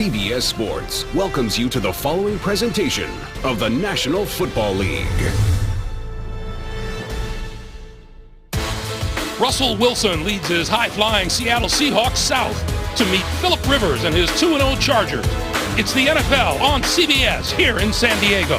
CBS Sports welcomes you to the following presentation of the National Football League. Russell Wilson leads his high-flying Seattle Seahawks south to meet Phillip Rivers and his 2-0 Chargers. It's the NFL on CBS here in San Diego.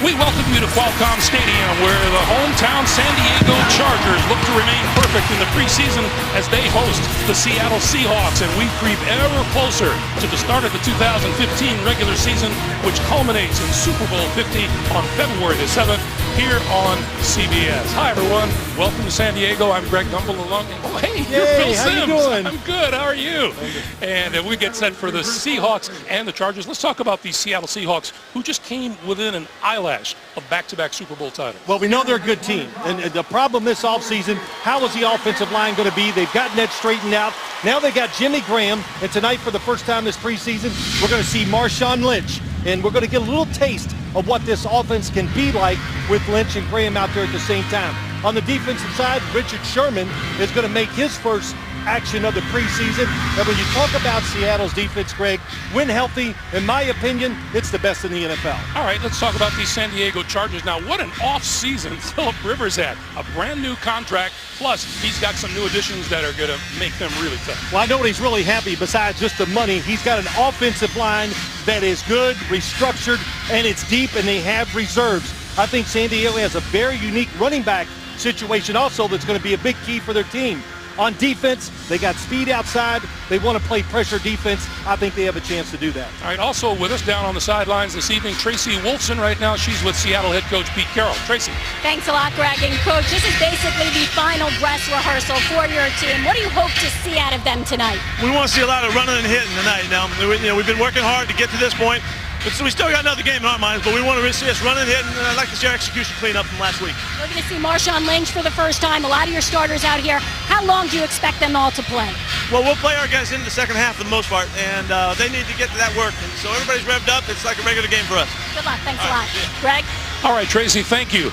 We welcome you to Qualcomm Stadium, where the hometown San Diego Chargers look to remain perfect in the preseason as they host the Seattle Seahawks, and we creep ever closer to the start of the 2015 regular season, which culminates in Super Bowl 50 on February the 7th here on CBS. Hi, everyone. Welcome to San Diego. I'm Greg Gumbel along. Oh, hey, you're Phil Sims. How you doing? I'm good. How are you? And we get set for the Seahawks and the Chargers. Let's talk about the Seattle Seahawks, who just came within an eyelash of back-to-back Super Bowl titles. Well, we know they're a good team. And the problem this offseason, how is the offensive line going to be? They've gotten that straightened out. Now they got Jimmy Graham. And tonight, for the first time this preseason, we're going to see Marshawn Lynch. And we're going to get a little taste of what this offense can be like with Lynch and Graham out there at the same time. On the defensive side, Richard Sherman is going to make his first action of the preseason. And when you talk about Seattle's defense, Greg, when healthy, in my opinion, it's the best in the NFL. All right, let's talk about these San Diego Chargers. Now, what an off-season Phillip Rivers had. A brand new contract, plus he's got some new additions that are going to make them really tough. Well, I know what he's really happy, besides just the money. He's got an offensive line that is good, restructured, and it's deep, and they have reserves. I think San Diego has a very unique running back situation also that's going to be a big key for their team. On defense, they got speed outside. They want to play pressure defense. I think they have a chance to do that. All right, also with us down on the sidelines this evening, Tracy Wolfson. Right now, she's with Seattle head coach Pete Carroll. Tracy. Thanks a lot, Greg. And Coach, this is basically the final dress rehearsal for your team. What do you hope to see out of them tonight? We want to see a lot of running and hitting tonight. Now, we've been working hard to get to this point. But so we still got another game in our minds, but we want to really see us running, hitting, and I'd like to see our execution clean up from last week. We're going to see Marshawn Lynch for the first time. A lot of your starters out here. How long do you expect them all to play? Well, we'll play our guys into the second half for the most part, and they need to get to that work. And so everybody's revved up. It's like a regular game for us. Good luck. Thanks a lot. Greg? All right, Tracy, thank you.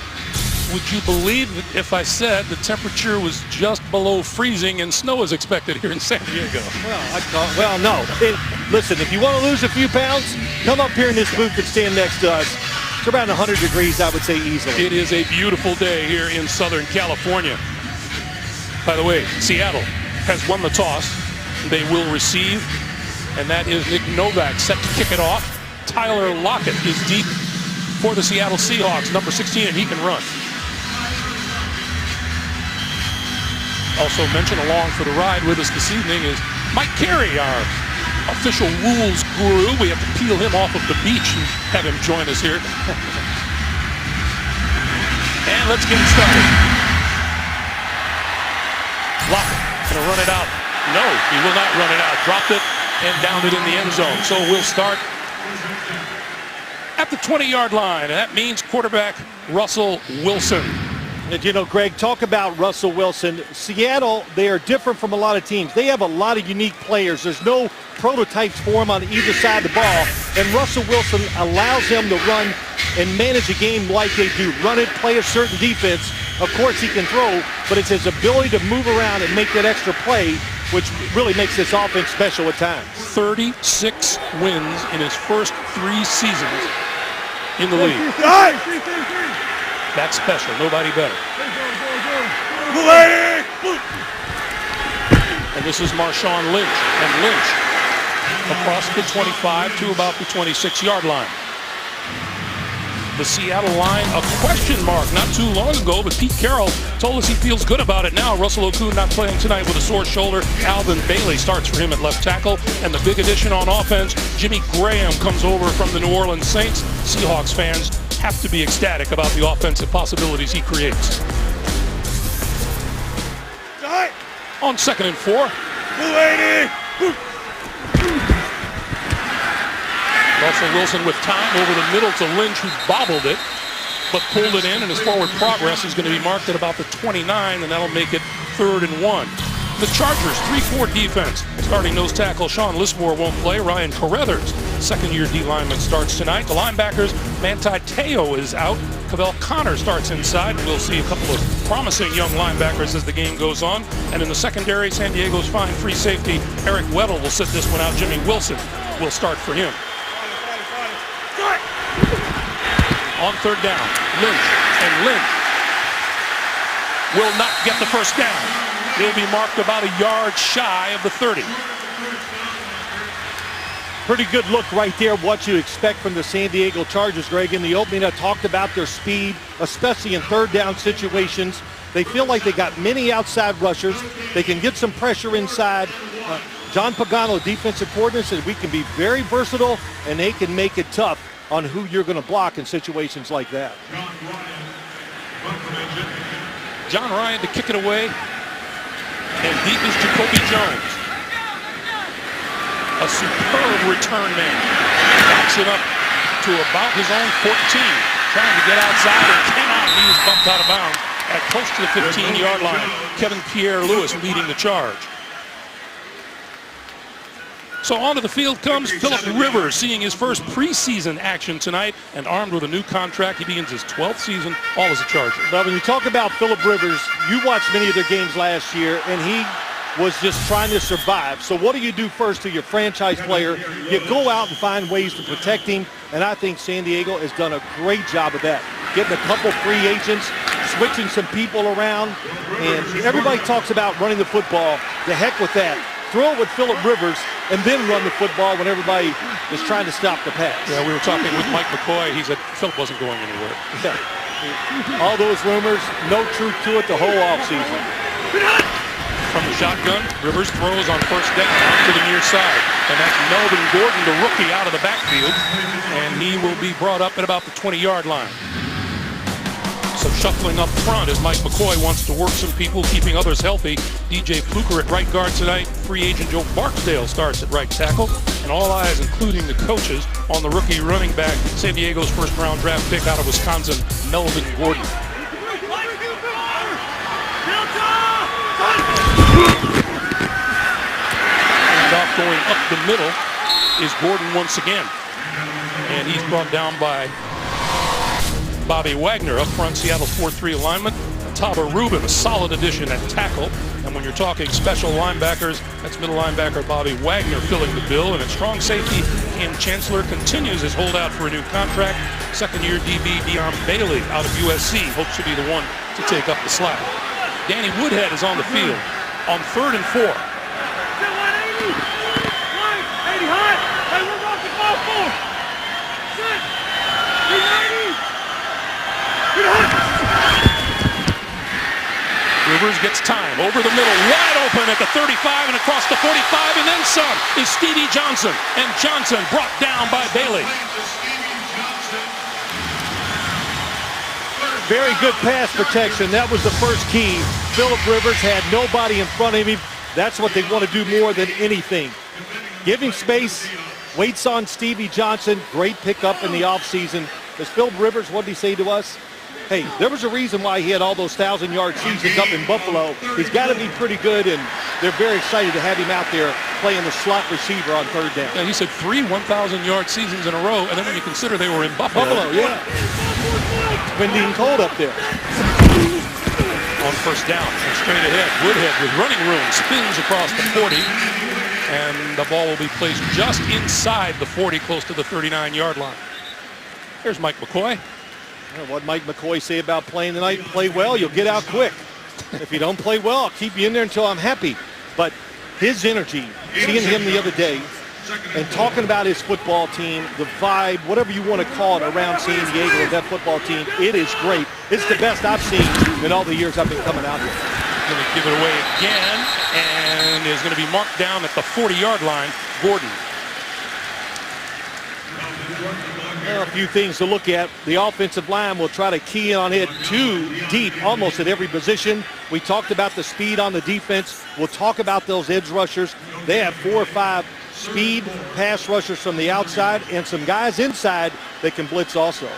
Would you believe if I said the temperature was just below freezing and snow is expected here in San Diego? Well, no. Listen, if you want to lose a few pounds, come up here in this booth and stand next to us. It's around 100 degrees, I would say, easily. It is a beautiful day here in Southern California. By the way, Seattle has won the toss. They will receive, and that is Nick Novak set to kick it off. Tyler Lockett is deep for the Seattle Seahawks, number 16, and he can run. Also mentioned along for the ride with us this evening is Mike Carey, our official rules guru. We have to peel him off of the beach and have him join us here. And let's get him started. Lockett gonna run it out. No, he will not run it out. Dropped it and downed it in the end zone. So we'll start at the 20-yard line. And that means quarterback Russell Wilson. And you know, Greg, talk about Russell Wilson. Seattle, they are different from a lot of teams. They have a lot of unique players. There's no prototypes for him on either side of the ball. And Russell Wilson allows him to run and manage a game like they do. Run it, play a certain defense. Of course, he can throw, but it's his ability to move around and make that extra play which really makes this offense special at times. 36 wins in his first 3 seasons in the league. That's special. Nobody better. And this is Marshawn Lynch. And Lynch across the 25 to about the 26-yard line. The Seattle line, a question mark not too long ago, but Pete Carroll told us he feels good about it now. Russell Okung not playing tonight with a sore shoulder. Alvin Bailey starts for him at left tackle. And the big addition on offense, Jimmy Graham comes over from the New Orleans Saints. Seahawks fans have to be ecstatic about the offensive possibilities he creates. On 2nd and 4. Russell Wilson with time over the middle to Lynch, who bobbled it, but pulled it in, and his forward progress is going to be marked at about the 29, and that'll make it 3rd and 1. The Chargers, 3-4 defense. Starting nose tackle Sean Lismore won't play. Ryan Carruthers, second-year D lineman, starts tonight. The linebackers, Manti Te'o is out. Cavell Connor starts inside. We'll see a couple of promising young linebackers as the game goes on. And in the secondary, San Diego's fine free safety Eric Weddle will sit this one out. Jimmy Wilson will start for him. On 3rd down, Lynch, and Lynch will not get the first down. He'll be marked about a yard shy of the 30. Pretty good look right there, what you expect from the San Diego Chargers, Greg. In the opening, I talked about their speed, especially in 3rd down situations. They feel like they got many outside rushers. They can get some pressure inside. John Pagano, defensive coordinator, said we can be very versatile, and they can make it tough on who you're going to block in situations like that. John Ryan to kick it away. And deep is Jacoby Jones. A superb return man. Backs it up to about his own 14. Trying to get outside and cannot. He is bumped out of bounds at close to the 15-yard line. Kevin Pierre-Louis leading the charge. So onto the field comes Philip Rivers, seeing his first preseason action tonight, and armed with a new contract. He begins his 12th season, all as a Charger. But when you talk about Philip Rivers, you watched many of their games last year, and he was just trying to survive. So what do you do first to your franchise player? You go out and find ways to protect him, and I think San Diego has done a great job of that. Getting a couple free agents, switching some people around, and everybody talks about running the football. The heck with that. Throw it with Philip Rivers and then run the football when everybody is trying to stop the pass. Yeah, we were talking with Mike McCoy. He said Philip wasn't going anywhere. Yeah. All those rumors, no truth to it the whole offseason. From the shotgun, Rivers throws on 1st down to the near side. And that's Melvin Gordon, the rookie, out of the backfield. And he will be brought up at about the 20-yard line. So shuffling up front as Mike McCoy wants to work some people, keeping others healthy. DJ Fluker at right guard tonight. Free agent Joe Barksdale starts at right tackle. And all eyes, including the coaches, on the rookie running back, San Diego's first-round draft pick out of Wisconsin, Melvin Gordon. And off going up the middle is Gordon once again. And he's brought down by Bobby Wagner. Up front, Seattle 4-3 alignment. Tava Rubin, a solid addition at tackle. And when you're talking special linebackers, that's middle linebacker Bobby Wagner filling the bill. And at strong safety, Cam Chancellor continues his holdout for a new contract. Second-year DB Deion Bailey out of USC hopes to be the one to take up the slack. Danny Woodhead is on the field on 3rd and 4. Rivers gets time over the middle, wide open at the 35 and across the 45, and then some is Stevie Johnson. And Johnson brought down by Bailey. Very good pass protection. That was the first key. Philip Rivers had nobody in front of him. That's what they want to do more than anything. Giving space, waits on Stevie Johnson. Great pickup in the offseason. As Philip Rivers, what did he say to us? Hey, there was a reason why he had all those 1,000-yard seasons up in Buffalo. He's got to be pretty good, and they're very excited to have him out there playing the slot receiver on 3rd down. Yeah, he said 3 1,000-yard seasons in a row, and then when you consider they were in Buffalo. Yeah. It's windy and cold up there. On 1st down, and straight ahead, Woodhead with running room spins across the 40, and the ball will be placed just inside the 40, close to the 39-yard line. Here's Mike McCoy. What Mike McCoy say about playing tonight? Play well, you'll get out quick. If you don't play well, I'll keep you in there until I'm happy. But his energy, seeing him the other day, and talking about his football team, the vibe, whatever you want to call it, around San Diego with that football team, it is great. It's the best I've seen in all the years I've been coming out here. Going to give it away again, and is going to be marked down at the 40-yard line, Gordon. Well, a few things to look at. The offensive line will try to key on it too deep, almost at every position. We talked about the speed on the defense. We'll talk about those edge rushers. They have 4 or 5 speed pass rushers from the outside and some guys inside that can blitz also.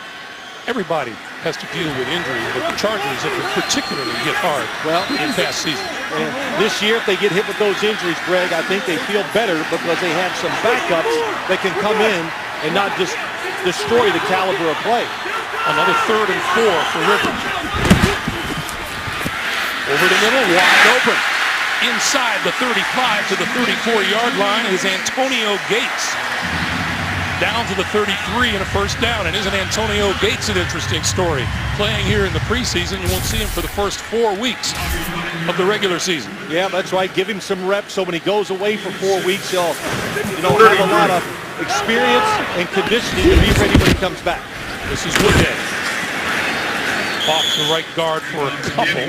Everybody has to deal with injuries, but the Chargers have been particularly hit hard in past seasons. And this year, if they get hit with those injuries, Greg, I think they feel better because they have some backups that can come in and not just destroy the caliber of play. Another 3rd and 4 for Rivers. Over the middle, wide open. Inside the 35 to the 34-yard line is Antonio Gates. Down to the 33 and a first down. And isn't Antonio Gates an interesting story? Playing here in the preseason, you won't see him for the first 4 weeks of the regular season. Yeah, that's right. Give him some reps so when he goes away for 4 weeks, he'll have a lot of experience and conditioning to be ready when he comes back. This is Woodhead. Off the right guard for a couple.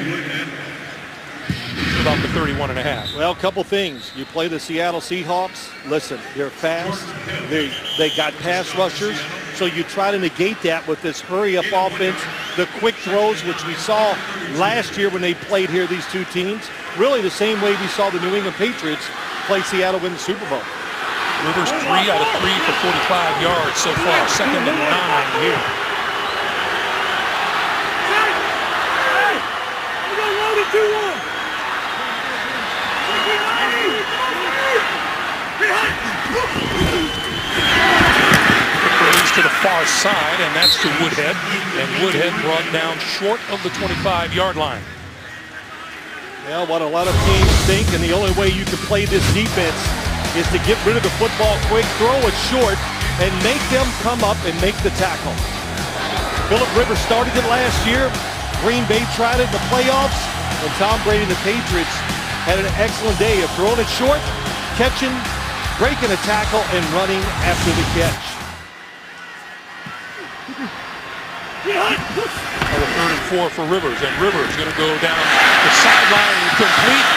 About the 31.5. Well, a couple things. You play the Seattle Seahawks. Listen, they're fast. They got pass rushers. So you try to negate that with this hurry-up offense, the quick throws, which we saw last year when they played here, these two teams. Really the same way we saw the New England Patriots play Seattle win the Super Bowl. Rivers 3 out of 3 for 45 yards so far. 2nd and 9 here. To the far side, and that's to Woodhead. And Woodhead brought down short of the 25-yard line. Well, what a lot of teams think, and the only way you can play this defense is to get rid of the football quick, throw it short, and make them come up and make the tackle. Phillip Rivers started it last year. Green Bay tried it in the playoffs, and Tom Brady and the Patriots had an excellent day of throwing it short, catching, breaking a tackle, and running after the catch. Another 3rd and 4 for Rivers, and Rivers going to go down the sideline incomplete.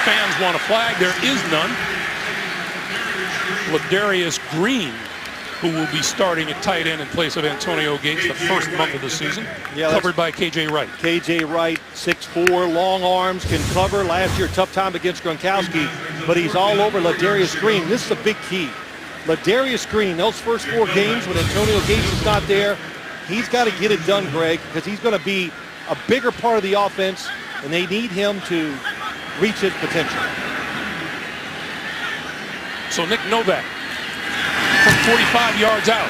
Fans want a flag. There is none. Ladarius Green, who will be starting at tight end in place of Antonio Gates the first month of the season, covered by K.J. Wright. K.J. Wright, 6'4", long arms, can cover. Last year, tough time against Gronkowski, but he's all over Ladarius Green. This is a big key. Ladarius Green, those first 4 games when Antonio Gates is not there, he's got to get it done, Greg, because he's going to be a bigger part of the offense, and they need him to reach his potential. So Nick Novak from 45 yards out.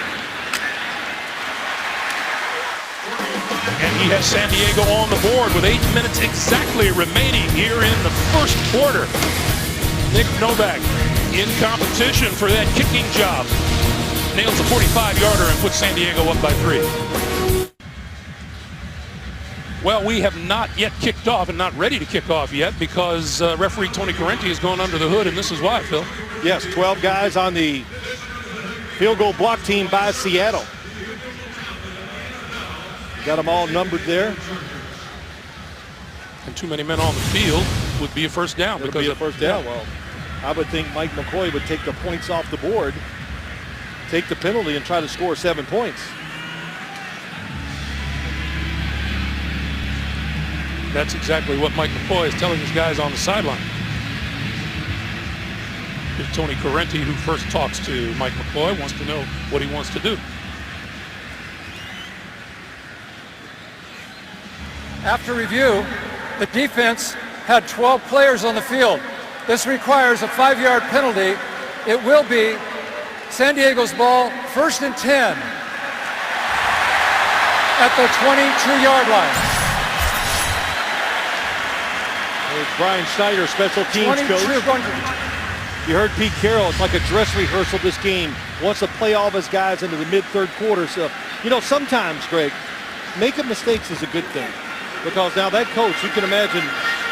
And he has San Diego on the board with 8 minutes exactly remaining here in the first quarter. Nick Novak in competition for that kicking job. Nails a 45-yarder and puts San Diego up by 3. Well, we have not yet kicked off and not ready to kick off yet because referee Tony Correnti has gone under the hood, and this is why, Phil. Yes, 12 guys on the field goal block team by Seattle. Got them all numbered there. And too many men on the field would be a first down. Because of first down. Well, I would think Mike McCoy would take the points off the board, take the penalty, and try to score 7 points. That's exactly what Mike McCoy is telling his guys on the sideline. If Tony Correnti, who first talks to Mike McCoy, wants to know what he wants to do. After review, the defense had 12 players on the field. This requires a 5-yard penalty. It will be San Diego's ball, 1st and 10 at the 22-yard line. There's Brian Schneider, special teams coach. You heard Pete Carroll. It's like a dress rehearsal this game. Wants to play all of his guys into the mid-third quarter. So, you know, sometimes, Greg, making mistakes is a good thing. Because now that coach, you can imagine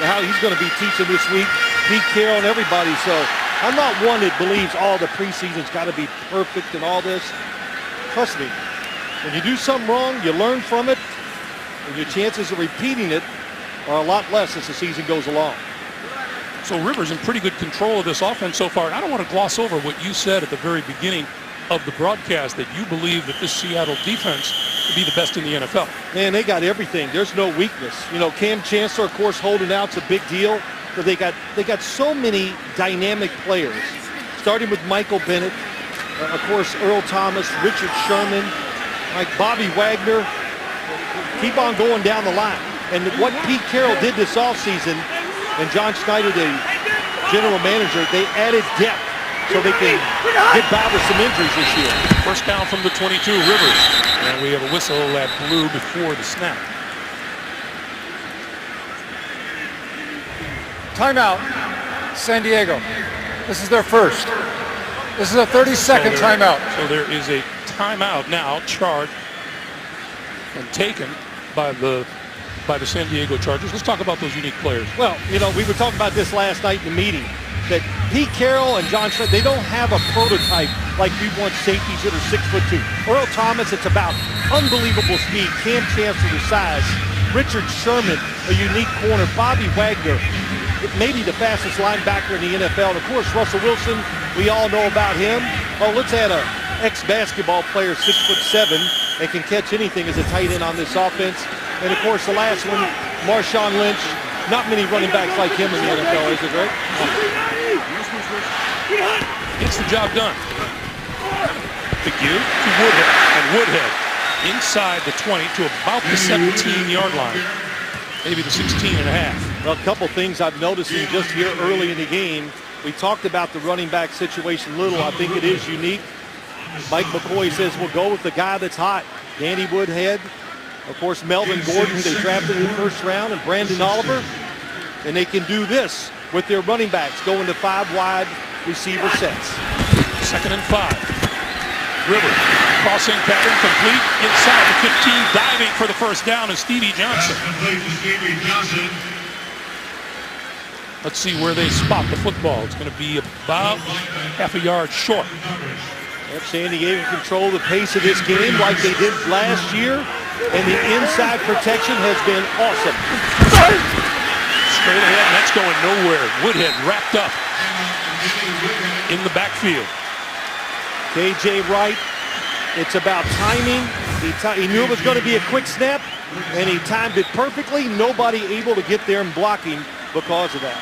how he's going to be teaching this week, Pete Carroll and everybody. So I'm not one that believes all the preseason's got to be perfect and all this. Trust me, when you do something wrong, you learn from it, and your chances of repeating it are a lot less as the season goes along. So Rivers in pretty good control of this offense so far. I don't want to gloss over what you said at the very beginning of the broadcast that you believe that this Seattle defense will be the best in the NFL. Man, they got everything. There's no weakness. You know, Cam Chancellor, of course, holding out's a big deal. But they got so many dynamic players, starting with Michael Bennett, of course, Earl Thomas, Richard Sherman, like Bobby Wagner. Keep on going down the line. And what Pete Carroll did this offseason, and John Schneider, the general manager, they added depth so they can get by with some injuries this year. First down from the 22, Rivers. And we have a whistle that blew before the snap. Timeout, San Diego. This is their first. This is a 30-second timeout. So there is a timeout now charged and taken by the San Diego Chargers. Let's talk about those unique players. Well, you know, we were talking about this last night in the meeting, that Pete Carroll and John Schneider, they don't have a prototype like we want safeties that are 6'2". Earl Thomas, it's about unbelievable speed. Cam Chancellor, the size. Richard Sherman, a unique corner. Bobby Wagner, maybe the fastest linebacker in the NFL. And of course, Russell Wilson, we all know about him. Oh, let's add a ex-basketball player, 6'7", and can catch anything as a tight end on this offense. And of course, the last one, Marshawn Lynch. Not many running backs like him in the NFL, is it, Greg? Gets the job done. The give to Woodhead, and Woodhead inside the 20 to about the 17-yard line, maybe the 16 and a half. Well, a couple things I've noticed just here early in the game. We talked about the running back situation a little. I think it is unique. Mike McCoy says we'll go with the guy that's hot. Danny Woodhead. Of course, Melvin Gordon, they drafted in the first round, and Brandon Oliver. And they can do this with their running backs, going to 5 wide receiver sets. 2nd and 5. Rivers, crossing pattern complete inside the 15, diving for the first down is Stevie Johnson. Let's see where they spot the football. It's going to be about half a yard short. Yep, San Diego control the pace of this game like they did last year, and the inside protection has been awesome. Straight ahead, and that's going nowhere. Woodhead wrapped up in the backfield. KJ Wright, it's about timing. He knew it was going to be a quick snap, and he timed it perfectly. Nobody able to get there and blocking because of that.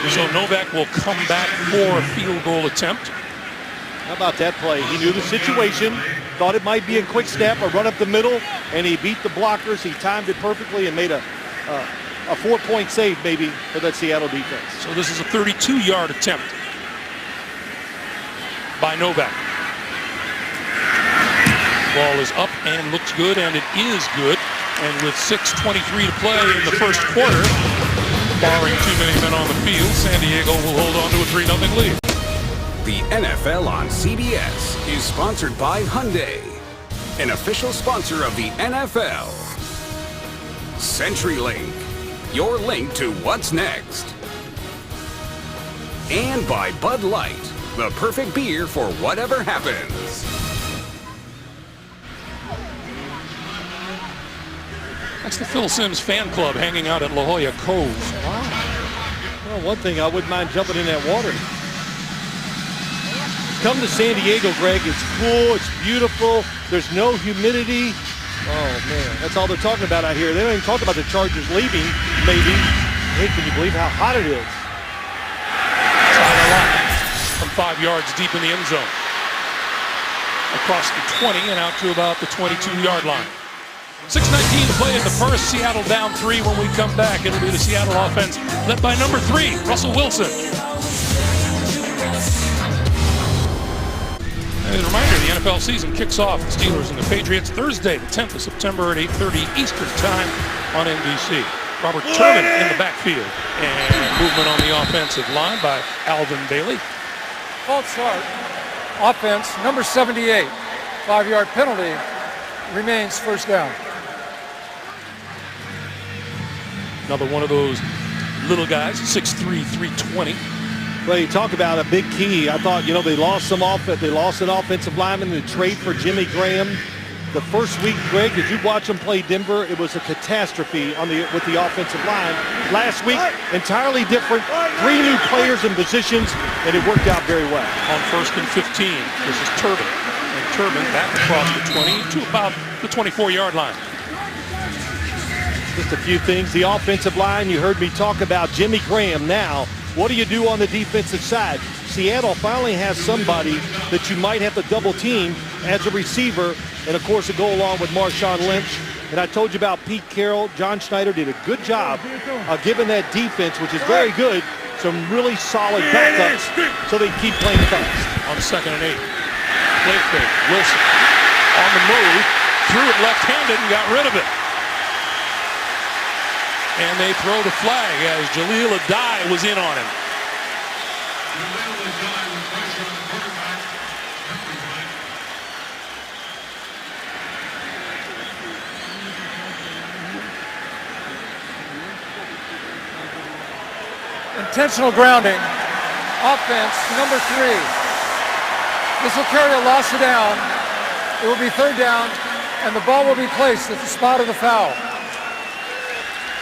So Novak will come back for a field goal attempt. How about that play? He knew the situation, thought it might be a quick snap, a run up the middle, and he beat the blockers. He timed it perfectly and made a 4-point save maybe for that Seattle defense. So this is a 32-yard attempt by Novak. Ball is up and looks good, and it is good. And with 6:23 to play in the first quarter, barring too many men on the field, San Diego will hold on to a 3-0 lead. The NFL on CBS is sponsored by Hyundai, an official sponsor of the NFL. CenturyLink, your link to what's next. And by Bud Light, the perfect beer for whatever happens. That's the Phil Simms fan club hanging out at La Jolla Cove. Wow. Well, one thing, I wouldn't mind jumping in that water. Come to San Diego, Greg. It's cool. It's beautiful. There's no humidity. Oh, man. That's all they're talking about out here. They don't even talk about the Chargers leaving, maybe. Hey, can you believe how hot it is? From 5 yards deep in the end zone. Across the 20 and out to about the 22-yard line. 6:19 to play in the first. Seattle down 3 when we come back. It'll be the Seattle offense led by number 3, Russell Wilson. And as a reminder, the NFL season kicks off the Steelers and the Patriots Thursday, the 10th of September at 8:30 Eastern Time on NBC. Robert Turman in the backfield. And movement on the offensive line by Alvin Bailey. False start. Offense, number 78. 5-yard penalty. Remains first down. Another one of those little guys, 6'3", 320. Well, you talk about a big key. I thought, they lost an offensive lineman in the trade for Jimmy Graham. The first week, Greg, did you watch them play Denver? It was a catastrophe with the offensive line. Last week, entirely different. 3 new players and positions, and it worked out very well. On 1st and 15, this is Turbin. And Turbin back across the 20 to about the 24-yard line. Just a few things. The offensive line, you heard me talk about Jimmy Graham. Now, what do you do on the defensive side? Seattle finally has somebody that you might have to double team as a receiver, and of course to go along with Marshawn Lynch. And I told you about Pete Carroll. John Schneider did a good job of giving that defense, which is very good, some really solid backups so they keep playing fast. On 2nd and 8, play fake, Wilson on the move, threw it left-handed and got rid of it. And they throw the flag as Jaleel Adai was in on him. Intentional grounding. Offense, number 3. This will carry a loss of down. It will be 3rd down, and the ball will be placed at the spot of the foul.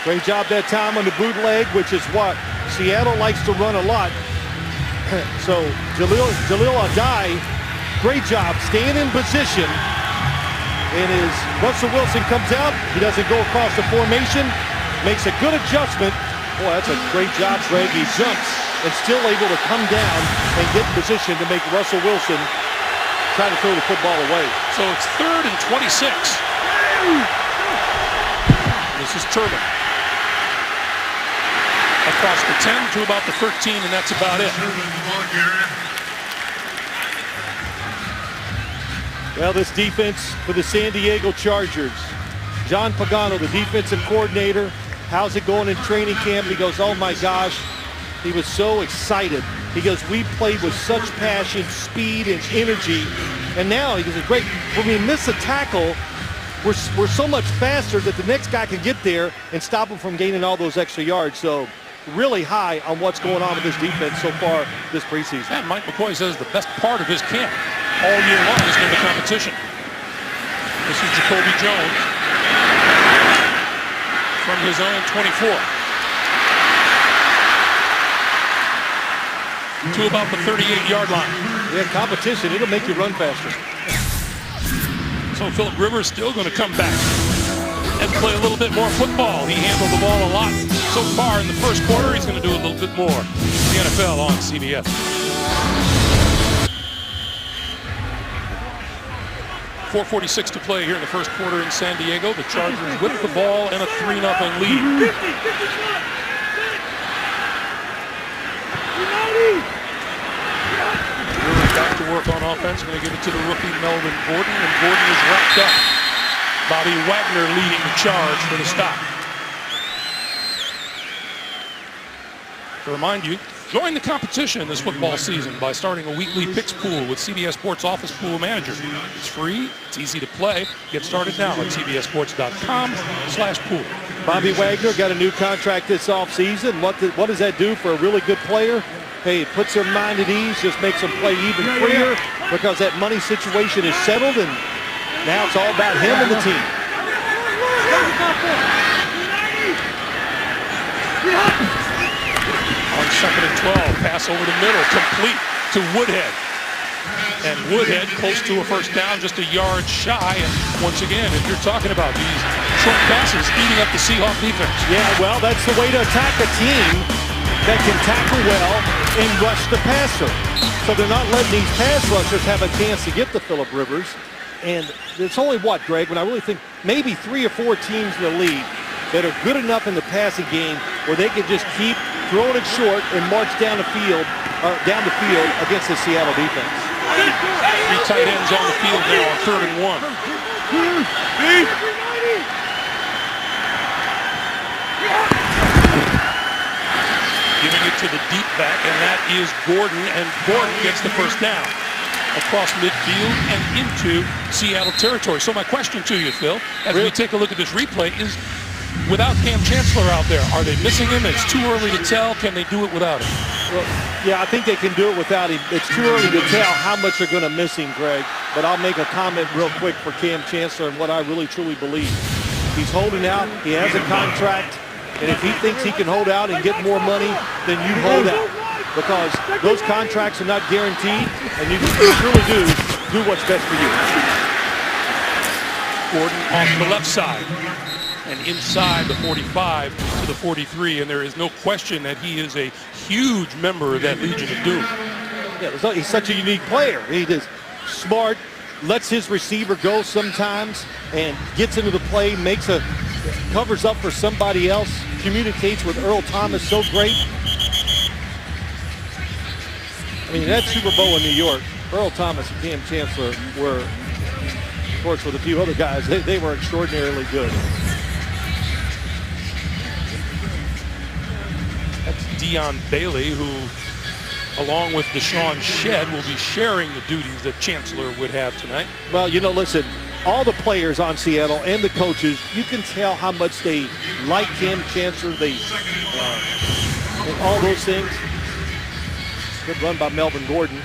Great job that time on the bootleg, which is what Seattle likes to run a lot. So Jaleel Adai, great job staying in position. And as Russell Wilson comes out, he doesn't go across the formation, makes a good adjustment. Boy, that's a great job, Greg. He jumps and still able to come down and get in position to make Russell Wilson try to throw the football away. So it's 3rd and 26. This is Turbin. Across the 10 to about the 13, and that's about it. Well, this defense for the San Diego Chargers. John Pagano, the defensive coordinator. How's it going in training camp? He goes, oh my gosh. He was so excited. He goes, we played with such passion, speed, and energy. And now, he goes, great. When we miss a tackle, we're so much faster that the next guy can get there and stop him from gaining all those extra yards. So really high on what's going on with this defense so far this preseason. And Mike McCoy says the best part of his camp all year long has been the competition. This is Jacoby Jones from his own 24 to about the 38-yard line. Yeah, competition, it'll make you run faster. So Phillip Rivers still going to come back and play a little bit more football. He handled the ball a lot so far in the first quarter. He's going to do a little bit more. The NFL on CBS. .446 to play here in the first quarter in San Diego. The Chargers with the ball and a 3-0 lead. Back to work on offense. Going to give it to the rookie Melvin Gordon, and Gordon is wrapped up. Bobby Wagner leading the charge for the stop. To remind you, join the competition this football season by starting a weekly picks pool with CBS Sports Office Pool Manager. It's free, it's easy to play. Get started now at cbssports.com/pool. Bobby Wagner got a new contract this offseason. What does that do for a really good player? Hey, it puts their mind at ease, just makes them play even freer because that money situation is settled, and now it's all about him and the team. On 2nd and 12, pass over the middle, complete to Woodhead. And Woodhead close to a first down, just a yard shy. And once again, if you're talking about these short passes eating up the Seahawks defense. Yeah, well, that's the way to attack a team that can tackle well and rush the passer. So they're not letting these pass rushers have a chance to get to Phillip Rivers. And it's only what, Greg, when I really think maybe 3 or 4 teams in the league that are good enough in the passing game where they can just keep throwing it short and march down the field against the Seattle defense. 3 tight ends on the field now on 3rd and 1. Giving it to the deep back, and that is Gordon, and Gordon gets the first down across midfield and into Seattle territory. So my question to you, Phil, as we take a look at this replay, is without Cam Chancellor out there, are they missing him? It's too early to tell. Can they do it without him? Well, yeah, I think they can do it without him. It's too early to tell how much they're going to miss him, Greg. but I'll make a comment real quick for Cam Chancellor and what I really truly believe. He's holding out. He has a contract. And if he thinks he can hold out and get more money, then you hold out. Because those contracts are not guaranteed, and you truly do what's best for you. Gordon off the left side and inside the 45 to the 43, and there is no question that he is a huge member of that Legion of Doom. Yeah, he's such a unique player. He is smart, lets his receiver go sometimes, and gets into the play, covers up for somebody else, communicates with Earl Thomas so great. I mean, that Super Bowl in New York, Earl Thomas and Cam Chancellor were, of course, with a few other guys, they were extraordinarily good. That's Dion Bailey, who, along with Deshaun Shedd, will be sharing the duties that Chancellor would have tonight. Well, listen, all the players on Seattle and the coaches, you can tell how much they like Cam Chancellor, and all those things. Good run by Melvin Gordon.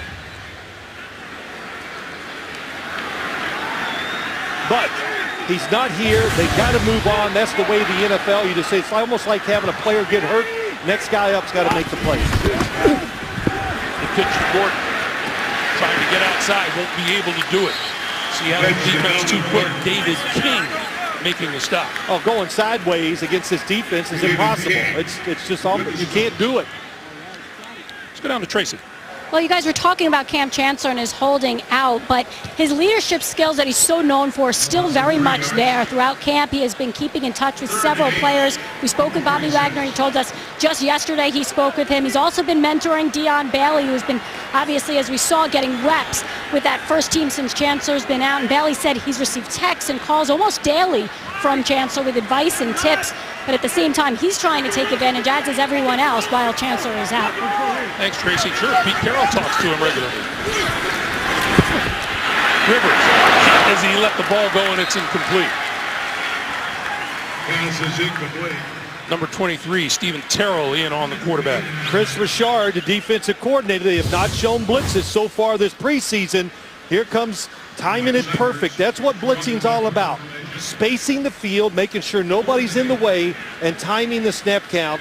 But he's not here. They got to move on. That's the way the NFL, you just say, it's almost like having a player get hurt. Next guy up's got to make the play. The pitch to Gordon, trying to get outside, won't be able to do it. Seattle defense too quick. David King making the stop. Oh, going sideways against this defense is impossible. It's just you can't do it. Let's go down to Tracy. Well, you guys were talking about Cam Chancellor and his holding out, but his leadership skills that he's so known for are still very much there. Throughout camp, he has been keeping in touch with several players. We spoke with Bobby Wagner. He told us just yesterday he spoke with him. He's also been mentoring Dion Bailey, who's been, obviously, as we saw, getting reps with that first team since Chancellor's been out. And Bailey said he's received texts and calls almost daily from Chancellor with advice and tips. But at the same time, he's trying to take advantage, as is everyone else, while Chancellor is out. Thanks, Tracy. Sure, Pete Carroll talks to him regularly. Rivers, as he let the ball go, and it's incomplete. Pass is incomplete. Number 23, Stephen Terrell in on the quarterback. Chris Richard, the defensive coordinator. They have not shown blitzes so far this preseason. Here comes timing it perfect. That's what blitzing's all about. Spacing the field, making sure nobody's in the way, and timing the snap count.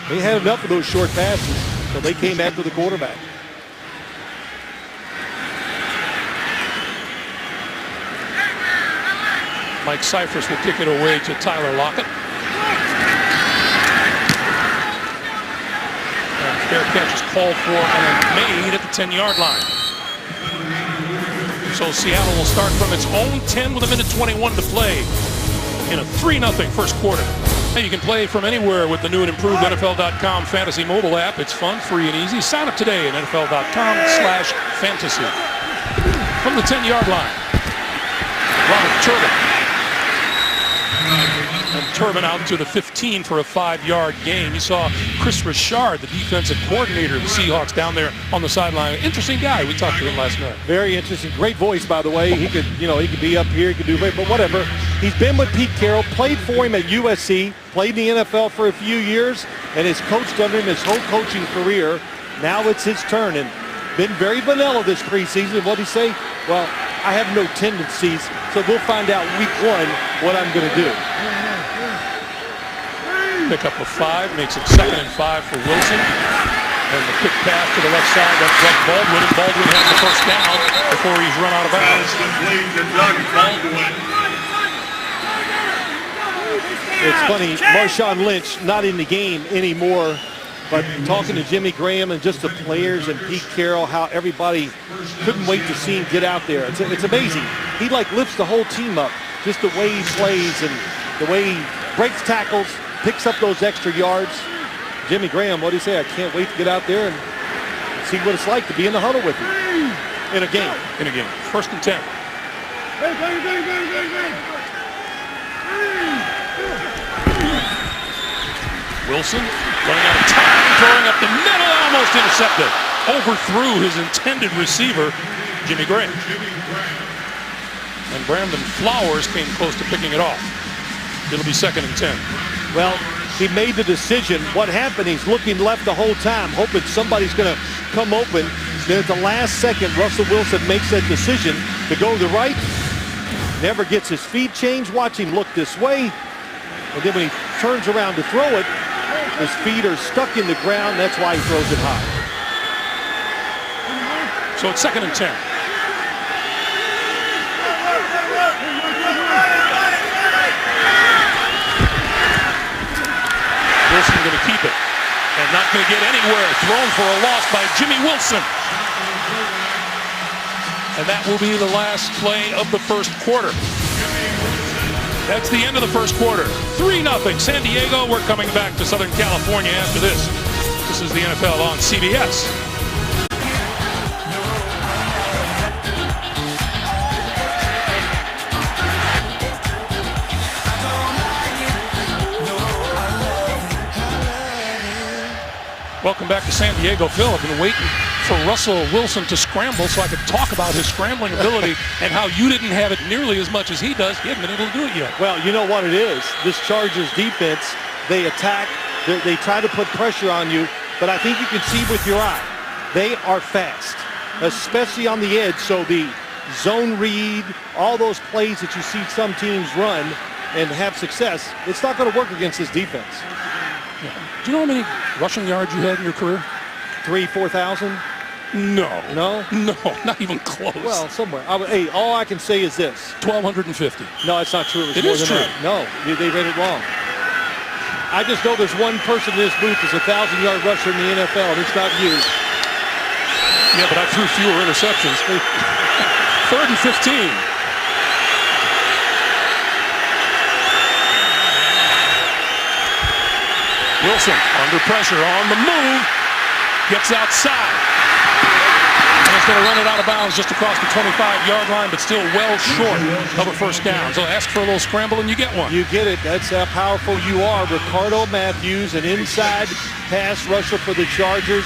They had enough of those short passes, so they came after the quarterback. Mike Cyphers will kick it away to Tyler Lockett. And fair catch is called for and made at the 10-yard line. So Seattle will start from its own 10 with a minute 21 to play in a 3-0 first quarter. Now you can play from anywhere with the new and improved NFL.com fantasy mobile app. It's fun, free, and easy. Sign up today at NFL.com/fantasy. From the 10-yard line, Robert Turbin. And Turbin out to the 15 for a 5-yard gain. You saw Chris Richard, the defensive coordinator of the Seahawks, down there on the sideline. Interesting guy. We talked to him last night. Very interesting. Great voice, by the way. He could, he could be up here, he could do it, but whatever. He's been with Pete Carroll, played for him at USC, played in the NFL for a few years, and has coached under him his whole coaching career. Now it's his turn, and been very vanilla this preseason. What'd he say? Well, I have no tendencies, so we'll find out week 1 what I'm going to do. Pick up a 5, makes it 2nd and 5 for Wilson. And the quick pass to the left side, that's Doug Baldwin, and Baldwin has the first down before he's run out of bounds. It's funny, Marshawn Lynch not in the game anymore, but talking to Jimmy Graham and just the players and Pete Carroll, how everybody couldn't wait to see him get out there. It's amazing. He lifts the whole team up, just the way he plays and the way he breaks tackles, picks up those extra yards. Jimmy Graham, what do you say? I can't wait to get out there and see what it's like to be in the huddle with him in a game. In a game. 1st and 10. Wilson running out of time, throwing up the middle, almost intercepted. Overthrew his intended receiver, Jimmy Graham. And Brandon Flowers came close to picking it off. It'll be 2nd and 10. Well, he made the decision. What happened, he's looking left the whole time, hoping somebody's going to come open. Then at the last second, Russell Wilson makes that decision to go to the right. Never gets his feet changed. Watch him look this way. And then when he turns around to throw it, his feet are stuck in the ground. That's why he throws it high. So it's 2nd and 10. Wilson going to keep it. And not going to get anywhere. Thrown for a loss by Jimmy Wilson. And that will be the last play of the first quarter. That's the end of the first quarter. 3-0 San Diego. We're coming back to Southern California after this. This is the NFL on CBS. Welcome back to San Diego. Phil, I've been waiting for Russell Wilson to scramble so I could talk about his scrambling ability and how you didn't have it nearly as much as he does. He hasn't been able to do it yet. Well, you know what it is. This Chargers defense, they attack, they try to put pressure on you, but I think you can see with your eye, they are fast, especially on the edge. So the zone read, all those plays that you see some teams run and have success, it's not going to work against this defense. Yeah. Do you know how many rushing yards you had in your career? 3,000-4,000? No. No? No, not even close. Well, somewhere. Hey, all I can say is this. 1,250. No, it's not true. It is true. That. No, they read it wrong. I just know there's one person in this booth that's a 1,000-yard rusher in the NFL, and it's not you. Yeah, but I threw fewer interceptions. 3rd and 15. Wilson under pressure on the move, gets outside. And is going to run it out of bounds just across the 25-yard line, but still well short of a first down. So ask for a little scramble and you get one. You get it. That's how powerful you are. Ricardo Matthews, an inside pass rusher for the Chargers.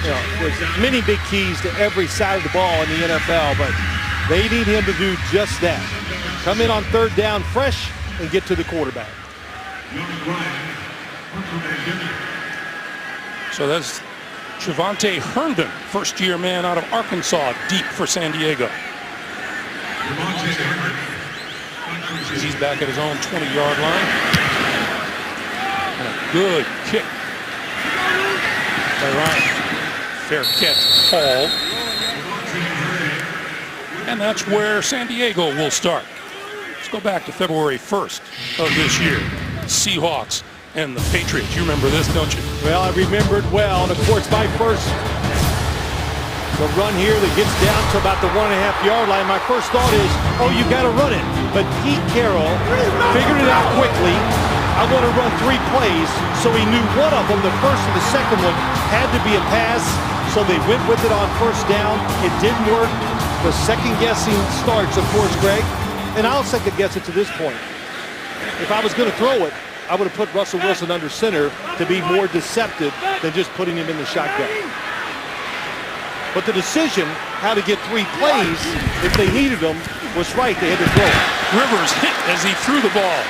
You know, there's many big keys to every side of the ball in the NFL, but they need him to do just that. Come in on 3rd down fresh and get to the quarterback. So that's Javonte Herndon, first-year man out of Arkansas, deep for San Diego. He's back at his own 20-yard line. And a good kick by Ryan. Fair catch, Hall. And that's where San Diego will start. Let's go back to February 1st of this year. Seahawks and the Patriots. You remember this, don't you? Well, I remember it well. And, of course, my first the run here that gets down to about the 1.5-yard line. My first thought is, oh, you got to run it. But Pete Carroll figured it out quickly. I want to run 3 plays. So he knew one of them, the first and the second one, had to be a pass. So they went with it on 1st down. It didn't work. The second-guessing starts, of course, Greg. And I'll second-guess it to this point. If I was going to throw it, I would have put Russell Wilson under center to be more deceptive than just putting him in the shotgun. But the decision how to get 3 plays, if they needed them, was right. They had to throw it. Rivers hit as he threw the ball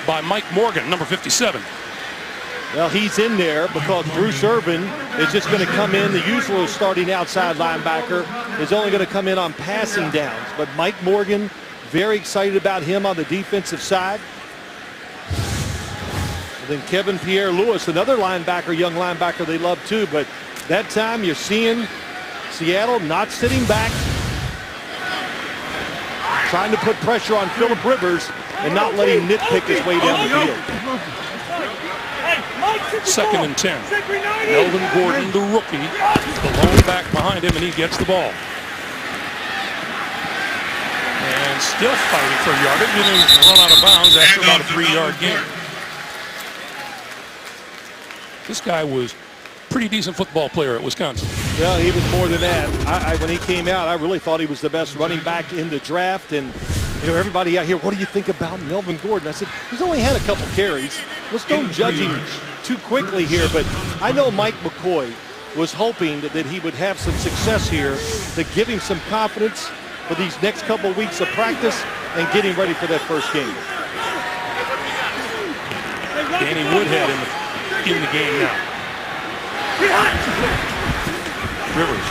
by Mike Morgan, number 57. Well, he's in there because Bruce Irvin is just going to come in. The usual starting outside linebacker is only going to come in on passing downs. But Mike Morgan, very excited about him on the defensive side. And then Kevin Pierre-Louis, another linebacker, young linebacker they love too. But that time you're seeing Seattle not sitting back, trying to put pressure on Phillip Rivers and not letting him nitpick his way down the field. 2nd and 10. Melvin Gordon, the rookie, the lone back behind him, and he gets the ball. And still fighting for yardage, and he's run out of bounds after about a 3-yard gain. This guy was a pretty decent football player at Wisconsin. Well, he was more than that. When he came out, I really thought he was the best running back in the draft. And, you know, everybody out here, what do you think about Melvin Gordon? I said, he's only had a couple carries. Let's don't judge him too quickly here. But I know Mike McCoy was hoping that he would have some success here to give him some confidence for these next couple of weeks of practice and getting ready for that first game. Danny Woodhead in the game now. Rivers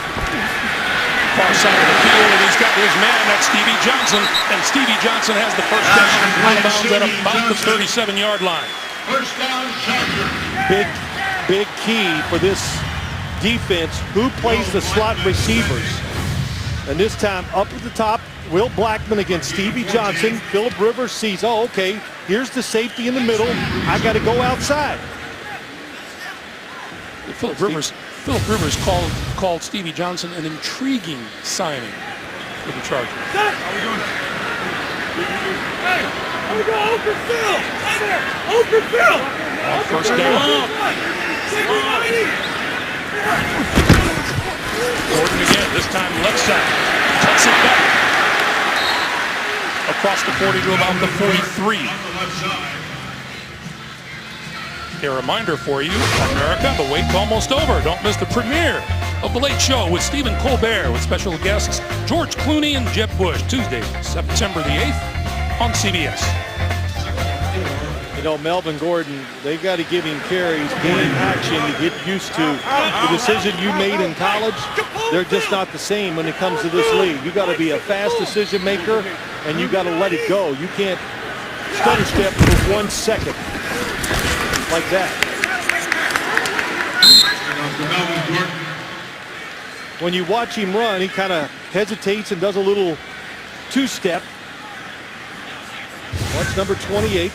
far side of the field, and he's got his man, that's Stevie Johnson, and Stevie Johnson has the first down out of bounds at about the 37-yard line. First down, Chargers. Big key for this defense. Who plays the slot receivers? And this time up at the top, Will Blackman against Stevie Johnson. Phillip Rivers sees, oh, okay, here's the safety in the middle. I got to go outside. Phillip Rivers called Stevie Johnson an intriguing signing for the Chargers. How we doing? Hey, how we go? Open field! Open field! First down. Gordon again, this time left side. Tucks it back. Across the 40 to about the 43. A reminder for you, America, the wait's almost over. Don't miss the premiere of The Late Show with Stephen Colbert with special guests George Clooney and Jeb Bush, Tuesday, September the 8th on CBS. You know, Melvin Gordon, they've got to give him carries, game action to get used to the decision you made in college. They're just not the same when it comes to this league. You got to be a fast decision maker, and you got to let it go. You can't stutter step for 1 second like that. When you watch him run, he kind of hesitates and does a little two-step. Watch number 28.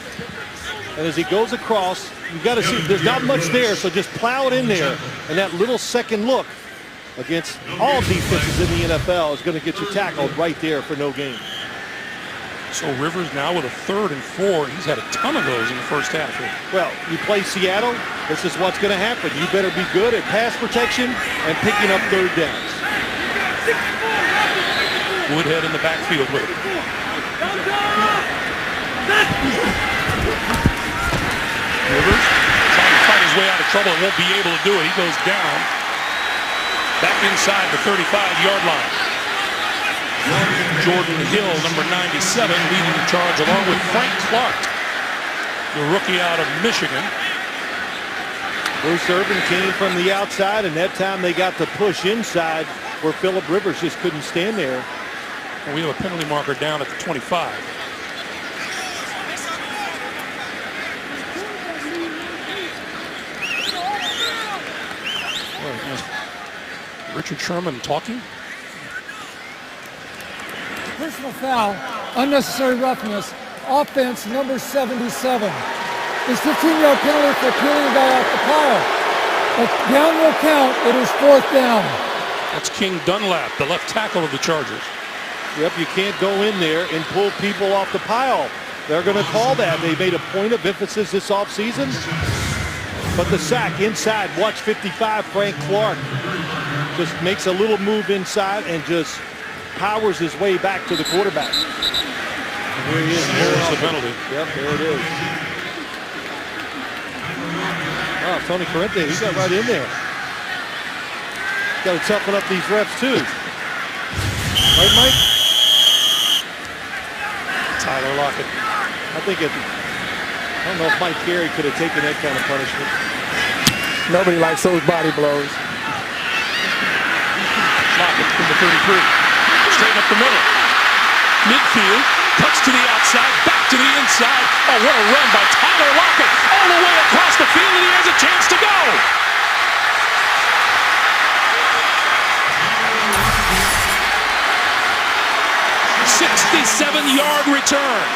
And as he goes across, you got to see there's not much there, so just plow it in there. And that little second look against all defenses in the NFL is going to get you tackled right there for no gain. So Rivers now with a 3rd and 4. He's had a ton of those in the first half here. Well, you play Seattle, this is what's going to happen. You better be good at pass protection and picking up 3rd downs. Woodhead in the backfield with it. Rivers trying to fight his way out of trouble and won't be able to do it. He goes down back inside the 35-yard line. Jordan Hill, number 97, leading the charge along with Frank Clark, the rookie out of Michigan. Bruce Irvin came from the outside, and that time they got the push inside where Phillip Rivers just couldn't stand there. And we have a penalty marker down at the 25. Richard Sherman talking. Personal foul, unnecessary roughness, offense number 77. It's 15-yard penalty for peeling the guy off the pile. But down will count, it is 4th down. That's King Dunlap, the left tackle of the Chargers. Yep, you can't go in there and pull people off the pile. They're going to call that. They made a point of emphasis this offseason. But the sack inside, watch 55, Frank Clark. Just makes a little move inside and just powers his way back to the quarterback. And here he is. There's the penalty. Yep, there it is. Oh, Tony Corrente, he got right in there. Got to toughen up these refs too. Right, Mike? Tyler Lockett. I don't know if Mike Carey could have taken that kind of punishment. Nobody likes those body blows. Lockett from the 33. Straight up the middle. Midfield. Cuts to the outside. Back to the inside. Oh, what a run by Tyler Lockett. All the way across the field, and he has a chance to go. A 67-yard return.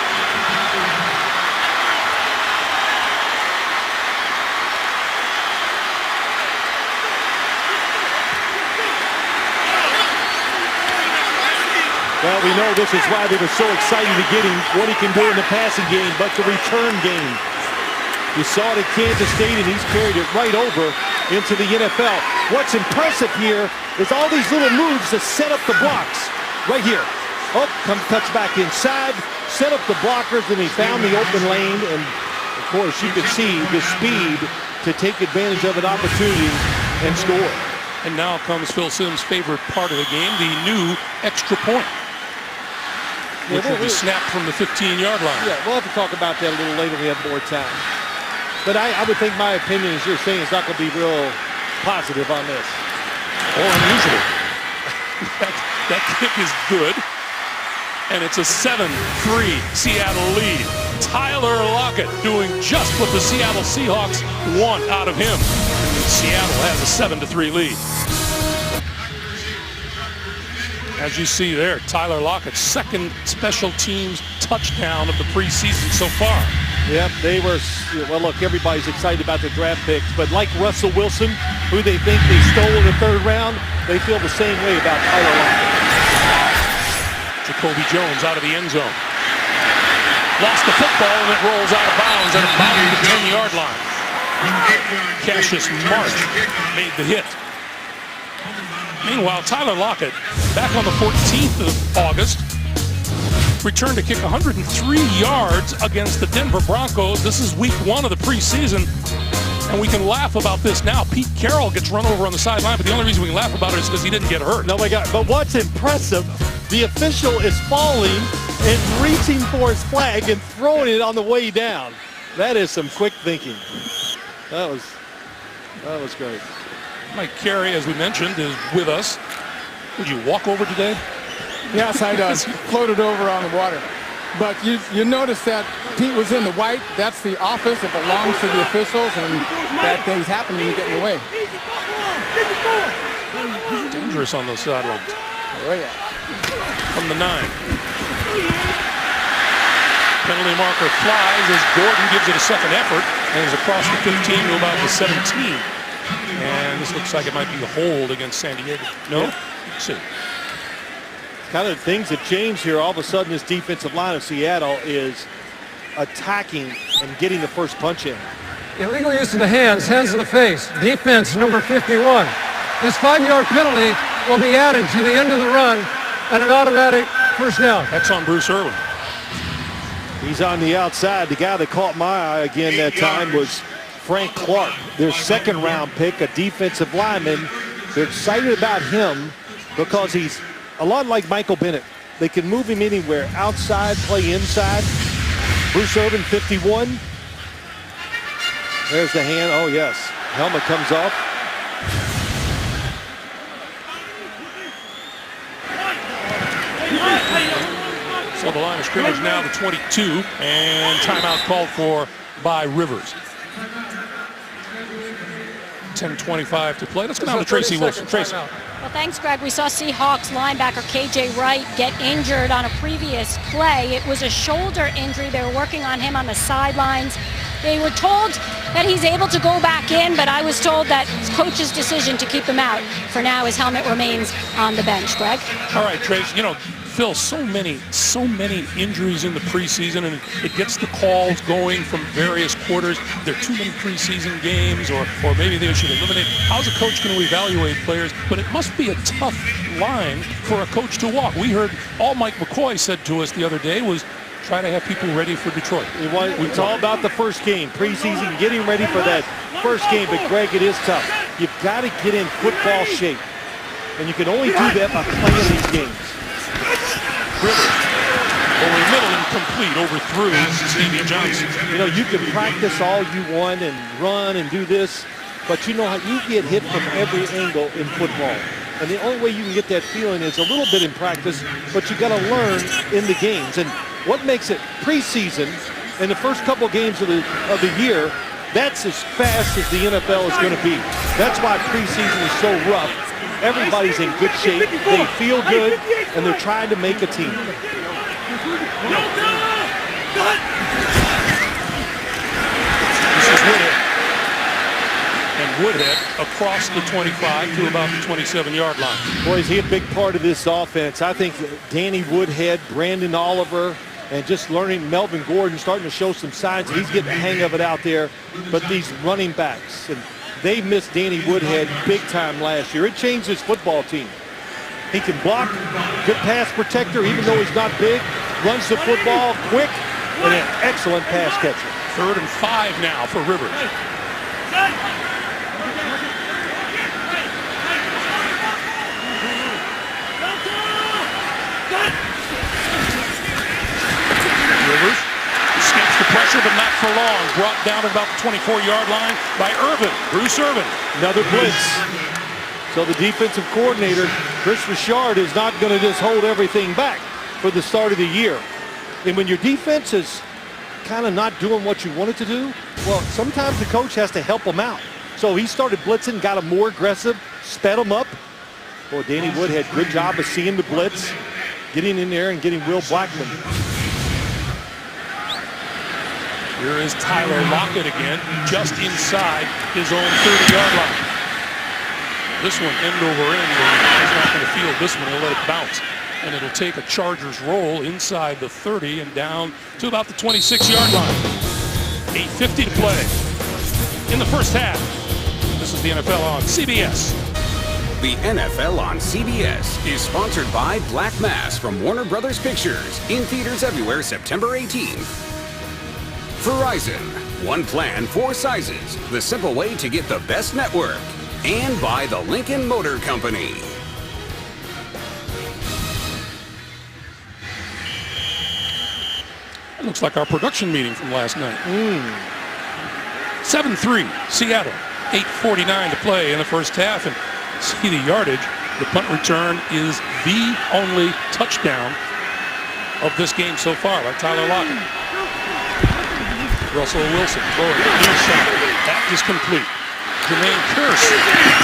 Well, we know this is why they were so excited to get him, what he can do in the passing game, but the return game. You saw it at Kansas State, and he's carried it right over into the NFL. What's impressive here is all these little moves to set up the blocks. Right here. Oh, cuts back inside, set up the blockers, and he found the open lane. And, of course, you could see the speed to take advantage of an opportunity and score. And now comes Phil Simms' favorite part of the game, the new extra point, which will be snapped from the 15-yard line. Yeah, we'll have to talk about that a little later when we have more time. But I would think my opinion, as you're saying, is not going to be real positive on this. Or unusual. That kick is good. And it's a 7-3 Seattle lead. Tyler Lockett doing just what the Seattle Seahawks want out of him. Seattle has a 7-3 lead. As you see there, Tyler Lockett's second special teams touchdown of the preseason so far. Yep, they were, well, look, everybody's excited about the draft picks, but like Russell Wilson, who they think they stole in the third round, they feel the same way about Tyler Lockett. Jacoby Jones out of the end zone. Lost the football and it rolls out of bounds at about the 10-yard line. Cassius Marsh made the hit. Meanwhile, Tyler Lockett, back on the 14th of August, returned to kick 103 yards against the Denver Broncos. This is week 1 of the preseason, and we can laugh about this now. Pete Carroll gets run over on the sideline, but the only reason we can laugh about it is because he didn't get hurt. No, my God. But what's impressive, the official is falling and reaching for his flag and throwing it on the way down. That is some quick thinking. That was great. Mike Carey, as we mentioned, is with us. Would you walk over today? Yes, I does. Floated over on the water. But you notice that Pete was in the white. That's the office. It belongs to the officials, and bad things happen when you get in the way. Dangerous on those sidelines. Oh, yeah. From the 9. Penalty marker flies as Gordon gives it a second effort and is across the 15 to about the 17. And this looks like it might be a hold against San Diego. No? Yeah. Let's see. Kind of things have changed here. All of a sudden, this defensive line of Seattle is attacking and getting the first punch in. Illegal use of the hands to the face. Defense number 51. This 5-yard penalty will be added to the end of the run and an automatic first down. That's on Bruce Irwin. He's on the outside. The guy that caught my eye again that time was Frank Clark, their second-round pick, a defensive lineman. They're excited about him because he's a lot like Michael Bennett. They can move him anywhere, outside, play inside. Bruce Irvin, 51. There's the hand. Oh, yes. Helmet comes off. So the line of scrimmage now the 22, and timeout called for by Rivers. 10:25 to play. Let's go down to Tracy Wilson. Tracy. Well, thanks, Greg. We saw Seahawks linebacker K.J. Wright get injured on a previous play. It was a shoulder injury. They were working on him on the sidelines. They were told that he's able to go back in, but I was told that it's coach's decision to keep him out. For now, his helmet remains on the bench. Greg? All right, Tracy. You know, Phil, so many injuries in the preseason, and it gets the calls going from various quarters. There are too many preseason games, or maybe they should eliminate. How's a coach going to evaluate players? But it must be a tough line for a coach to walk. We heard all Mike McCoy said to us the other day was try to have people ready for Detroit. It's all about the first game, preseason, getting ready for that first game. But, Greg, it is tough. You've got to get in football shape, and you can only do that by playing these games. Rivers, over the middle, incomplete, overthrew Stevie Johnson. You know, you can practice all you want and run and do this, but you know how you get hit from every angle in football. And the only way you can get that feeling is a little bit in practice, but you got to learn in the games. And what makes it preseason in the first couple games of the year, that's as fast as the NFL is going to be. That's why preseason is so rough. Everybody's in good shape. They feel good, and they're trying to make a team. This is Woodhead. And Woodhead across the 25 to about the 27-yard line. Boy, is he a big part of this offense. I think Danny Woodhead, Brandon Oliver, and just learning Melvin Gordon starting to show some signs that he's getting the hang of it out there. But these running backs, and they missed Danny Woodhead big time last year. It changed his football team. He can block, good pass protector, even though he's not big, runs the football quick, and an excellent pass catcher. 3rd and 5 now for Rivers. Rivers escapes the pressure, but not for long. Brought down at about the 24-yard line by Irvin, Bruce Irvin. Another blitz. So the defensive coordinator, Chris Richard, is not going to just hold everything back for the start of the year. And when your defense is kind of not doing what you want it to do, well, sometimes the coach has to help them out. So he started blitzing, got them more aggressive, sped them up. Well, Danny Wood had a good job of seeing the blitz, getting in there and getting Will Blackman. Here is Tyler Lockett again, just inside his own 30-yard line. This one end over end. He's not going to field this one. He'll let it bounce. And it'll take a Chargers roll inside the 30 and down to about the 26-yard line. 8:50 to play in the first half. This is the NFL on CBS. The NFL on CBS is sponsored by Black Mass from Warner Brothers Pictures, in theaters everywhere September 18th. Verizon, one plan, four sizes, the simple way to get the best network. And by the Lincoln Motor Company. It looks like our production meeting from last night. 7-3, Seattle. 8:49 to play in the first half. And see the yardage. The punt return is the only touchdown of this game so far by Tyler Lockett. Russell Wilson throwing near side. That is complete. Jermaine Kearse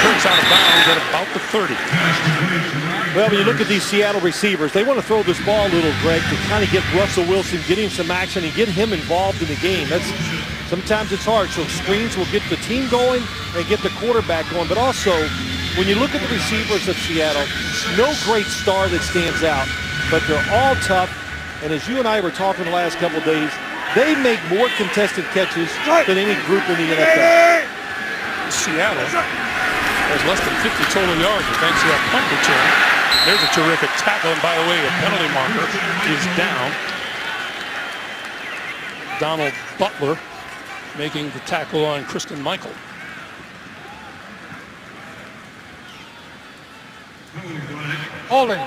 turns out of bounds at about the 30. Well, when you look at these Seattle receivers, they want to throw this ball a little, Greg, to kind of get Russell Wilson getting some action and get him involved in the game. Sometimes it's hard. So screens will get the team going and get the quarterback going. But also, when you look at the receivers of Seattle, no great star that stands out, but they're all tough. And as you and I were talking the last couple of days, they make more contested catches than any group in the NFL. Seattle has less than 50 total yards thanks to that punt return. There's a terrific tackle, and by the way, the penalty marker is down. Donald Butler making the tackle on Kristen Michael. Holding,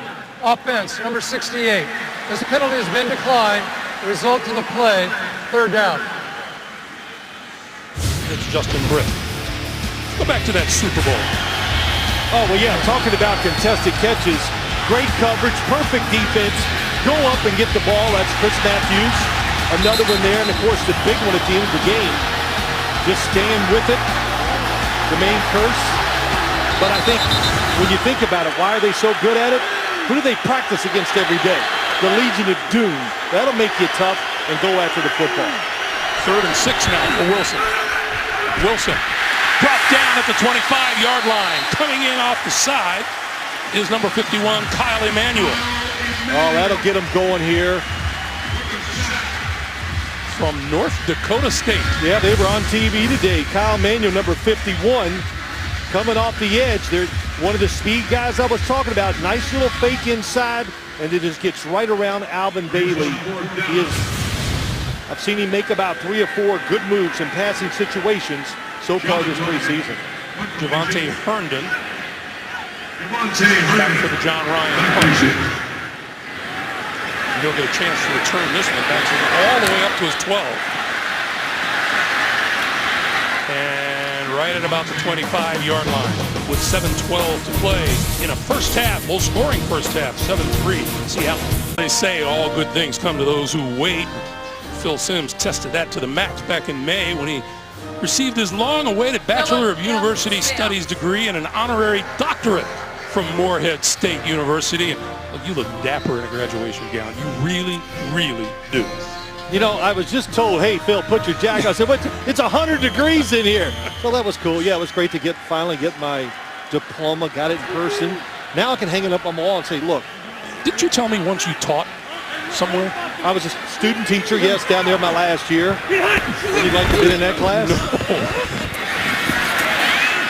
offense, number 68. As the penalty has been declined, the result of the play, third down. It's Justin Britt. Go back to that Super Bowl. Oh, well, yeah, talking about contested catches, great coverage, perfect defense. Go up and get the ball. That's Chris Matthews. Another one there, and of course the big one at the end of the game. Just staying with it. Jermaine Kearse. But I think when you think about it, why are they so good at it? Who do they practice against every day? The Legion of Doom. That'll make you tough and go after the football. 3rd and 6 now for Wilson. Wilson dropped down at the 25-yard line. Coming in off the side is number 51, Kyle Emanuel. Oh, that'll get him going here. From North Dakota State. Yeah, they were on TV today. Kyle Emanuel, number 51, coming off the edge. They're one of the speed guys I was talking about. Nice little fake inside, and it just gets right around Alvin Bailey. I've seen him make about 3 or 4 good moves in passing situations so far this preseason. Javante Herndon back for the John Ryan punch. He'll get a chance to return this one back all the way up to his 12. And right at about the 25-yard line with 7:12 to play in a first half, low scoring first half, 7-3 Seattle. They say all good things come to those who wait. Phil Simms tested that to the max back in May when he received his long-awaited Bachelor of University Studies degree and an honorary doctorate from Morehead State University. And you look dapper in a graduation gown. You really, really do. You know, I was just told, hey, Phil, put your jacket on. I said, what? It's 100 degrees in here. So that was cool. Yeah, it was great to finally get my diploma, got it in person. Now I can hang it up on the wall and say, look. Didn't you tell me once you taught somewhere? I was a student teacher, yes, down there my last year. Would you like to be in that class? No.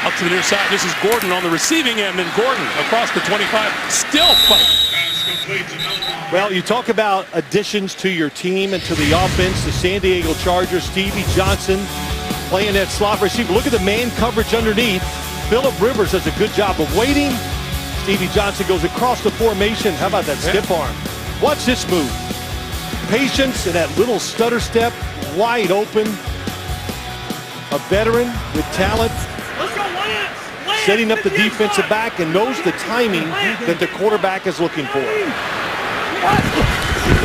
Up to the near side, this is Gordon on the receiving end, and Gordon across the 25, still fighting. Well, you talk about additions to your team and to the offense. The San Diego Chargers, Stevie Johnson playing that slot receiver. Look at the man coverage underneath. Phillip Rivers does a good job of waiting. Stevie Johnson goes across the formation. How about that stiff arm? Watch this move. Patience and that little stutter step, wide open. A veteran with talent. setting up the defensive back and knows the timing that the quarterback is looking for.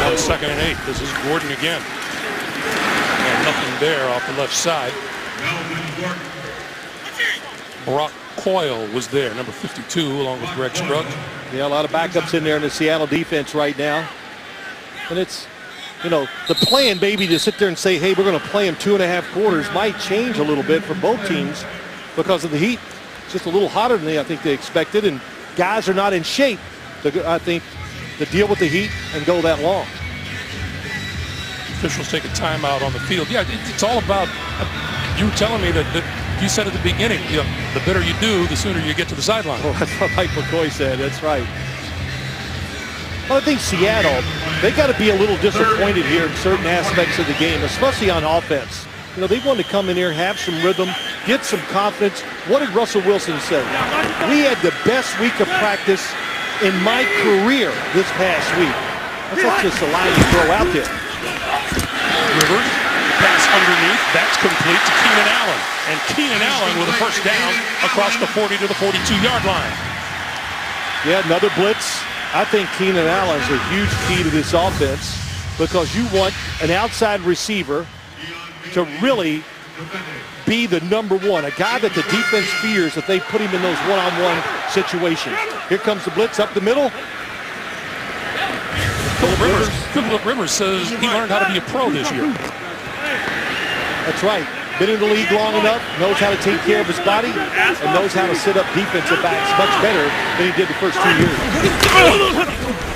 On 2nd and 8, this is Gordon again. And nothing there off the left side. Brock Coyle was there, number 52, along with Greg Scruggs. Yeah, a lot of backups in there in the Seattle defense right now. And it's, you know, the plan maybe to sit there and say, hey, we're going to play them 2.5 quarters might change a little bit for both teams because of the heat. It's just a little hotter than I think they expected, and guys are not in shape, I think, to deal with the heat and go that long. Officials take a timeout on the field. Yeah, it's all about, you were telling me that you said at the beginning, you know, the better you do, the sooner you get to the sideline. Well, that's what Mike McCoy said. That's right. Well, I think Seattle, they got to be a little disappointed here in certain aspects of the game, especially on offense. You know, they want to come in here, have some rhythm, get some confidence. What did Russell Wilson say? We had the best week of practice in my career this past week. That's just a line you throw out there. Rivers, pass underneath, that's complete to Keenan Allen. And Keenan Allen with a first down across the 40 to the 42-yard line. Yeah, another blitz. I think Keenan Allen is a huge key to this offense because you want an outside receiver to really be the #1, a guy that the defense fears if they put him in those one-on-one situations. Here comes the blitz up the middle. Phillip Rivers says he learned how to be a pro this year. That's right. Been in the league long enough, knows how to take care of his body, and knows how to set up defensive backs much better than he did the first 2 years.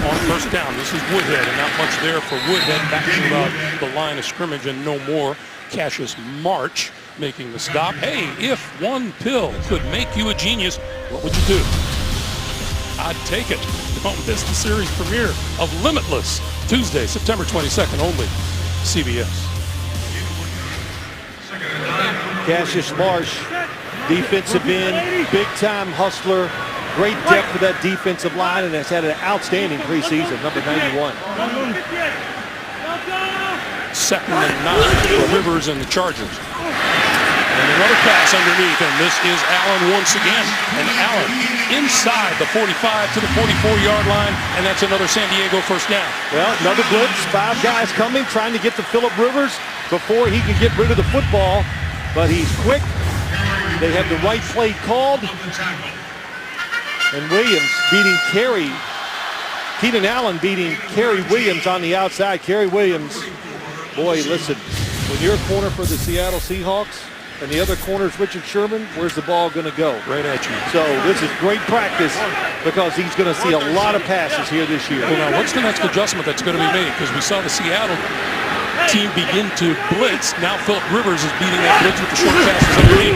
On first down, this is Woodhead, and not much there for Woodhead. Back to the line of scrimmage and no more. Cassius March making the stop. Hey, if one pill could make you a genius, what would you do? I'd take it. Don't miss the series premiere of Limitless, Tuesday, September 22nd, only CBS. Cassius Marsh, defensive end, big-time hustler, great depth for that defensive line, and has had an outstanding preseason, number 91. 2nd and 9 for Rivers and the Chargers. And another pass underneath, and this is Allen once again. And Allen inside the 45 to the 44-yard line, and that's another San Diego first down. Well, another blitz, 5 guys coming, trying to get to Phillip Rivers before he can get rid of the football. But he's quick. They have the right play called. And Williams beating Kerry. Keenan Allen beating Kerry Williams on the outside. Kerry Williams, boy, listen, when you're a corner for the Seattle Seahawks and the other corner is Richard Sherman, where's the ball going to go? Right at you. So this is great practice because he's going to see a lot of passes here this year. Well, now, what's the next adjustment that's going to be made? Because we saw the Seattle team begin to blitz. Now Phillip Rivers is beating that blitz with the short passes underneath.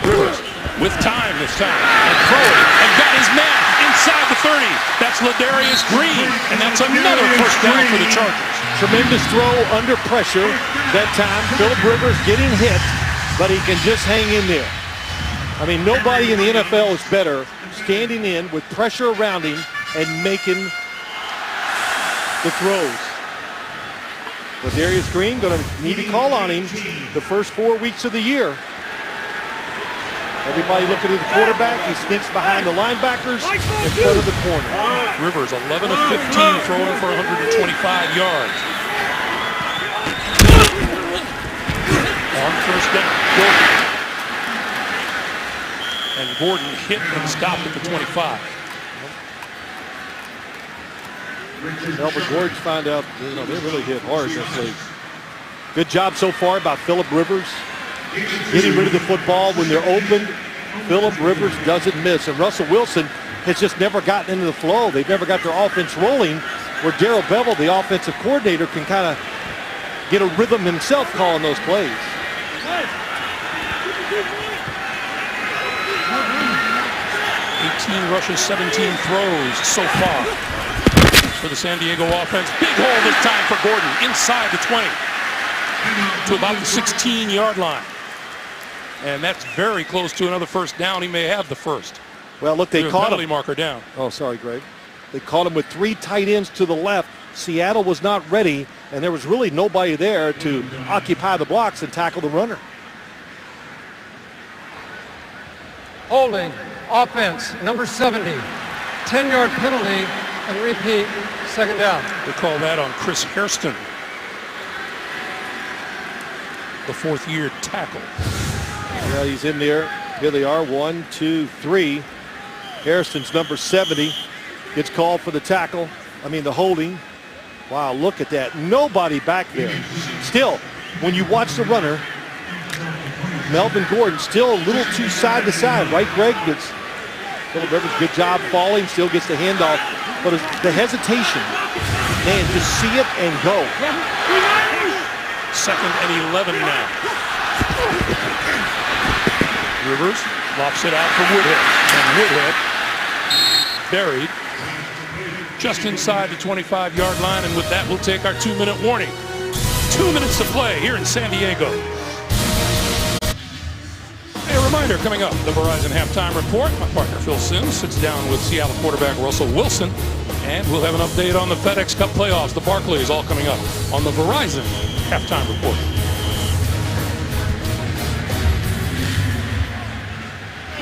Rivers with time this time. And throwing. And got his man inside the 30. That's Ladarius Green. And that's another first down for the Chargers. Tremendous throw under pressure that time. Phillip Rivers getting hit, but he can just hang in there. I mean, nobody in the NFL is better standing in with pressure around him and making the throws. Ladarius Green going to need to call on him the first 4 weeks of the year. Everybody looking at the quarterback. He sneaks behind the linebackers in front of the corner. Rivers 11 of 15 throwing for 125 yards. On first down, Gordon. And Gordon hit and stopped at the 25. Albert Gordon found out, you know, they really hit hard this league. Good job so far by Phillip Rivers. Getting rid of the football when they're open. Phillip Rivers doesn't miss. And Russell Wilson has just never gotten into the flow. They've never got their offense rolling where Darrell Bevel, the offensive coordinator, can kind of get a rhythm himself calling those plays. 18 rushes, 17 throws so far for the San Diego offense. Big hole this time for Gordon inside the 20 to about the 16-yard line. And that's very close to another first down. He may have the first. Well, look, they caught him. Marker down. Oh, sorry, Greg. They caught him with 3 tight ends to the left. Seattle was not ready, and there was really nobody there to occupy the blocks and tackle the runner. holding, offense, number 70, 10-yard penalty, and repeat, second down. They call that on Chris Hairston, the fourth-year tackle. Well, he's in there. Here they are, 1, 2, 3. Hairston's number 70 gets called for the tackle. The holding. Wow, look at that. Nobody back there. Still, when you watch the runner, Melvin Gordon still a little too side to side, right, Greg? Phillip Rivers, good job falling, still gets the handoff. But the hesitation, man, just see it and go. 2nd and 11 now. Rivers lofts it out for Woodhead. And Woodhead buried just inside the 25-yard line. And with that, we'll take our 2-minute warning. 2 minutes to play here in San Diego. A reminder coming up, the Verizon Halftime Report. My partner Phil Simms sits down with Seattle quarterback Russell Wilson. And we'll have an update on the FedEx Cup playoffs, the Barclays, all coming up on the Verizon Halftime Report.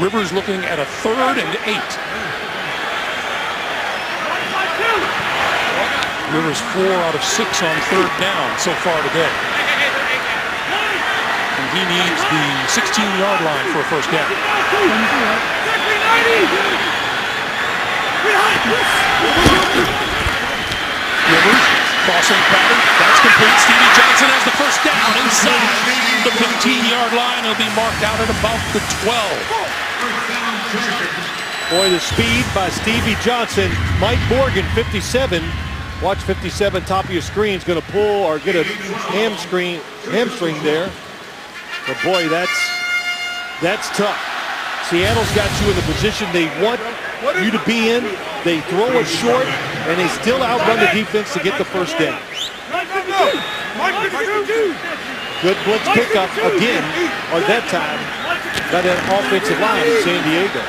Rivers looking at a 3rd and 8. Rivers 4 out of 6 on 3rd down so far today. And he needs the 16-yard line for a first down. Rivers, crossing pattern, that's complete. Stevie Johnson has the first down inside the 15-yard line. He'll be marked out at about the 12. Boy, the speed by Stevie Johnson. Mike Morgan, 57. Watch 57, top of your screen, is going to pull or get a hamstring there. But boy, that's tough. Seattle's got you in the position they want you to be in. They throw it short, and they still outrun the defense to get the first down. Good blitz pickup again, or that time, by that offensive line in San Diego.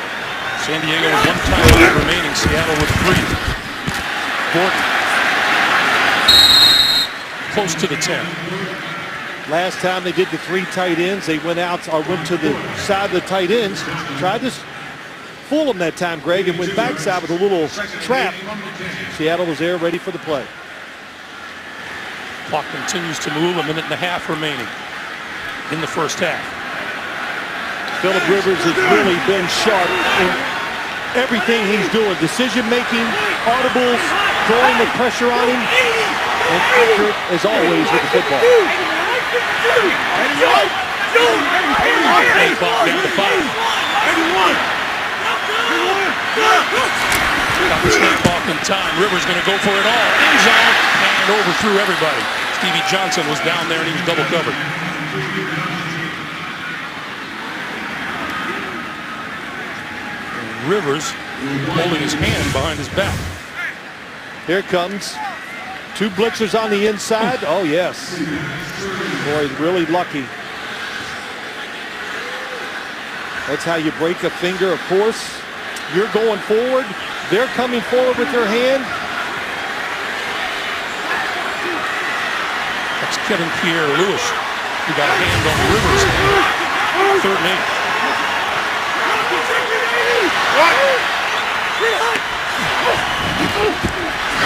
San Diego with 1 timeout remaining. Seattle with 3. Gordon close to the 10. Last time they did the 3 tight ends, they went out or went to the side of the tight ends, tried to fool them that time, Greg, and went backside with a little trap. Seattle was there ready for the play. Clock continues to move, 1.5 minutes remaining in the first half. Phillip Rivers has really been sharp in everything he's doing. Decision-making, audibles, throwing the pressure on him, and accurate as always with the football. Down to 5. Got the snap off in time. Rivers going to go for it all. End zone and overthrew everybody. Stevie Johnson was down there and he was double covered. And Rivers holding his hand behind his back. Here it comes. 2 blitzers on the inside. Oh, yes. Boy, really lucky. That's how you break a finger, of course. You're going forward. They're coming forward with their hand. That's Kevin Pierre-Louis, who got a hand on Rivers. 3rd and 8.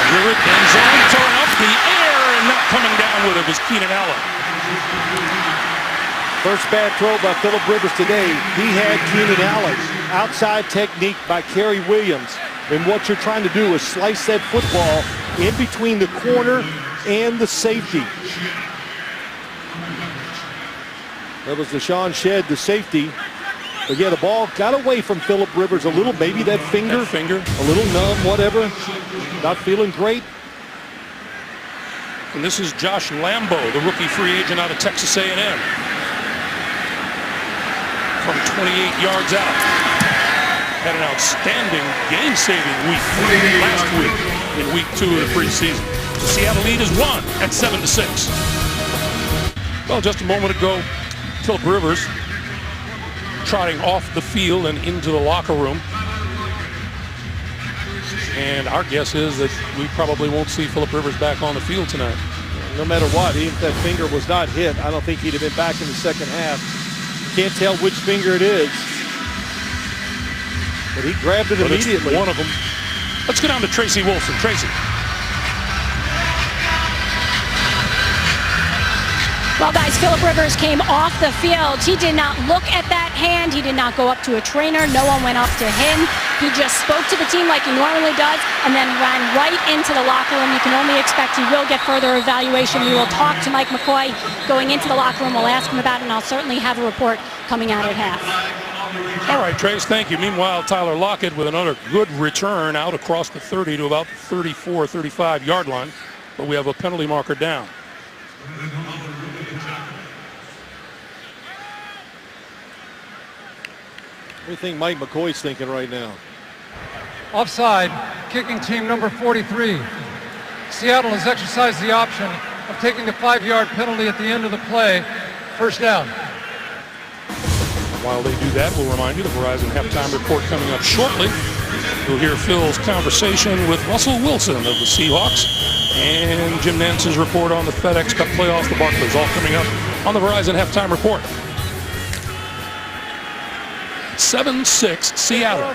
River ends on, throwing up the air, and not coming down with it was Keenan Allen. First bad throw by Phillip Rivers today. He had Keenan Allen. Outside technique by Kerry Williams. And what you're trying to do is slice that football in between the corner and the safety. That was Deshaun Shedd, the safety. But yeah, the ball got away from Phillip Rivers a little. Maybe that finger, a little numb, whatever. Not feeling great. And this is Josh Lambo, the rookie free agent out of Texas A&M. From 28 yards out. Had an outstanding game-saving week last week in week 2 of the preseason. The Seattle lead is 1 at 7-6. Well, just a moment ago, Phillip Rivers trotting off the field and into the locker room. And our guess is that we probably won't see Phillip Rivers back on the field tonight. No matter what, even if that finger was not hit, I don't think he'd have been back in the second half. Can't tell which finger it is. But he grabbed it immediately. One of them. Let's go down to Tracy Wilson. Tracy. Well, guys, Phillip Rivers came off the field. He did not look at that hand. He did not go up to a trainer. No one went up to him. He just spoke to the team like he normally does and then ran right into the locker room. You can only expect he will get further evaluation. We will talk to Mike McCoy going into the locker room. We'll ask him about it, and I'll certainly have a report coming out at half. All right, Trace, thank you. Meanwhile, Tyler Lockett with another good return out across the 30 to about 34, 35-yard line. But we have a penalty marker down. What do you think Mike McCoy's thinking right now? Offside, kicking team number 43. Seattle has exercised the option of taking the 5-yard penalty at the end of the play. First down. While they do that, we'll remind you the Verizon halftime report coming up shortly. You'll hear Phil's conversation with Russell Wilson of the Seahawks and Jim Nance's report on the FedEx Cup playoffs, the Barclays, all coming up on the Verizon halftime report. 7-6 Seattle.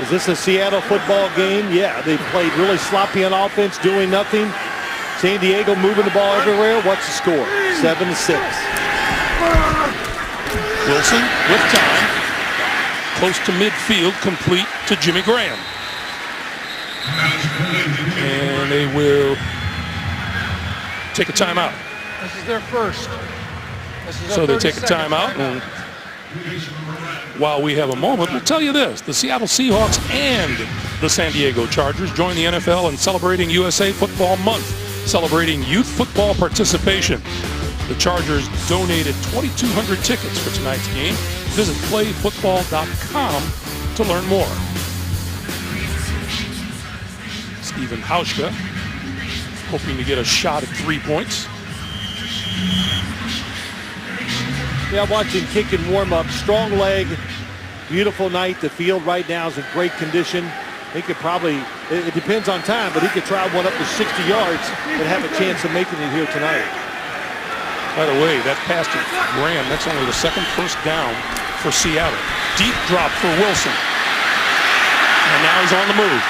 Is this a Seattle football game? Yeah, they played really sloppy on offense, doing nothing. San Diego moving the ball everywhere. What's the score? 7-6. Wilson with time. Close to midfield, complete to Jimmy Graham. And they will take a timeout. This is their first. So they take a timeout. And while we have a moment, we'll tell you this. The Seattle Seahawks and the San Diego Chargers join the NFL in celebrating USA Football Month, celebrating youth football participation. The Chargers donated 2,200 tickets for tonight's game. Visit playfootball.com to learn more. Stephen Hauschka hoping to get a shot at 3 points. Yeah, watching kick and warm up. Strong leg, beautiful night. The field right now is in great condition. He could probably, it depends on time, but he could try one up to 60 yards and have a chance of making it here tonight. By the way, that pass to Graham, that's only the second first down for Seattle. Deep drop for Wilson. And now he's on the move.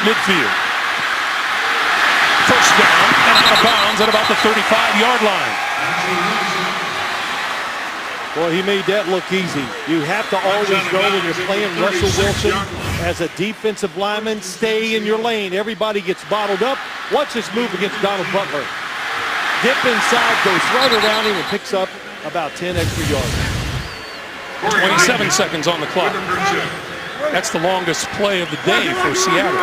Midfield. First down and out of bounds at about the 35-yard line. Well, he made that look easy. You have to always go when you're playing Russell Wilson as a defensive lineman. Stay in your lane. Everybody gets bottled up. Watch this move against Donald Butler. Dip inside, goes right around him and picks up about 10 extra yards. 27 seconds on the clock. That's the longest play of the day for Seattle.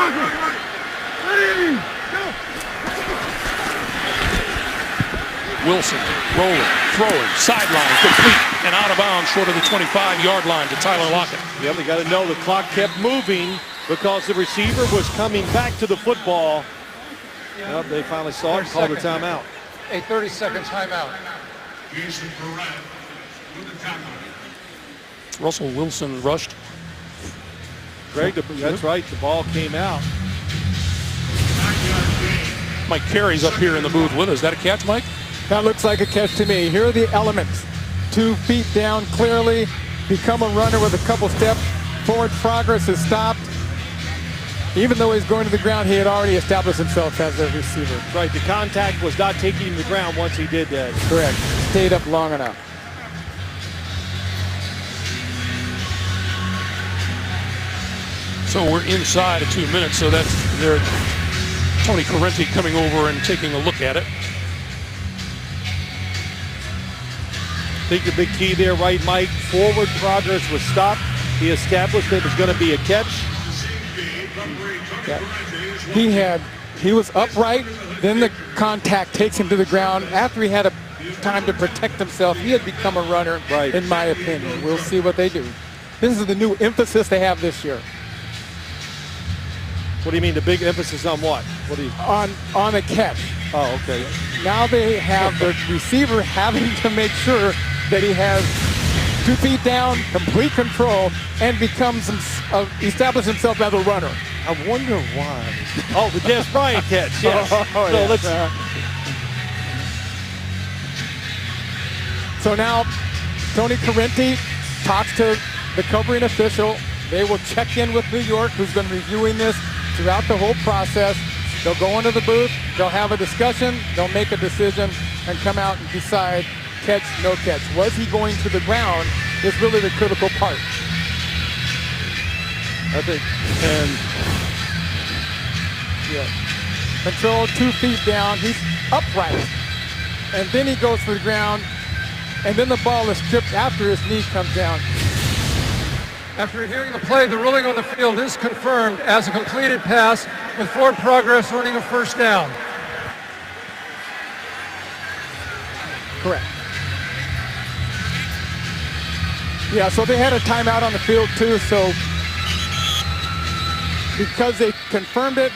Wilson rolling, throwing, sideline, complete, and out of bounds short of the 25-yard line to Tyler Lockett. Yeah, we got to know the clock kept moving because the receiver was coming back to the football. Well, they finally saw it and called a timeout. A 30-second timeout. Russell Wilson rushed. Greg, that's right, the ball came out. Mike Carey's up here in the booth with us. Is that a catch, Mike? That looks like a catch to me. Here are the elements. 2 feet down clearly, become a runner with a couple steps. Forward progress is stopped. Even though he's going to the ground, he had already established himself as a receiver. Right, the contact was not taking him to the ground once he did that. Correct. Stayed up long enough. So we're inside of 2 minutes, so that's there. Tony Correnti coming over and taking a look at it. I think the big key there, right, Mike? Forward progress was stopped. He established it was going to be a catch. Yeah. He was upright, then the contact takes him to the ground. After he had a time to protect himself, he had become a runner, right, in my opinion. We'll see what they do. This is the new emphasis they have this year. What do you mean, the big emphasis on what? What do you? On a catch. Oh, okay. Now they have the receiver having to make sure that he has 2 feet down, complete control, and establish himself as a runner. I wonder why. Oh, the Des Bryant catch, yes. So now Tony Correnti talks to the covering official. They will check in with New York, who's been reviewing this throughout the whole process. They'll go into the booth, they'll have a discussion, they'll make a decision, and come out and decide catch, no catch. Was he going to the ground is really the critical part. I think, and yeah. Control 2 feet down, he's upright. And then he goes for the ground, and then the ball is stripped after his knee comes down. After reviewing the play, the ruling on the field is confirmed as a completed pass with forward progress earning a first down. Correct. Yeah, so they had a timeout on the field too, so because they confirmed it,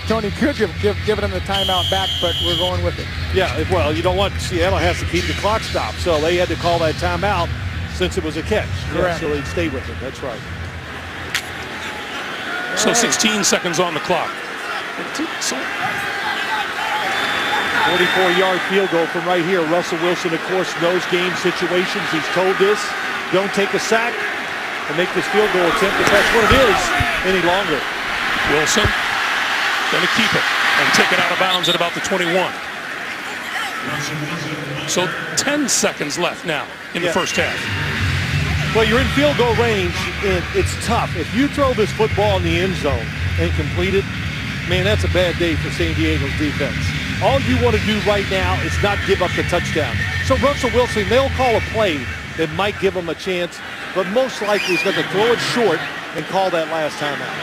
Tony could give them the timeout back, but we're going with it. yeah, well, you don't want Seattle has to keep the clock stopped, so they had to call that timeout since it was a catch. Correct. Yeah, so they stayed with it. That's right. So 16 seconds on the clock. So 44-yard field goal from right here. Russell Wilson, of course, knows game situations. He's told this. Don't take a sack and make this field goal attempt if that's what it is any longer. Wilson going to keep it and take it out of bounds at about the 21. So 10 seconds left now in the first half. Well, you're in field goal range, and it's tough. If you throw this football in the end zone and complete it, man, that's a bad day for San Diego's defense. All you want to do right now is not give up the touchdown. So Russell Wilson, they'll call a play that might give him a chance, but most likely he's going to throw it short and call that last time out.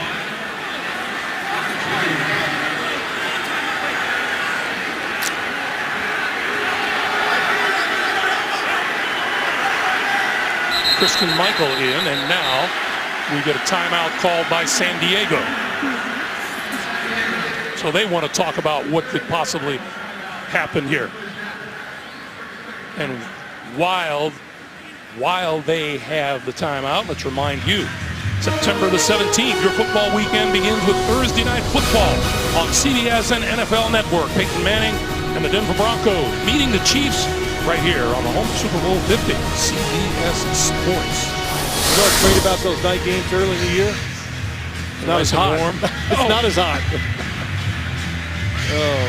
Christian Michael in, and now we get a timeout called by San Diego. So they want to talk about what could possibly happen here. And while they have the timeout, let's remind you, September the 17th, your football weekend begins with Thursday Night Football on CBS and NFL Network. Peyton Manning and the Denver Broncos meeting the Chiefs right here on the home of Super Bowl 50, CBS Sports. You know what's great about those night games early in the year? It's not as hot. Warm. It's not as hot.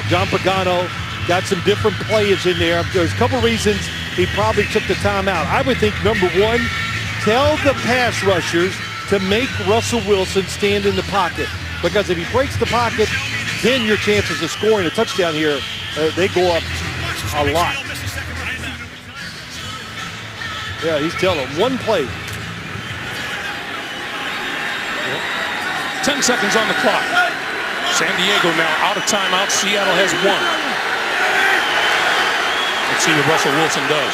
John Pagano got some different plays in there. There's a couple reasons he probably took the timeout. I would think, number one, tell the pass rushers to make Russell Wilson stand in the pocket. Because if he breaks the pocket, then your chances of scoring a touchdown here, they go up a lot. Yeah, he's telling them one play. 10 seconds on the clock. San Diego now out of timeout. Seattle has one. Let's see what Russell Wilson does.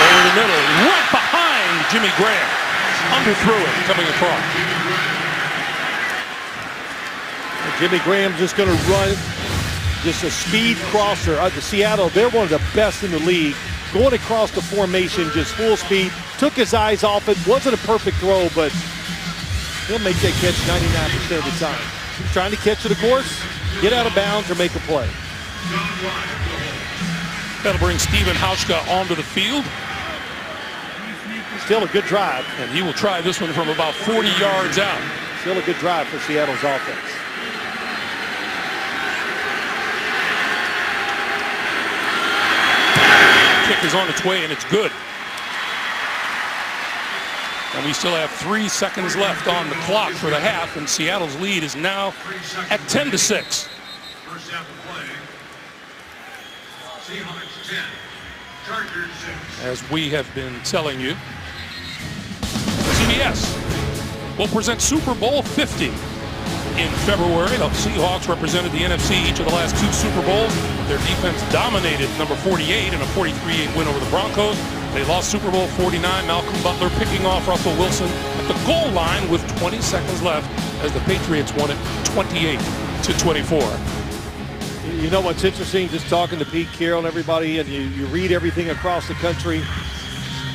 Over the middle, right behind Jimmy Graham. Underthrew it, coming across. Jimmy Graham just going to run. Just a speed crosser. The Seattle, they're one of the best in the league. Going across the formation, just full speed. Took his eyes off it. Wasn't a perfect throw, but he'll make that catch 99% of the time. He's trying to catch it, of course, get out of bounds or make a play. That'll bring Steven Hauschka onto the field. Still a good drive. And he will try this one from about 40 yards out. Still a good drive for Seattle's offense. Kick is on its way, and it's good. And we still have 3 seconds left on the clock for the half, and Seattle's lead is now at 10-6. First half of play. Seahawks 10, Chargers 6. As we have been telling you, CBS will present Super Bowl 50 in February. The Seahawks represented the NFC each of the last 2 Super Bowls. Their defense dominated number 48 in a 43-8 win over the Broncos. They lost Super Bowl 49. Malcolm Butler picking off Russell Wilson at the goal line with 20 seconds left as the Patriots won it 28-24. You know what's interesting, just talking to Pete Carroll and everybody, and you read everything across the country,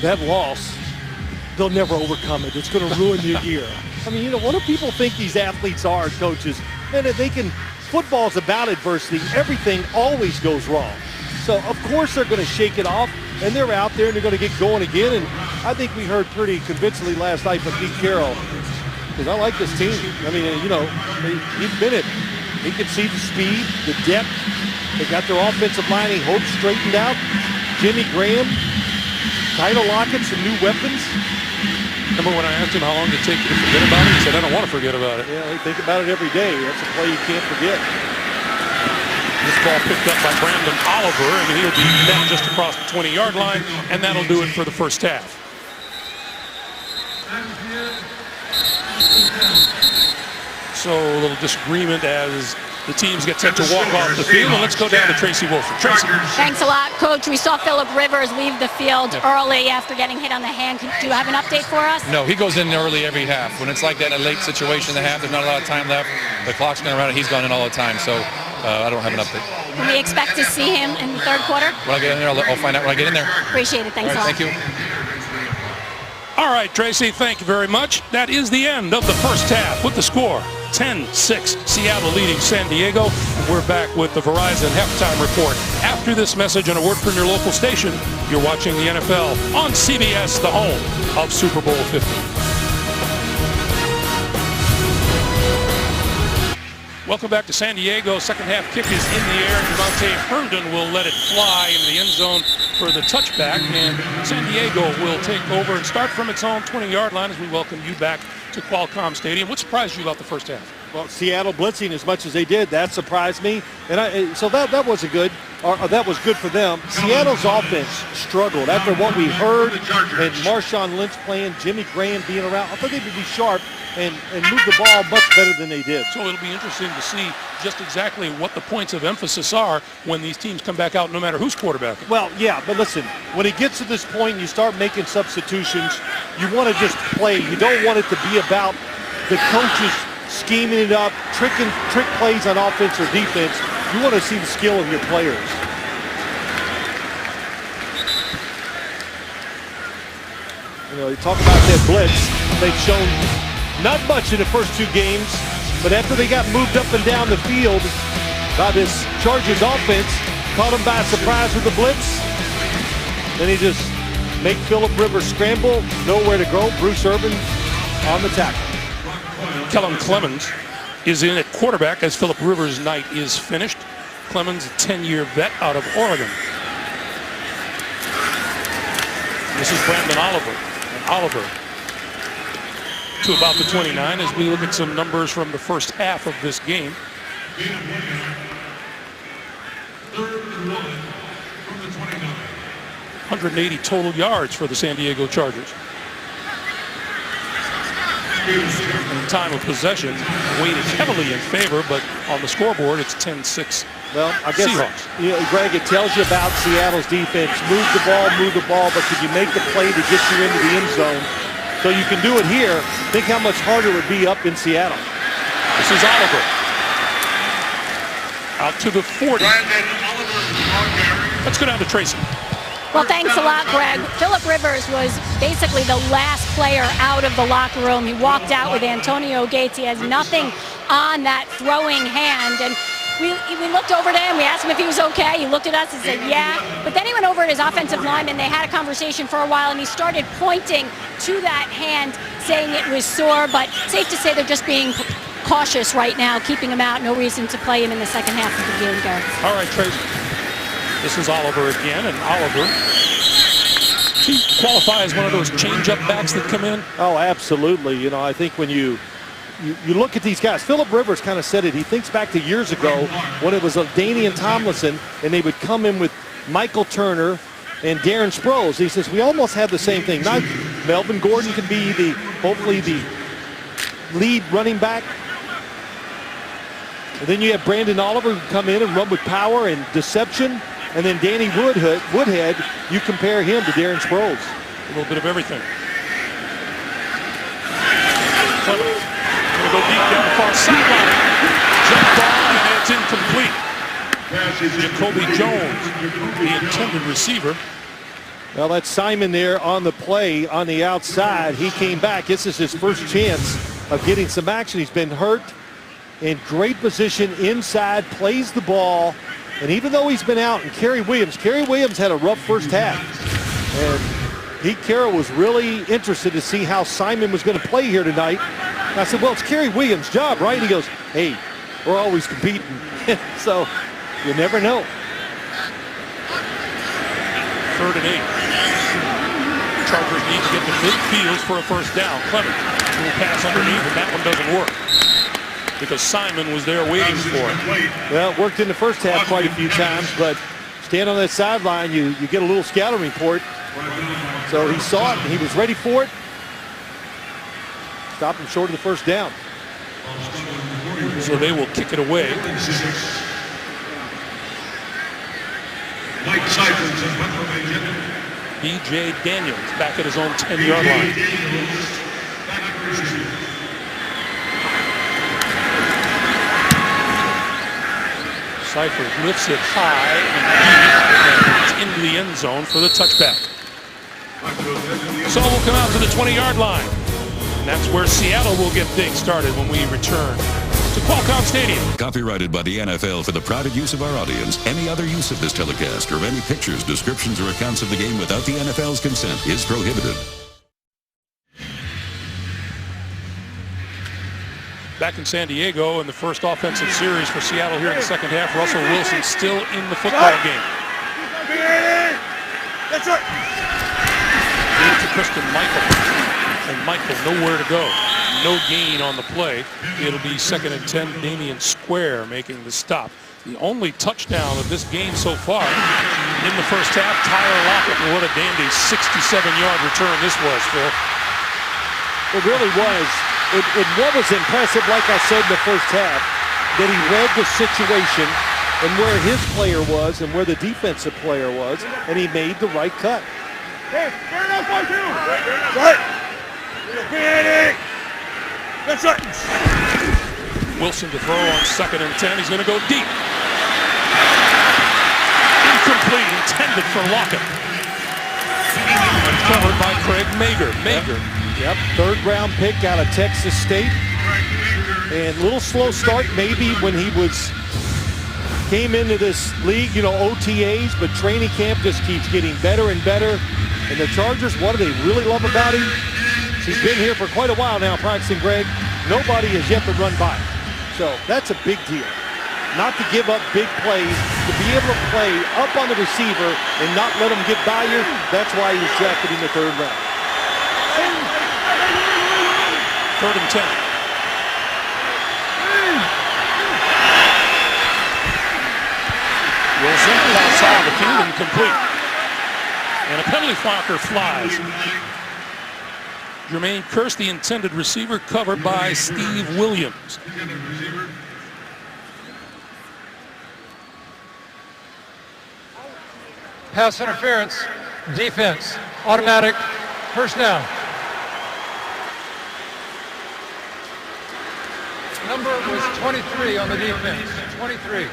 that loss, they'll never overcome it. It's going to ruin your year. I mean, you know, what do people think these athletes are, coaches? Man, if they can, football's about adversity. Everything always goes wrong. So, of course, they're going to shake it off, and they're out there, and they're going to get going again. And I think we heard pretty convincingly last night from Pete Carroll, because I like this team. I mean, you know, he's been it. He can see the speed, the depth. They got their offensive line, he hopes, straightened out. Jimmy Graham, title Lockett, some new weapons. Remember when I asked him how long did it take you to forget about it? He said, I don't want to forget about it. Yeah, they think about it every day. That's a play you can't forget. This ball picked up by Brandon Oliver, and he'll be then just across the 20-yard line, and that'll do it for the first half. So a little disagreement as the teams get set to walk off the field. And let's go down to Tracy Wolford. Tracy. Thanks a lot, Coach. We saw Phillip Rivers leave the field early after getting hit on the hand. Do you have an update for us? No, he goes in early every half. When it's like that in a late situation in the half, there's not a lot of time left. The clock's going around, and he's gone in all the time. So I don't have an update. Can we expect to see him in the third quarter? When I get in there, I'll find out when I get in there. Appreciate it. Thanks a lot. Thank you. All right, Tracy, thank you very much. That is the end of the first half with the score 10-6, Seattle leading San Diego. We're back with the Verizon halftime report. After this message and a word from your local station, you're watching the NFL on CBS, the home of Super Bowl 50. Welcome back to San Diego. Second half kick is in the air. Devontae Herndon will let it fly into the end zone for the touchback. And San Diego will take over and start from its own 20-yard line as we welcome you back to Qualcomm Stadium. What surprised you about the first half? Well, Seattle blitzing as much as they did, that surprised me. And so that wasn't good. Or that was good for them. Seattle's offense struggled after what we heard, and Marshawn Lynch playing, Jimmy Graham being around. I thought they would be sharp and move the ball much better than they did. So it'll be interesting to see just exactly what the points of emphasis are when these teams come back out, no matter who's quarterbacking. Well, yeah, but listen, when it gets to this point, you start making substitutions. You want to just play. You don't want it to be about the coaches scheming it up, trick plays on offense or defense. You want to see the skill of your players. You know, you talk about that blitz. They've shown not much in the first two games, but after they got moved up and down the field by this Chargers offense, caught them by surprise with the blitz. Then he just make Phillip Rivers scramble, nowhere to go. Bruce Irvin on the tackle. Kellen Clemens is in at quarterback as Phillip Rivers' night is finished. Clemens, a 10-year vet out of Oregon. This is Brandon Oliver. And Oliver to about the 29 as we look at some numbers from the first half of this game. 180 total yards for the San Diego Chargers. In time of possession, weighted heavily in favor, but on the scoreboard, it's 10-6 Well, I guess, Seahawks. You know, Greg, it tells you about Seattle's defense. Move the ball, but can you make the play to get you into the end zone? So you can do it here. Think how much harder it would be up in Seattle. This is Oliver. Out to the 40. Let's go down to Tracy. Well, thanks a lot, Greg. Phillip Rivers was basically the last player out of the locker room. He walked out with Antonio Gates. He has nothing on that throwing hand. And we looked over to him. We asked him if he was okay. He looked at us and said, yeah. But then he went over to his offensive lineman. They had a conversation for a while, and he started pointing to that hand, saying it was sore. But safe to say they're just being cautious right now, keeping him out. No reason to play him in the second half of the game, Garrett. All right, Tracy. This is Oliver again, and Oliver, he qualifies as one of those change-up backs that come in. Oh, absolutely. You know, I think when you look at these guys, Phillip Rivers kind of said it. He thinks back to years ago when it was Danian Tomlinson, and they would come in with Michael Turner and Darren Sproles. He says, we almost have the same thing. Now, Melvin Gordon can be hopefully the lead running back. And then you have Brandon Oliver who come in and run with power and deception. And then Danny Woodhead, you compare him to Darren Sproles. A little bit of everything. Clemens going to go deep down the far sideline. Jump ball, and it's incomplete. Jacoby Jones, the intended receiver. Well, that's Simon there on the play on the outside. He came back. This is his first chance of getting some action. He's been hurt. In great position inside, plays the ball, And even though he's been out, and Kerry Williams had a rough first half. And Pete Carroll was really interested to see how Simon was going to play here tonight. And I said, well, it's Kerry Williams' job, right? And he goes, hey, we're always competing. So you never know. 3rd and 8. Chargers need to get to midfield for a first down. Clement will pass underneath, and that one doesn't work because Simon was there waiting for it. Well, it worked in the first half quite a few times, but stand on that sideline, you get a little scouting report. So he saw it, and he was ready for it. Stopped him short of the first down. So they will kick it away. Mike Seifert of Pennsylvania. B.J. Daniels back at his own 10-yard line. Seifert lifts it high and deep, and it's into the end zone for the touchback. So we'll come out to the 20-yard line. And that's where Seattle will get things started when we return to Qualcomm Stadium. Copyrighted by the NFL for the private use of our audience. Any other use of this telecast or of any pictures, descriptions, or accounts of the game without the NFL's consent is prohibited. Back in San Diego in the first offensive series for Seattle here in the second half. Russell Wilson still in the football game. That's right. Gave it to Christian Michael. And Michael nowhere to go. No gain on the play. It'll be 2nd and 10. Damian Square making the stop. The only touchdown of this game so far in the first half. Tyler Lockett. What a dandy 67-yard return this was, Phil. It really was. And what was impressive, like I said in the first half, that he read the situation and where his player was and where the defensive player was, and he made the right cut. Hey, fair enough, 1-2. Right. That's right. Wilson to throw on 2nd and 10. He's going to go deep. Incomplete, intended for Lockett. And covered by Craig Mager. Yep, 3rd-round pick out of Texas State. And a little slow start maybe when he came into this league, OTAs, but training camp just keeps getting better and better. And the Chargers, what do they really love about him? He's been here for quite a while now practicing, Greg. Nobody has yet to run by him. So that's a big deal. Not to give up big plays, to be able to play up on the receiver and not let him get by you. That's why he was drafted in the 3rd round. 3rd and 10. Wilson outside the field, incomplete. And a penalty marker flies. Jermaine Kearse, the intended receiver, covered by Steve Williams. Pass interference, defense, automatic, first down. Number was 23 on the defense, 23.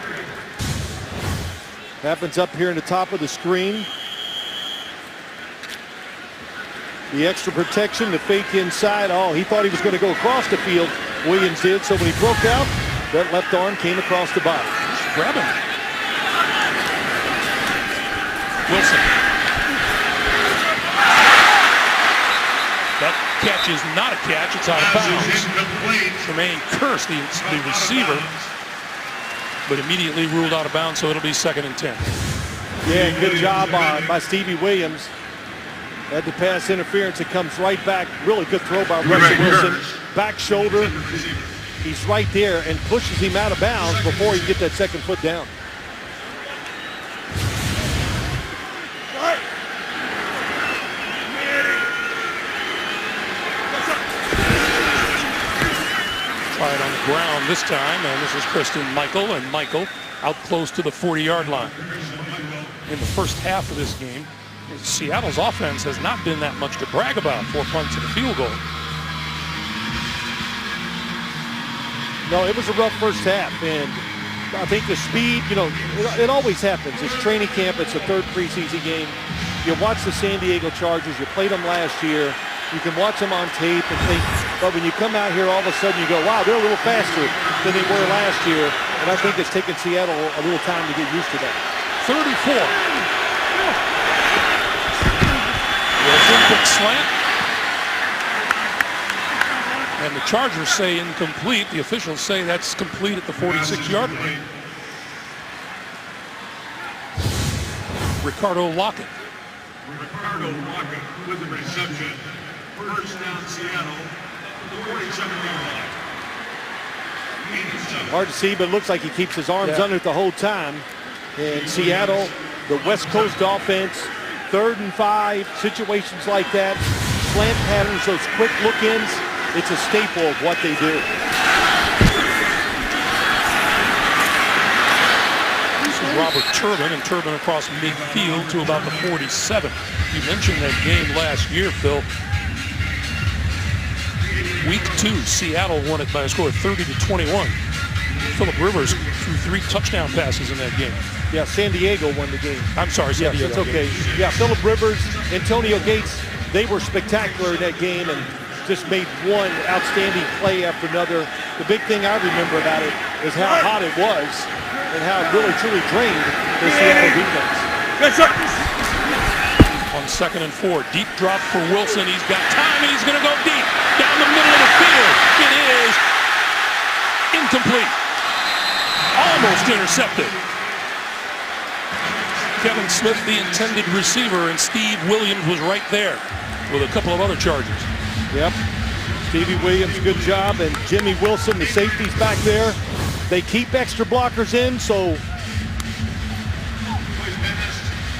Happens up here in the top of the screen. The extra protection, the fake inside. Oh, he thought he was going to go across the field. Williams did. So when he broke out, that left arm came across the body. Grab him. Wilson. That catch is not a catch. It's out of bounds. Jermaine Kearse, the receiver, but immediately ruled out of bounds, so it'll be 2nd and 10. Yeah, good job by Stevie Williams. Had the pass interference. It comes right back. Really good throw by Russell Wilson. Back shoulder. He's right there and pushes him out of bounds before he can get that 2nd foot down. Try it on the ground this time, and this is Christian Michael, and Michael out close to the 40-yard line. In the first half of this game, Seattle's offense has not been that much to brag about. 4 punts and a field goal. No, it was a rough first half, and I think the speed, it always happens. It's training camp. It's the 3rd preseason game. You watch the San Diego Chargers. You played them last year. You can watch them on tape and think, but when you come out here, all of a sudden you go, wow, they're a little faster than they were last year. And I think it's taken Seattle a little time to get used to that. 34. Wilson, quick slant. And the Chargers say incomplete. The officials say that's complete at the 46-yard line. Ricardo Lockett. Ricardo Lockett with the reception. First down Seattle, 47-yard line. Hard to see, but it looks like he keeps his arms under it the whole time. And Seattle, the West Coast offense, 3rd and 5, situations like that, slant patterns, those quick look-ins, it's a staple of what they do. This is Robert Turbin, and Turbin across midfield to about the 47. You mentioned that game last year, Phil. Week 2, Seattle won it by a score of 30-21. Phillip Rivers threw 3 touchdown passes in that game. Yeah, San Diego won the game. I'm sorry, San Diego. That's okay. Yeah, Phillip Rivers, Antonio Gates, they were spectacular in that game and just made one outstanding play after another. The big thing I remember about it is how hot it was and how it really truly drained the Seattle defense. Yes, sir. On 2nd and 4, deep drop for Wilson. He's got time and he's going to go deep down the middle of the field. It is incomplete. Almost intercepted. Kevin Smith, the intended receiver, and Steve Williams was right there with a couple of other charges. Yep. Stevie Williams, good job. And Jimmy Wilson, the safety's back there. They keep extra blockers in, so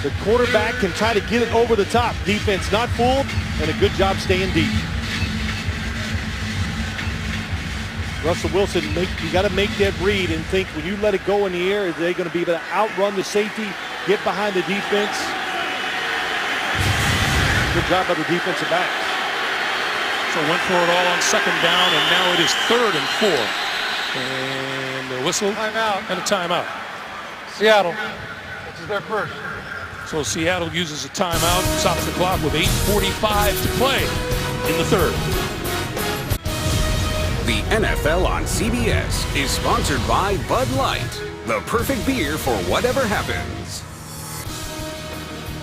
the quarterback can try to get it over the top. Defense not fooled, and a good job staying deep. Russell Wilson, you got to make that read and think when you let it go in the air, are they going to be able to outrun the safety, get behind the defense? Good job by the defensive backs. So went for it all on 2nd down, and now it is 3rd and 4. And a whistle Timeout. and a timeout. Seattle. This is their first. So Seattle uses a timeout, stops the clock with 8:45 to play in the 3rd. The NFL on CBS is sponsored by Bud Light, the perfect beer for whatever happens.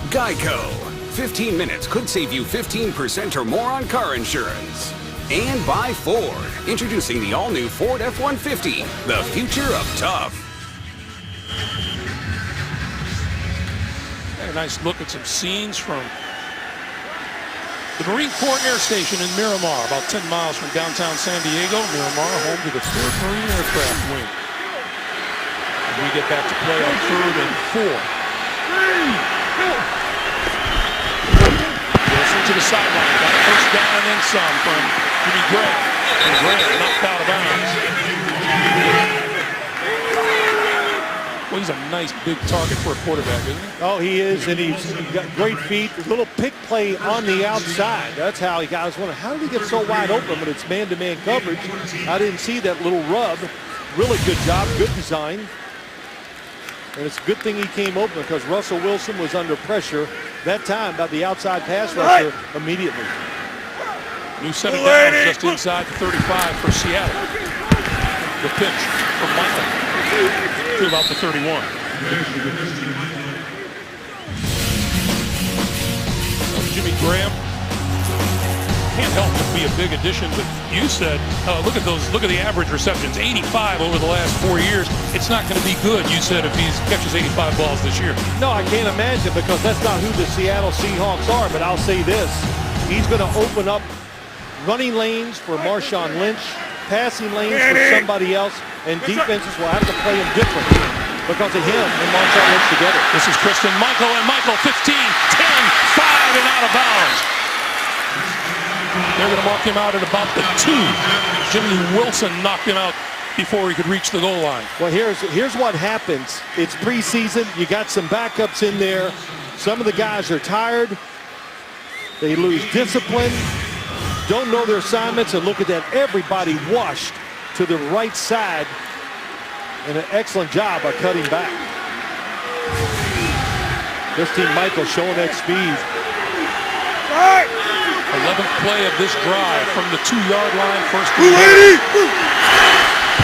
Geico. 15 minutes could save you 15% or more on car insurance. And by Ford, introducing the all-new Ford F-150, the future of tough. A nice look at some scenes from the Marine Corps Air Station in Miramar, about 10 miles from downtown San Diego. Miramar, home to the 3rd Marine Aircraft Wing. And we get back to play on 3rd and 4. Wilson to the sideline, got a first down and then some from Jimmy Graham. And Graham knocked out of bounds. Well, he's a nice big target for a quarterback, isn't he? Oh, he is, and he's got great feet. A little pick play on the outside. That's how he got. I was wondering, how did he get so wide open when it's man-to-man coverage? I didn't see that little rub. Really good job, good design. And it's a good thing he came open because Russell Wilson was under pressure that time by the outside pass rusher immediately. New set of downs just inside the 35 for Seattle. The pitch from Michael to about the 31. Jimmy Graham can't help but be a big addition, but you said, look at the average receptions, 85 over the last 4 years. It's not going to be good, you said, if he catches 85 balls this year. No, I can't imagine because that's not who the Seattle Seahawks are, but I'll say this. He's going to open up running lanes for Marshawn Lynch, passing lanes for somebody else, and defenses will have to play him differently because of him and Marshawn Lynch together. This is Christian Michael, and Michael 15, 10, 5, and out of bounds. They're going to mark him out at about the 2. Jimmy Wilson knocked him out before he could reach the goal line. Well, here's what happens. It's preseason. You got some backups in there. Some of the guys are tired. They lose discipline, don't know their assignments, and look at that. Everybody washed to the right side. And an excellent job by cutting back. Christian Michael showing that speed. 11th play of this drive from the 2-yard line, 1st and 10.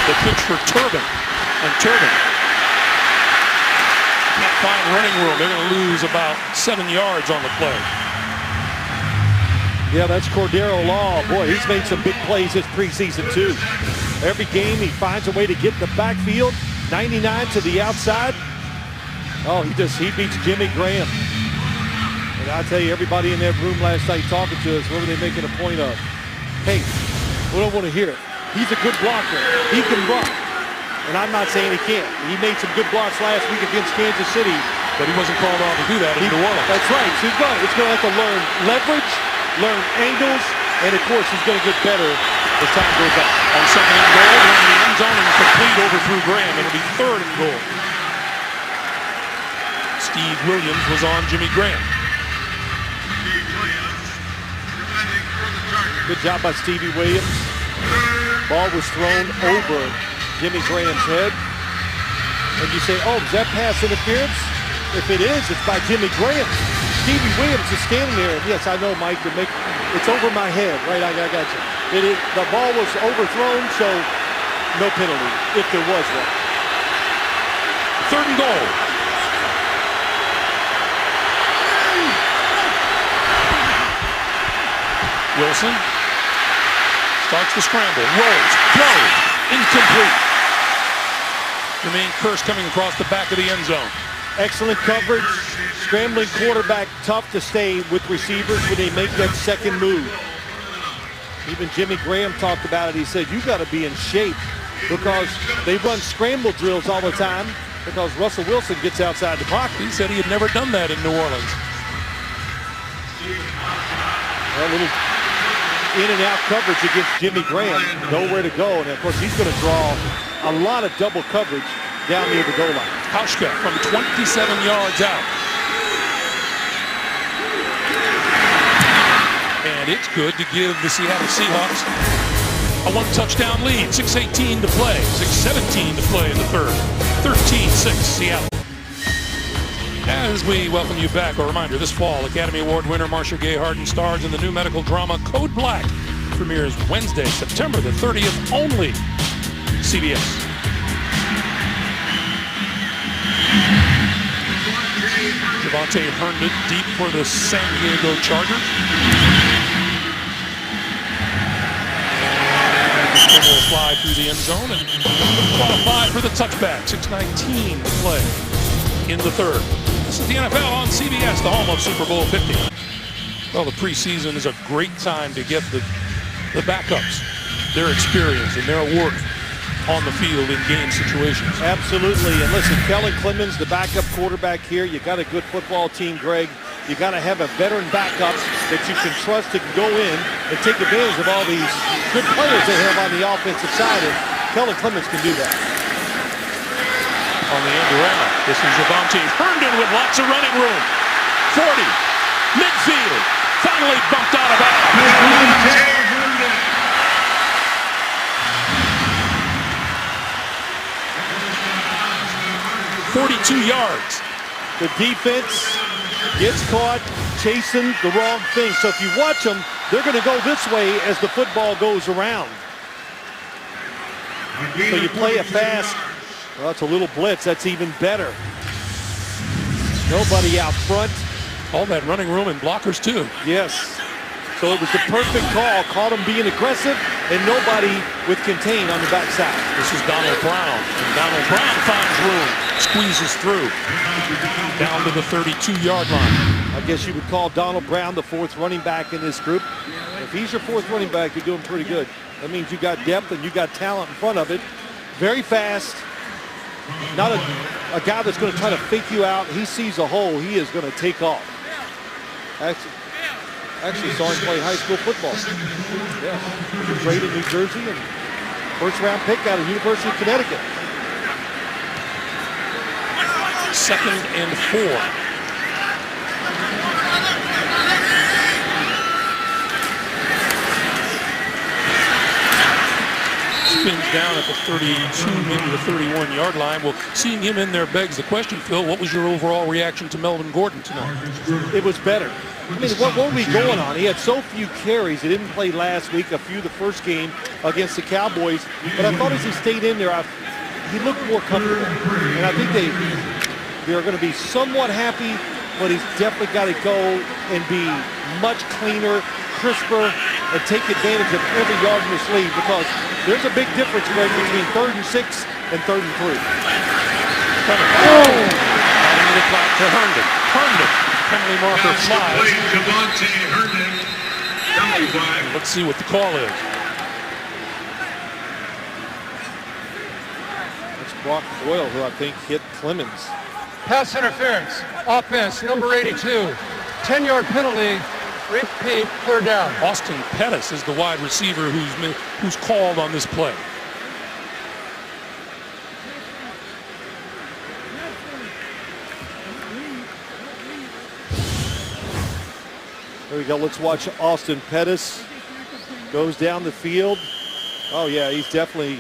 The pitch for Turbin. and Turbin. Can't find running room. They're going to lose about 7 yards on the play. Yeah, that's Cordero Law. Boy, he's made some big plays this preseason, too. Every game, he finds a way to get in the backfield. 99 to the outside. Oh, he beats Jimmy Graham. And I tell you, everybody in that room last night talking to us, what were they making a point of? Hey, we don't want to hear it. He's a good blocker. He can block. And I'm not saying he can't. He made some good blocks last week against Kansas City. But he wasn't called on to do that in New Orleans. That's right. So he's going to have to learn leverage, learn angles, and of course he's going to get better as time goes on. On second and goal, in the end zone and complete overthrew Graham. It'll be third and goal. Steve Williams was on Jimmy Graham. Good job by Stevie Williams. Ball was thrown over Jimmy Graham's head. And you say, oh, is that pass interference? If it is, it's by Jimmy Graham. Stevie Williams is standing there. Yes, I know, Mike. It's over my head. Right, I got you. The ball was overthrown, so no penalty, if there was one. Third and goal. Wilson starts the scramble, rolls, throws, incomplete. Jermaine Kearse coming across the back of the end zone. Excellent coverage, scrambling quarterback, tough to stay with receivers when they make that second move. Even Jimmy Graham talked about it. He said, you got to be in shape because they run scramble drills all the time because Russell Wilson gets outside the pocket. He said he had never done that in New Orleans. A little in and out coverage against Jimmy Graham, nowhere to go. And of course, he's going to draw a lot of double coverage down near the goal line. Hauschka from 27 yards out. And it's good to give the Seattle Seahawks a one-touchdown lead. 6:18 to play, 6:17 to play in the third. 13-6 Seattle. As we welcome you back, a reminder, this fall, Academy Award winner Marcia Gay Harden stars in the new medical drama Code Black. Premieres Wednesday, September the 30th, only CBS. Javonte Herndon deep for the San Diego Chargers. And will fly through the end zone and qualify for the touchback. 6:19 to play in the third. This is the NFL on CBS, the home of Super Bowl 50. Well, the preseason is a great time to get the backups, their experience and their work on the field in game situations. Absolutely. And listen, Kellen Clemens, the backup quarterback here, you got a good football team, Greg. You got to have a veteran backup that you can trust to go in and take advantage of all these good players they have on the offensive side. And Kellen Clemens can do that. On the end around, this is Javonte Herndon with lots of running room. 40, midfield, finally bumped out of bounds. 42 yards. The defense gets caught chasing the wrong thing. So if you watch them, they're going to go this way as the football goes around. So you play it fast. Well, that's a little blitz. That's even better. Nobody out front. All that running room and blockers too. Yes. So it was the perfect call. Caught him being aggressive and nobody with contain on the backside. This is Donald Brown. And Donald Brown finds room. Squeezes through. Down to the 32-yard line. I guess you would call Donald Brown the fourth running back in this group. If he's your fourth running back, you're doing pretty good. That means you got depth and you got talent in front of it. Very fast. Not a guy that's going to try to fake you out. He sees a hole. He is going to take off. Actually saw him play high school football. Yeah. He was great in New Jersey and first round pick out of University of Connecticut. 2nd and 4. Spins down at the 32, maybe the 31-yard line. Well, seeing him in there begs the question, Phil, what was your overall reaction to Melvin Gordon tonight? It was better. I mean, what were we going on? He had so few carries. He didn't play last week, a few the first game against the Cowboys. But I thought as he stayed in there, he looked more comfortable. And I think they're going to be somewhat happy, but he's definitely got to go and be much cleaner, crisper, and take advantage of every yard in this lead, because there's a big difference, Greg, between 3rd and 6 and 3rd and 3. The clock to Herndon. Penalty marker flies. Javonte Herndon, penalty flag. Let's see what the call is. That's Brock Boyle, who I think hit Clemens. Pass interference. Offense, number 82. 10-yard penalty. Repeat, 3rd down. Austin Pettis is the wide receiver who's called on this play. There we go. Let's watch Austin Pettis. Goes down the field. Oh, yeah, he's definitely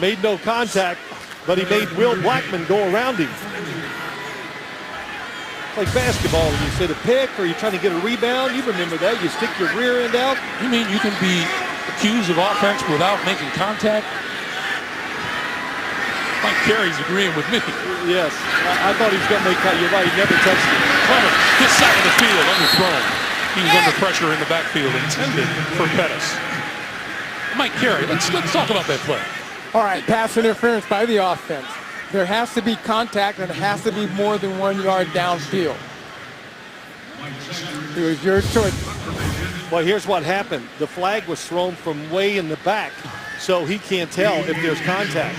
made no contact, but he made Will Blackman go around him. It's like basketball. When you hit a pick or you're trying to get a rebound, you remember that. You stick your rear end out. You mean you can be accused of offense without making contact? Mike Carey's agreeing with me. Yes, I thought he was going to make contact. You're right, he never touched it. Clemens, this side of the field, underthrown. He was under pressure in the backfield, intended for Pettis. Mike Carey, let's talk about that play. All right, pass interference by the offense. There has to be contact, and it has to be more than 1 yard downfield. It was your choice. Well, here's what happened. The flag was thrown from way in the back, so he can't tell if there's contact.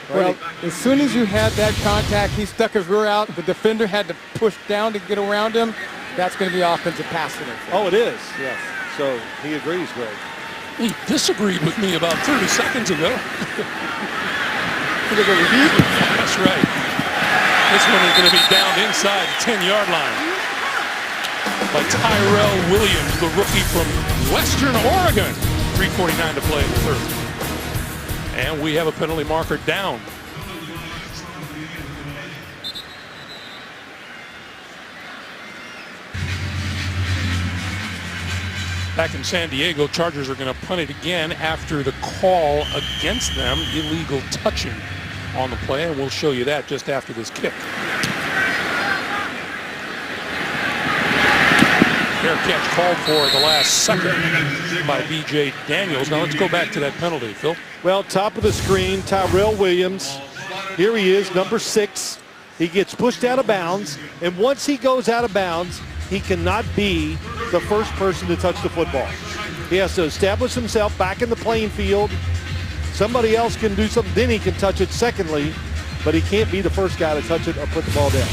Well, as soon as you had that contact, he stuck his rear out. The defender had to push down to get around him. That's going to be offensive pass interference. Oh, it is, yes. So he agrees, Greg. He disagreed with me about 30 seconds ago. That's right. This one is going to be down inside the 10-yard line by Tyrell Williams, the rookie from Western Oregon. 3:49 to play in the 3rd. And we have a penalty marker down. Back in San Diego, Chargers are going to punt it again after the call against them, illegal touching on the play, and we'll show you that just after this kick. Fair catch called for at the last second by B.J. Daniels. Now let's go back to that penalty, Phil. Well, top of the screen, Tyrell Williams. Here he is, number 6. He gets pushed out of bounds, and once he goes out of bounds, he cannot be the first person to touch the football. He has to establish himself back in the playing field. Somebody else can do something, then he can touch it secondly, but he can't be the first guy to touch it or put the ball down.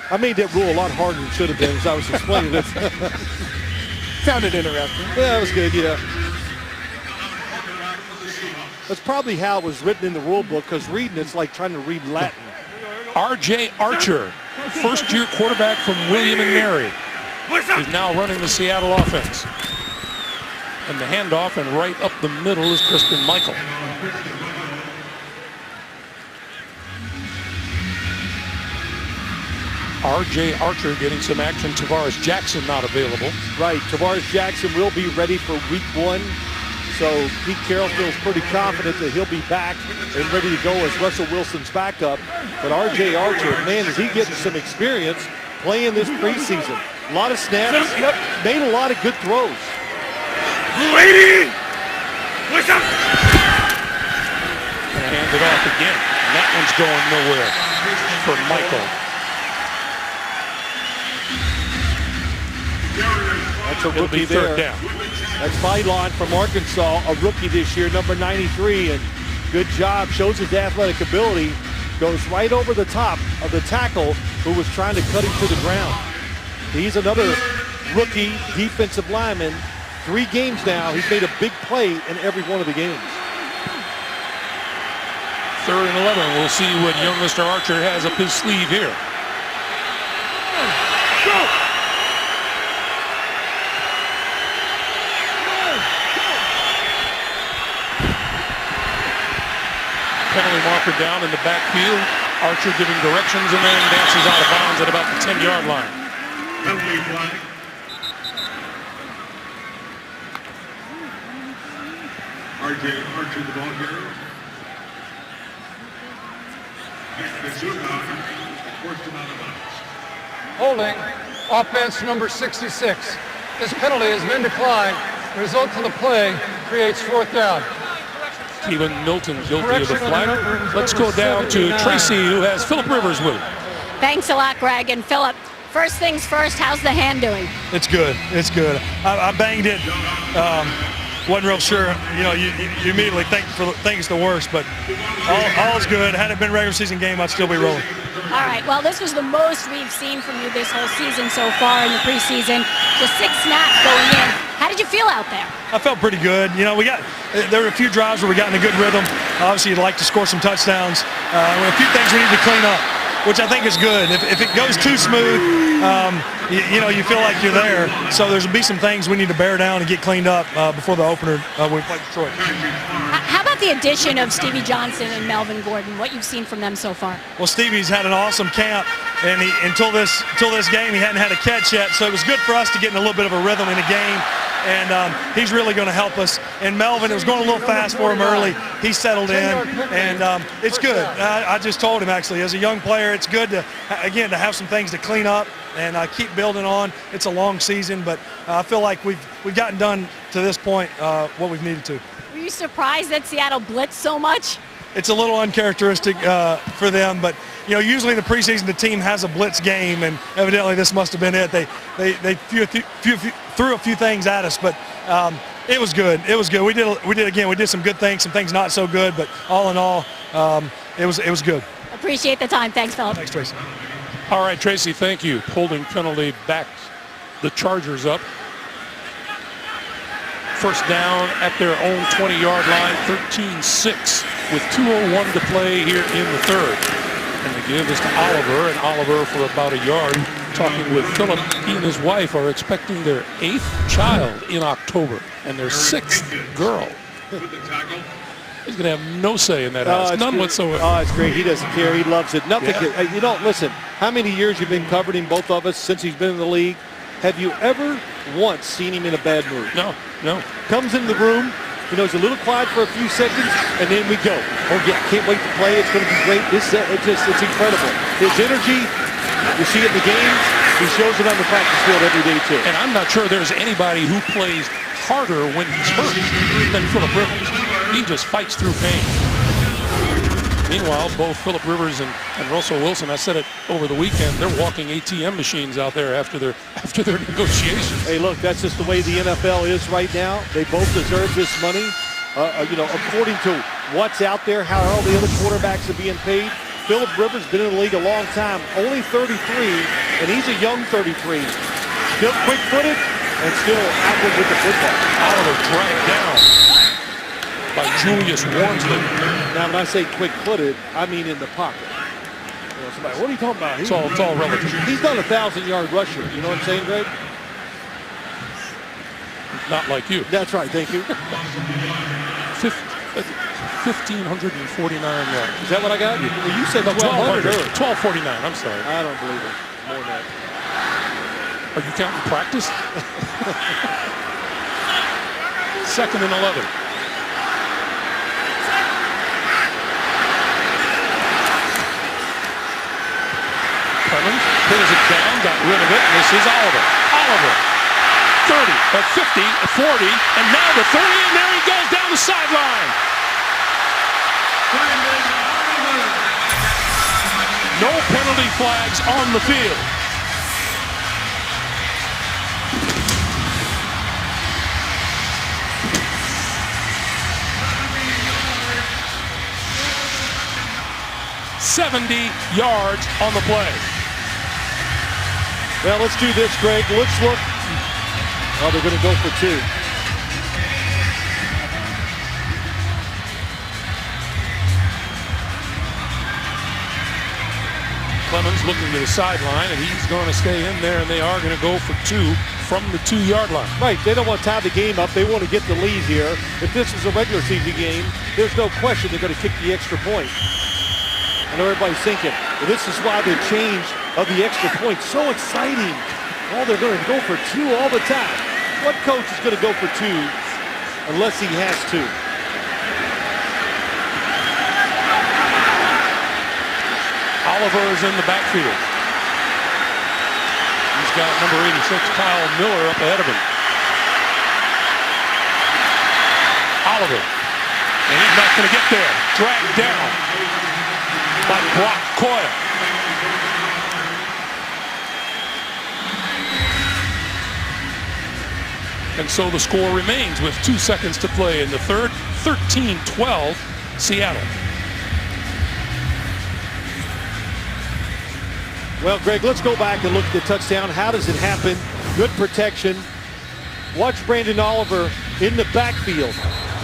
I made that rule a lot harder than it should have been as I was explaining it. Sounded interesting. Yeah, it was good, yeah. That's probably how it was written in the rule book, because reading it's like trying to read Latin. R.J. Archer, first-year quarterback from William and Mary, is now running the Seattle offense. And the handoff, and right up the middle is Crispin Michael. R.J. Archer getting some action. Tavares Jackson not available. Right, Tavares Jackson will be ready for week 1. So Pete Carroll feels pretty confident that he'll be back and ready to go as Russell Wilson's backup. But R.J. Archer, man, is he getting some experience playing this preseason. A lot of snaps, made a lot of good throws. Lady! What's up? Hand it off again. And that one's going nowhere for Michael. That's a rookie there. Down. That's Phylon from Arkansas, a rookie this year, number 93, and good job. Shows his athletic ability. Goes right over the top of the tackle who was trying to cut him to the ground. He's another rookie defensive lineman. 3 games now. He's made a big play in every one of the games. 3rd and 11. We'll see what young Mr. Archer has up his sleeve here. Go! Penalty marker down in the backfield. Archer giving directions and then dances out of bounds at about the 10-yard line. Penalty flag. RJ Archer, the ball carrier. Next to Zuccotti, forced him out of bounds. Holding, offense number 66. This penalty has been declined. The result of the play creates fourth down. Keelan Milton guilty of the flag. Let's go down to Tracy, who has Philip Rivers with him. Thanks a lot, Greg. And Philip, first things first, how's the hand doing? It's good. It's good. I banged it. Wasn't real sure. You know, you immediately think it's the worst, but all's good. Had it been a regular season game, I'd still be rolling. All right. Well, this was the most we've seen from you this whole season so far in the preseason. Just 6 snaps going in. How did you feel out there? I felt pretty good. You know, there were a few drives where we got in a good rhythm. Obviously, you'd like to score some touchdowns. A few things we need to clean up, which I think is good. If it goes too smooth, you feel like you're there. So there's be some things we need to bear down and get cleaned up before the opener when we play Detroit. How about the addition of Stevie Johnson and Melvin Gordon? What you've seen from them so far? Well, Stevie's had an awesome camp, and until this game, he hadn't had a catch yet. So it was good for us to get in a little bit of a rhythm in the game. And he's really going to help us. And Melvin, it was going a little fast for him early. He settled in, and it's good. I just told him, actually, as a young player, it's good to have some things to clean up and keep building on. It's a long season, but I feel like we've gotten done to this point what we've needed to. Were you surprised that Seattle blitzed so much? It's a little uncharacteristic for them, but usually in the preseason the team has a blitz game, and evidently this must have been it. They threw a few things at us, but it was good. It was good. We did some good things, some things not so good, but all in all, it was good. Appreciate the time. Thanks, Philip. Thanks, Tracy. All right, Tracy, thank you. Holding penalty backs the Chargers up. First down at their own 20-yard line, 13-6 with 2:01 to play here in the third. And the give is to Oliver, and Oliver for about a yard. Talking with Philip, he and his wife are expecting their 8th child in October and their 6th girl. He's going to have no say in that house, none whatsoever. Oh, it's great. He doesn't care. He loves it. Nothing. Yeah. Listen, how many years you've been covering both of us since he's been in the league? Have you ever once seen him in a bad mood? No. Comes in the room, he's a little quiet for a few seconds, and then we go. Oh, yeah, can't wait to play. It's going to be great. It's incredible. His energy, you see it in the games. He shows it on the practice field every day, too. And I'm not sure there's anybody who plays harder when he's hurt than Philip Rivers. He just fights through pain. Meanwhile, both Philip Rivers and Russell Wilson, I said it over the weekend, they're walking ATM machines out there after their negotiations. Hey, look, that's just the way the NFL is right now. They both deserve this money. According to what's out there, how all the other quarterbacks are being paid. Philip Rivers been in the league a long time, only 33, and he's a young 33. Still quick-footed and still outward with the football. Oliver dragged down by Julius Wormsley. Now, when I say quick-footed, I mean in the pocket. Somebody, what are you talking about? It's all relative. He's done a 1,000-yard rusher. You know what I'm saying, Greg? Not like you. That's right. Thank you. 1,549 yards. Is that what I got? Well, you said 1,200 earlier. 1,249. I'm sorry. I don't believe it. More than that. Are you counting practice? 2nd and 11. Clemens pulls it down, got rid of it, and this is Oliver. 30, 50, 40, and now the 30, and there he goes down the sideline. No penalty flags on the field. ...70 yards on the play. Well, let's do this, Greg. Let's look. Oh, they're going to go for 2. Clemens looking to the sideline, and he's going to stay in there, and they are going to go for 2 from the 2-yard line. Right, they don't want to tie the game up. They want to get the lead here. If this is a regular season game, there's no question they're going to kick the extra point. I know everybody's thinking, well, this is why the change of the extra point so exciting. Oh, they're going to go for 2 all the time. What coach is going to go for 2 unless he has to? Oliver is in the backfield. He's got number 86, Kyle Miller, up ahead of him. Oliver. And he's not going to get there. Dragged down by Brock Coyle. And so the score remains with 2 seconds to play in the third. 13-12, Seattle. Well, Greg, let's go back and look at the touchdown. How does it happen? Good protection. Watch Brandon Oliver in the backfield.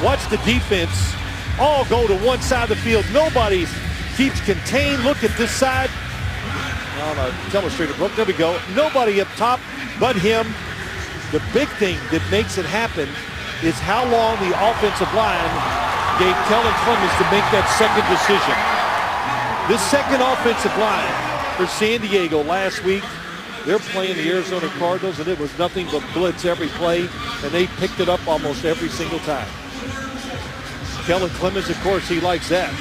Watch the defense all go to one side of the field. Nobody keeps contained. Look at this side. On a telestrator broke. There we go. Nobody up top but him. The big thing that makes it happen is how long the offensive line gave Kellen Clemens to make that second decision. This second offensive line for San Diego last week, they're playing the Arizona Cardinals, and it was nothing but blitz every play, and they picked it up almost every single time. Kellen Clemens, of course, he likes that.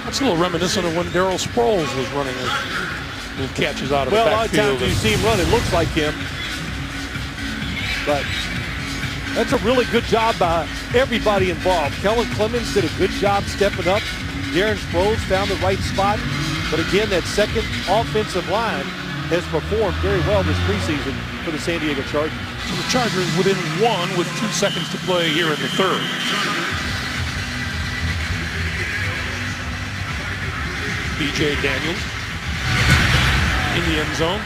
That's a little reminiscent of when Darryl Sproles was running little catches out of the backfield. Well, a lot of times you see him run, it looks like him. But that's a really good job by everybody involved. Kellen Clemens did a good job stepping up. Darren Sproles found the right spot. But again, that second offensive line has performed very well this preseason for the San Diego Chargers. So the Chargers within one with 2 seconds to play here in the third. B.J. Daniels in the end zone.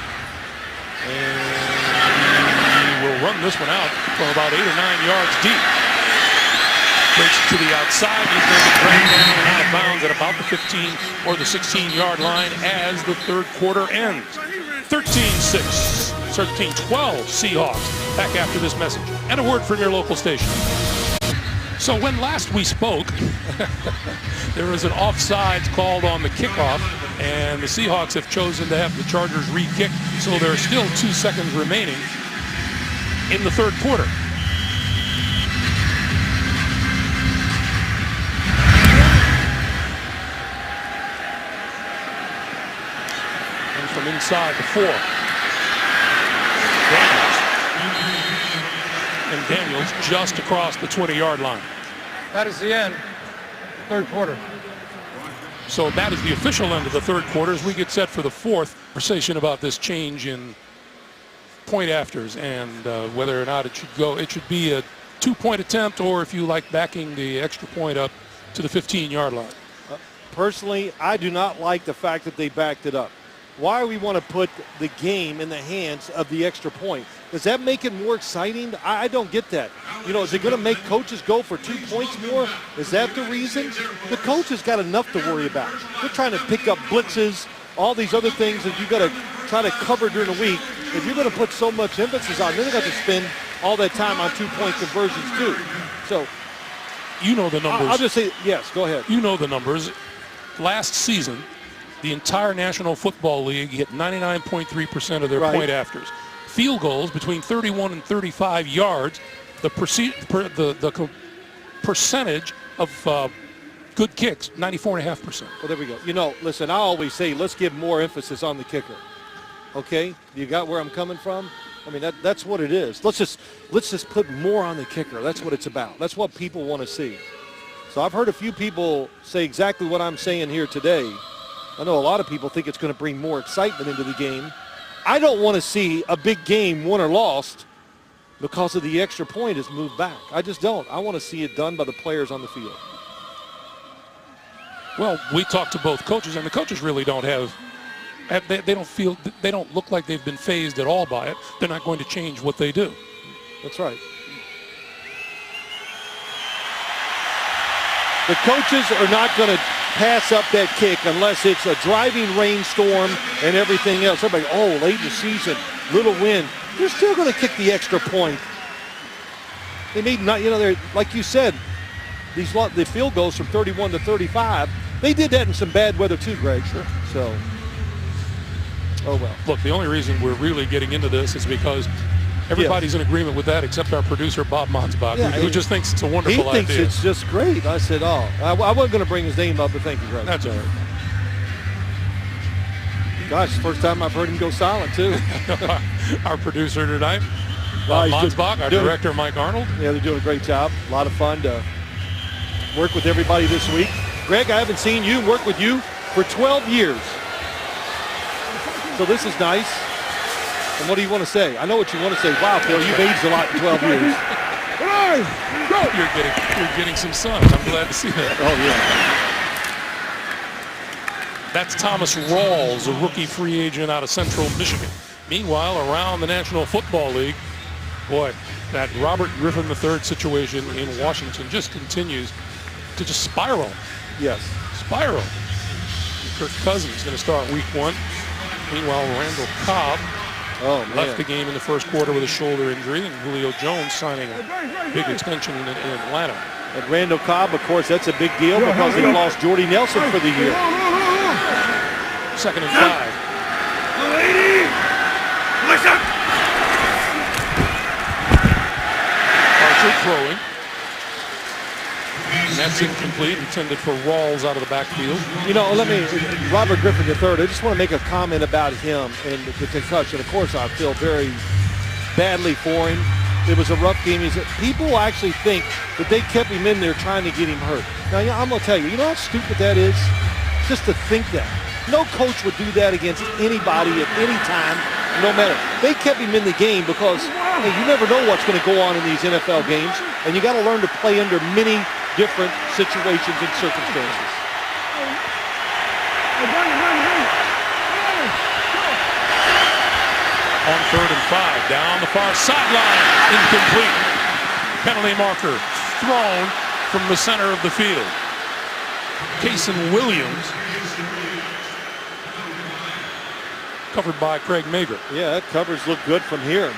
And he will run this one out from about 8 or 9 yards deep. Breaks it to the outside. He's going to be dragged down and out of bounds at about the 15 or the 16-yard line as the third quarter ends. 13-6, 13-12 Seahawks. Back after this message. And a word from your local station. So when last we spoke, there was an offsides called on the kickoff, and the Seahawks have chosen to have the Chargers re-kick, so there are still 2 seconds remaining in the third quarter. And from inside the 4. And Daniels just across the 20-yard line. That is the end. Third quarter. So that is the official end of the third quarter as we get set for the fourth. Conversation about this change in point afters and whether or not it should go. It should be a 2-point attempt, or if you like, backing the extra point up to the 15-yard line. Personally, I do not like the fact that they backed it up. Why do we want to put the game in the hands of the extra point? Does that make it more exciting? I don't get that. You know, is it going to make coaches go for 2 points more? Is that the reason? The coach has got enough to worry about. They're trying to pick up blitzes, all these other things that you've got to try to cover during the week. If you're going to put so much emphasis on, then they're going to spend all that time on 2-point conversions too. So, you know the numbers. I'll just say, yes, go ahead. You know the numbers. Last season, the entire National Football League hit 99.3% of their point afters. Field goals between 31 and 35 yards, the percentage of good kicks, 94.5%. Well, there we go. You know, listen, I always say let's give more emphasis on the kicker. Okay? You got where I'm coming from? I mean, that's what it is. Let's just put more on the kicker. That's what it's about. That's what people want to see. So I've heard a few people say exactly what I'm saying here today. I know a lot of people think it's going to bring more excitement into the game. I don't want to see a big game won or lost because of the extra point is moved back. I just don't. I want to see it done by the players on the field. Well, we talked to both coaches, and the coaches really don't have, they don't look like they've been fazed at all by it. They're not going to change what they do. That's right. The coaches are not going to pass up that kick unless it's a driving rainstorm and everything else. Everybody, oh, late in the season, little wind. They're still going to kick the extra point. They need not, you know, they're like you said, the field goals from 31 to 35. They did that in some bad weather too, Greg. Sure. So, oh well. Look, the only reason we're really getting into this is because everybody's in agreement with that except our producer, Bob Monsbach, who just thinks it's a wonderful idea. He thinks it's just great. I said, I wasn't going to bring his name up, but thank you, Greg. That's all right. Gosh, first time I've heard him go silent, too. Our producer tonight, Well, he's Monsbach, our director, Mike Arnold. Yeah, they're doing a great job. A lot of fun to work with everybody this week. Greg, I haven't seen you work with you for 12 years. So this is nice. And what do you want to say? I know what you want to say. Wow, Phil, you've aged a lot in 12 years. You're getting some sun. I'm glad to see that. Oh, yeah. That's Thomas Rawls, a rookie free agent out of Central Michigan. Meanwhile, around the National Football League, boy, that Robert Griffin III situation in Washington just continues to just spiral. Yes. Spiral. Kirk Cousins is going to start week 1. Meanwhile, Randall Cobb left the game in the first quarter with a shoulder injury, and Julio Jones signing a big extension in Atlanta. And Randall Cobb, of course, that's a big deal because they lost Jordy Nelson for the year. 2nd and 5. Archer throwing. And that's incomplete, intended for Rawls out of the backfield. You know, Robert Griffin III, I just want to make a comment about him and the concussion. Of course, I feel very badly for him. It was a rough game. People actually think that they kept him in there trying to get him hurt. Now, I'm going to tell you, you know how stupid that is? Just to think that. No coach would do that against anybody at any time, no matter. They kept him in the game because, hey, you never know what's going to go on in these NFL games, and you got to learn to play under many different situations and circumstances. On 3rd and 5, down the far sideline, incomplete. Penalty marker thrown from the center of the field. Kason Williams, covered by Craig Mager. Yeah, that covers look good from here.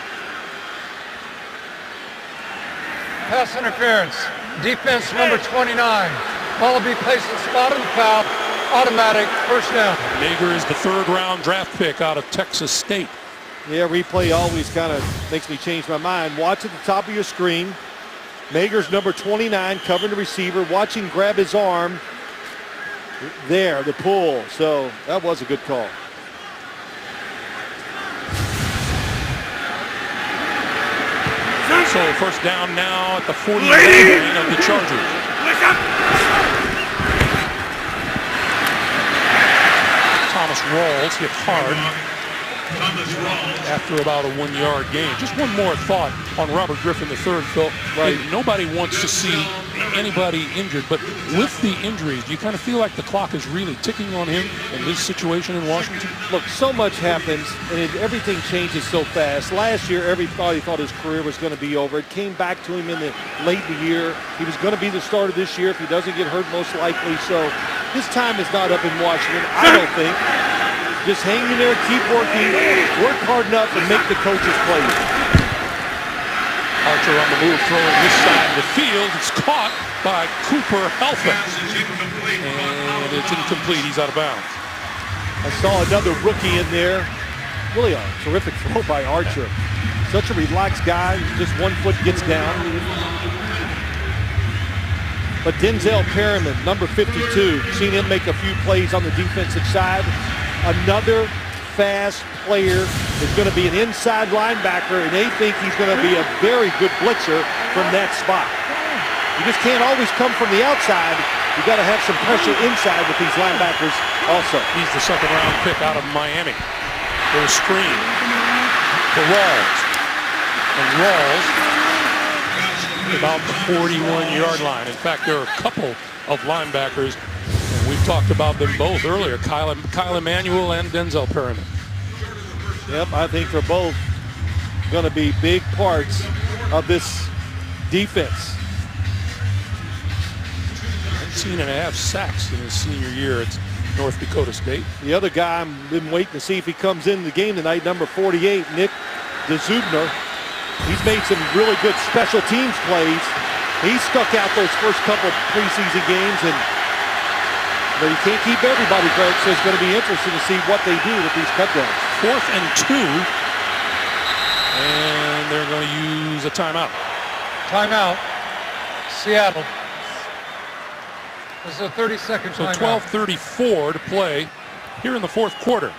Pass interference. Defense number 29. Ball will be placed in spot of the foul. Automatic first down. Mager is the 3rd round draft pick out of Texas State. Yeah, replay always kind of makes me change my mind. Watch at the top of your screen. Mager's number 29 covering the receiver. Watch him grab his arm. There, the pull. So that was a good call. So first down now at the 40 line of the Chargers. Thomas Rawls hit hard after about a 1-yard gain. Just one more thought on Robert Griffin III, Phil. Right. Nobody wants to see anybody injured, but with the injuries, do you kind of feel like the clock is really ticking on him in this situation in Washington? Look, so much happens, and everything changes so fast. Last year, everybody thought his career was going to be over. It came back to him in the late in the year. He was going to be the starter this year if he doesn't get hurt, most likely. So his time is not up in Washington, I don't think. Just hang in there, keep working, work hard enough, and make the coaches play. Archer on the move, throwing this side of the field. It's caught by Cooper Helfman. And it's incomplete. He's out of bounds. I saw another rookie in there. Really a terrific throw by Archer. Such a relaxed guy. Just 1 foot gets down. But Denzel Perryman, number 52, seen him make a few plays on the defensive side. Another fast player is going to be an inside linebacker, and they think he's going to be a very good blitzer from that spot. You just can't always come from the outside. You got to have some pressure inside with these linebackers also. He's the 2nd round pick out of Miami. There's a screen for Rawls. And Rawls about the 41-yard line. In fact, there are a couple of linebackers. We've talked about them both earlier, Kyle Emanuel and Denzel Perryman. Yep, I think they're both going to be big parts of this defense. 19.5 sacks in his senior year at North Dakota State. The other guy, I've been waiting to see if he comes in the game tonight, number 48, Nick DeZubner. He's made some really good special teams plays. He stuck out those first couple of preseason games, but you can't keep everybody, Greg, so it's going to be interesting to see what they do with these cutdowns. 4th and 2, and they're going to use a timeout. Timeout, Seattle. This is a 30-second timeout. So 12:34 to play here in the 4th quarter.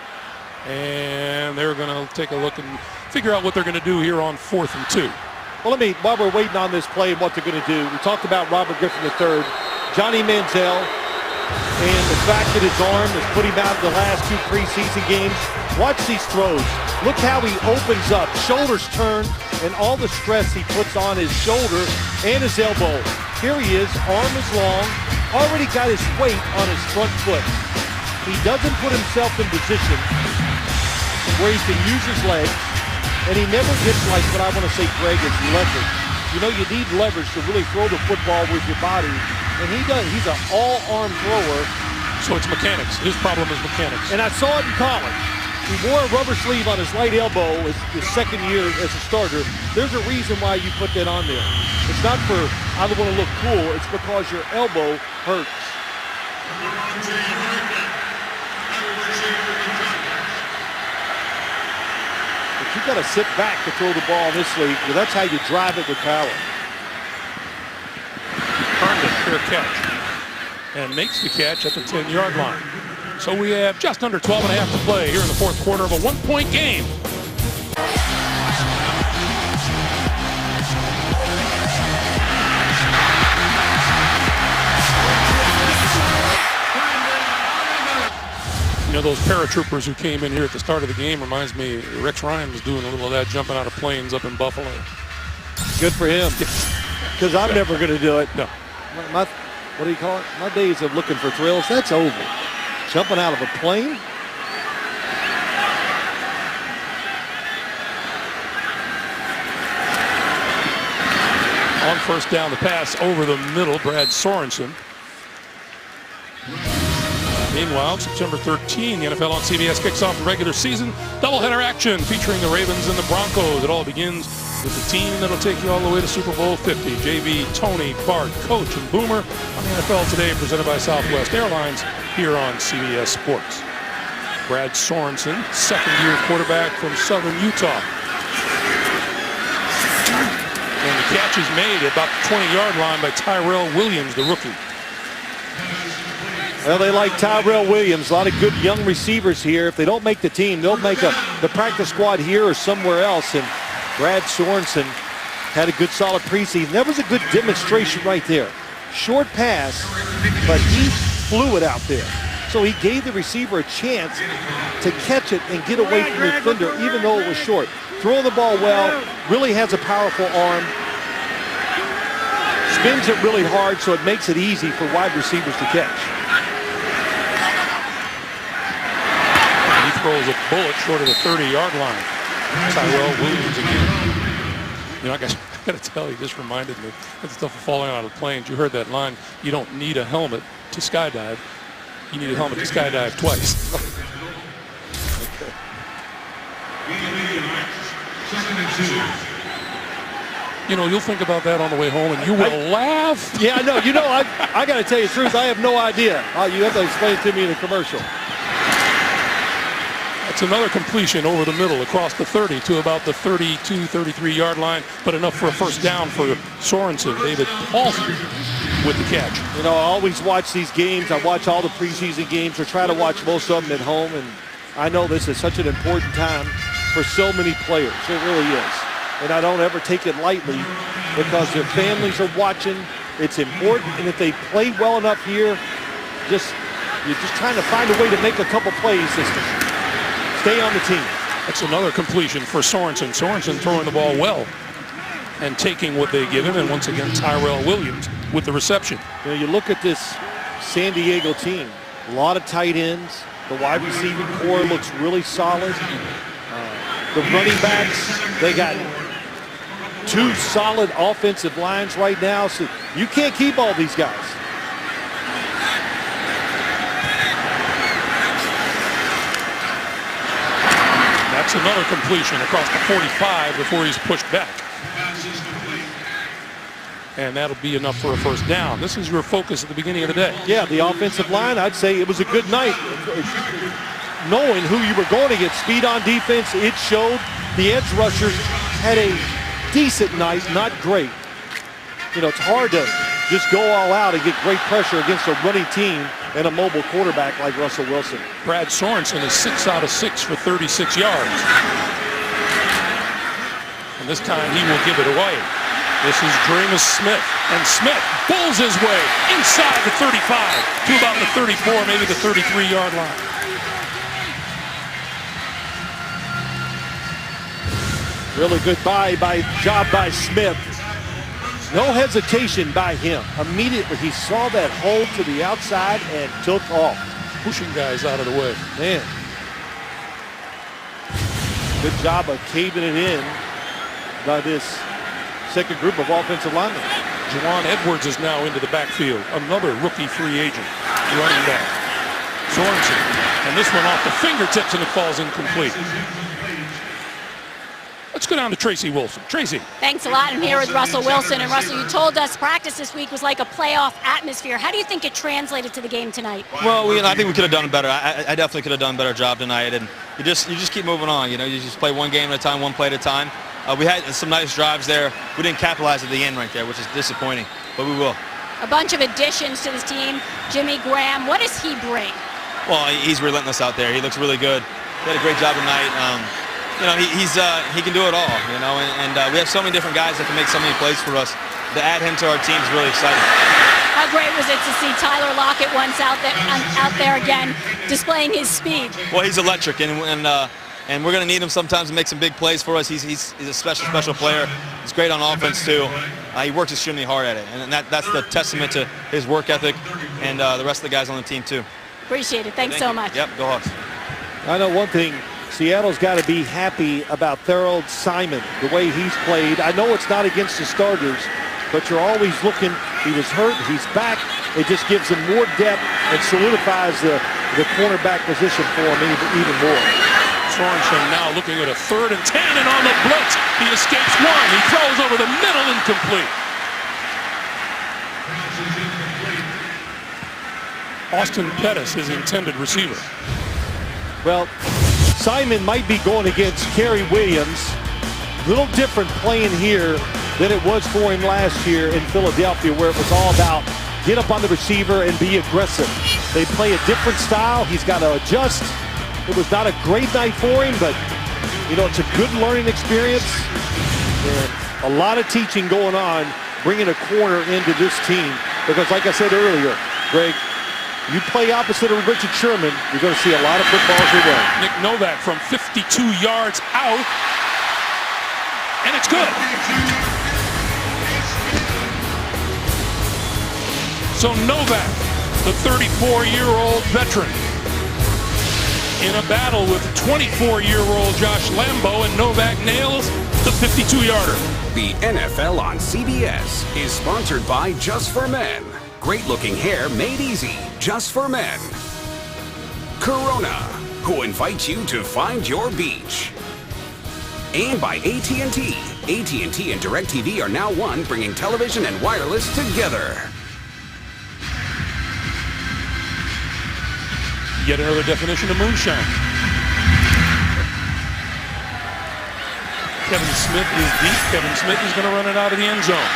And they're going to take a look and figure out what they're going to do here on 4th and 2. Well, while we're waiting on this play and what they're going to do, we talked about Robert Griffin III, Johnny Manziel, and the fact that his arm has put him out the last 2 preseason games. Watch these throws. Look how he opens up, shoulders turn, and all the stress he puts on his shoulder and his elbow. Here he is, arm is long, already got his weight on his front foot. He doesn't put himself in position where he can use his legs. And he never gets, like what I want to say, Greg, is leverage. You know, you need leverage to really throw the football with your body. And he does. He's an all-arm thrower. So it's mechanics. His problem is mechanics. And I saw it in college. He wore a rubber sleeve on his right elbow his second year as a starter. There's a reason why you put that on there. It's not for, I don't want to look cool. It's because your elbow hurts. You got to sit back to throw the ball in this league, because that's how you drive it with power. Herndon, fair catch, and makes the catch at the 10-yard line. So we have just under 12 and a half to play here in the 4th quarter of a 1-point game. You know, those paratroopers who came in here at the start of the game reminds me, Rex Ryan was doing a little of that, jumping out of planes up in Buffalo. Good for him, because I'm never going to do it. No. What do you call it? My days of looking for thrills, that's over. Jumping out of a plane? On 1st down, the pass over the middle, Brad Sorensen. Meanwhile, September 13, the NFL on CBS kicks off the regular season doubleheader action featuring the Ravens and the Broncos. It all begins with the team that'll take you all the way to Super Bowl 50. JV, Tony, Bart, Coach, and Boomer on the NFL Today, presented by Southwest Airlines here on CBS Sports. Brad Sorensen, second-year quarterback from Southern Utah. And the catch is made at about the 20-yard line by Tyrell Williams, the rookie. Well, they like Tyrell Williams. A lot of good young receivers here. If they don't make the team, they'll make the practice squad here or somewhere else. And Brad Sorensen had a good, solid preseason. That was a good demonstration right there. Short pass, but he flew it out there. So he gave the receiver a chance to catch it and get away from the defender, even though it was short. Throwing the ball well, really has a powerful arm. Spins it really hard, so it makes it easy for wide receivers to catch. Throws a bullet short of the 30-yard line. Tyrell Williams again. You know, I got to tell you, this reminded me of the stuff of falling out of planes. You heard that line, you don't need a helmet to skydive. You need a helmet to skydive twice. Okay. You know, you'll think about that on the way home, and you will laugh. Yeah, I know. You know, I got to tell you the truth. I have no idea. You have to explain it to me in a commercial. It's another completion over the middle across the 30 to about the 32, 33-yard line, but enough for a first down for Sorensen. David Paulson with the catch. You know, I always watch these games. I watch all the preseason games, or try to watch most of them at home, and I know this is such an important time for so many players. It really is. And I don't ever take it lightly, because their families are watching. It's important, and if they play well enough here, you're just trying to find a way to make a couple plays this time. Stay on the team. That's another completion for Sorensen. Sorensen throwing the ball well and taking what they give him. And once again, Tyrell Williams with the reception. You know, you look at this San Diego team, a lot of tight ends. The wide receiving core looks really solid. The running backs, they got 2 solid offensive lines right now. So you can't keep all these guys. That's another completion across the 45 before he's pushed back. And that'll be enough for a first down. This is your focus at the beginning of the day. Yeah, the offensive line, I'd say it was a good night. Knowing who you were going to get, speed on defense, it showed. The edge rushers had a decent night, not great. You know, it's hard to just go all out and get great pressure against a running team and a mobile quarterback like Russell Wilson. Brad Sorensen is 6 out of 6 for 36 yards. And this time he will give it away. This is Dramus Smith, and Smith bulls his way inside the 35 to about the 34, maybe the 33-yard line. Really good job by Smith. No hesitation by him. Immediately he saw that hole to the outside and took off. Pushing guys out of the way. Man. Good job of caving it in by this second group of offensive linemen. Juwan Edwards is now into the backfield. Another rookie free agent running back. Sorensen. And this one off the fingertips and it falls incomplete. Let's go down to Tracy Wilson. Tracy. Thanks a lot. I'm here with Russell Wilson. And Russell, you told us practice this week was like a playoff atmosphere. How do you think it translated to the game tonight? Well, I think we could have done better. I definitely could have done a better job tonight. And you just keep moving on. You just play one game at a time, one play at a time. We had some nice drives there. We didn't capitalize at the end right there, which is disappointing, but we will. A bunch of additions to this team. Jimmy Graham, what does he bring? Well, he's relentless out there. He looks really good. He had a great job tonight. He can do it all, and we have so many different guys that can make so many plays for us. To add him to our team is really exciting. How great was it to see Tyler Lockett once out there again, displaying his speed? Well, he's electric, and we're going to need him sometimes to make some big plays for us. He's a special player. He's great on offense too. He works extremely hard at it, and that's the testament to his work ethic and the rest of the guys on the team too. Appreciate it. Thanks so much. Yep, go Hawks. I know one thing. Seattle's got to be happy about Thurl Simon, the way he's played. I know it's not against the starters, but you're always looking. He was hurt. He's back. It just gives him more depth and solidifies the cornerback position for him even more. Sorensen now looking at a 3rd and 10, and on the blitz, he escapes one. He throws over the middle, incomplete. Austin Pettis, his intended receiver. Well, Simon might be going against Kerry Williams. A little different playing here than it was for him last year in Philadelphia, where it was all about get up on the receiver and be aggressive. They play a different style. He's got to adjust. It was not a great night for him, but, it's a good learning experience. And a lot of teaching going on, bringing a corner into this team. Because like I said earlier, Greg, you play opposite of Richard Sherman, you're going to see a lot of footballs your way. Nick Novak from 52 yards out, and it's good. So Novak, the 34-year-old veteran, in a battle with 24-year-old Josh Lambo, and Novak nails the 52-yarder. The NFL on CBS is sponsored by Just for Men. Great-looking hair made easy, just for men. Corona, who invites you to find your beach. And by AT&T. AT&T and DirecTV are now one, bringing television and wireless together. Yet another definition of moonshine. Kevin Smith is deep. Kevin Smith is going to run it out of the end zone.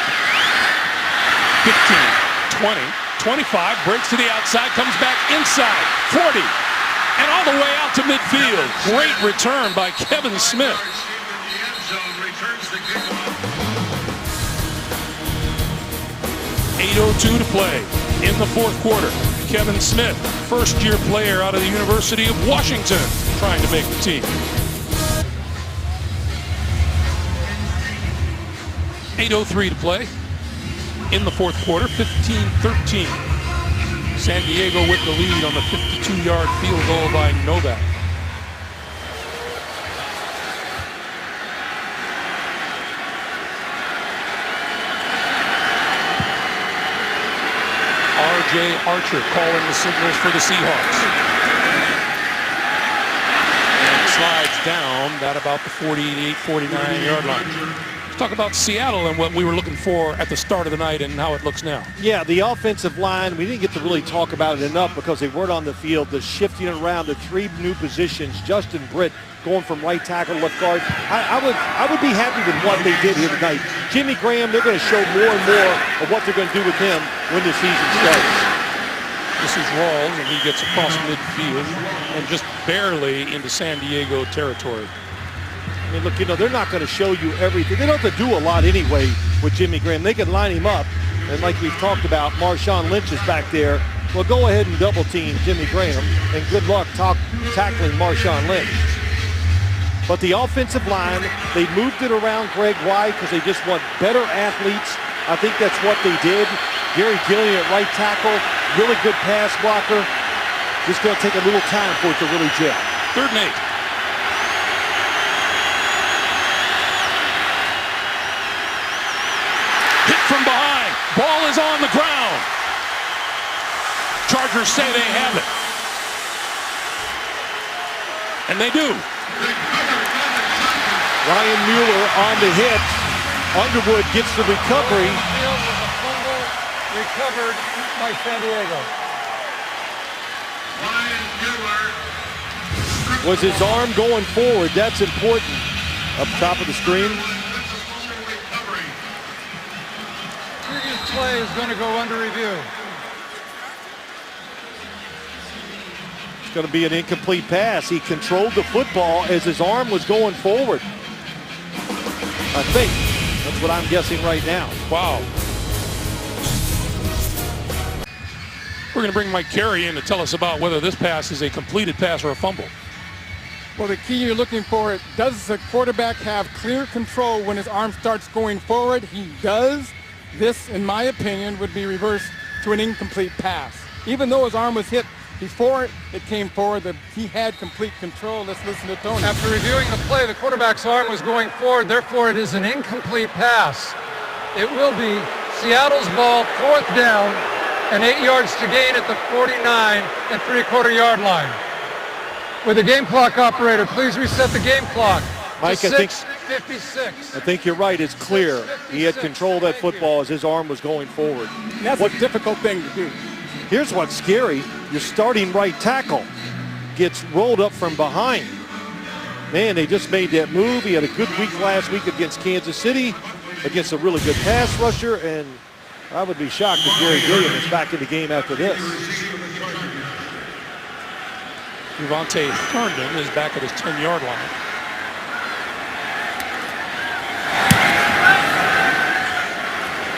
15. 20, 25, breaks to the outside, comes back inside, 40, and all the way out to midfield. Great return by Kevin Smith. 8:02 to play in the 4th quarter. Kevin Smith, first-year player out of the University of Washington, trying to make the team. 8:03 to play in the 4th quarter, 15-13. San Diego with the lead on the 52-yard field goal by Novak. R.J. Archer calling the signals for the Seahawks. And slides down at about the 48, 49-yard line. Talk about Seattle and what we were looking for at the start of the night and how it looks now. Yeah, the offensive line, we didn't get to really talk about it enough because they weren't on the field. The shifting around, the 3 new positions, Justin Britt going from right tackle to left guard. I would be happy with what they did here tonight. Jimmy Graham, they're going to show more and more of what they're going to do with him when the season starts. This is Rawls, and he gets across midfield and just barely into San Diego territory. I mean, look, they're not going to show you everything. They don't have to do a lot anyway with Jimmy Graham. They can line him up. And like we've talked about, Marshawn Lynch is back there. Well, go ahead and double team Jimmy Graham, and good luck tackling Marshawn Lynch. But the offensive line, they moved it around Greg White because they just want better athletes. I think that's what they did. Gary Gillian at right tackle, really good pass blocker. Just going to take a little time for it to really gel. 3rd and 8. Hit from behind. Ball is on the ground. Chargers say they have it. And they do. Ryan Mueller on the hit. Underwood gets the recovery. Field with a fumble recovered by San Diego. Was his arm going forward? That's important. Up top of the screen. Previous play is going to go under review. It's going to be an incomplete pass. He controlled the football as his arm was going forward. I think. That's what I'm guessing right now. Wow. We're going to bring Mike Carey in to tell us about whether this pass is a completed pass or a fumble. Well, the key you're looking for, does the quarterback have clear control when his arm starts going forward? He does. This, in my opinion, would be reversed to an incomplete pass. Even though his arm was hit before it came forward, he had complete control. Let's listen to Tony. After reviewing the play, the quarterback's arm was going forward, therefore it is an incomplete pass. It will be Seattle's ball, 4th down, and 8 yards to gain at the 49 and 3/4 yard line. With the game clock operator, please reset the game clock. Mike, I think you're right. It's clear. He had control of that football as his arm was going forward. And that's a difficult thing to do. Here's what's scary. Your starting right tackle gets rolled up from behind. Man, they just made that move. He had a good week last week against Kansas City, against a really good pass rusher, and I would be shocked if Gary Gillian is back in the game after this. Devontae Herndon is back at his 10-yard line.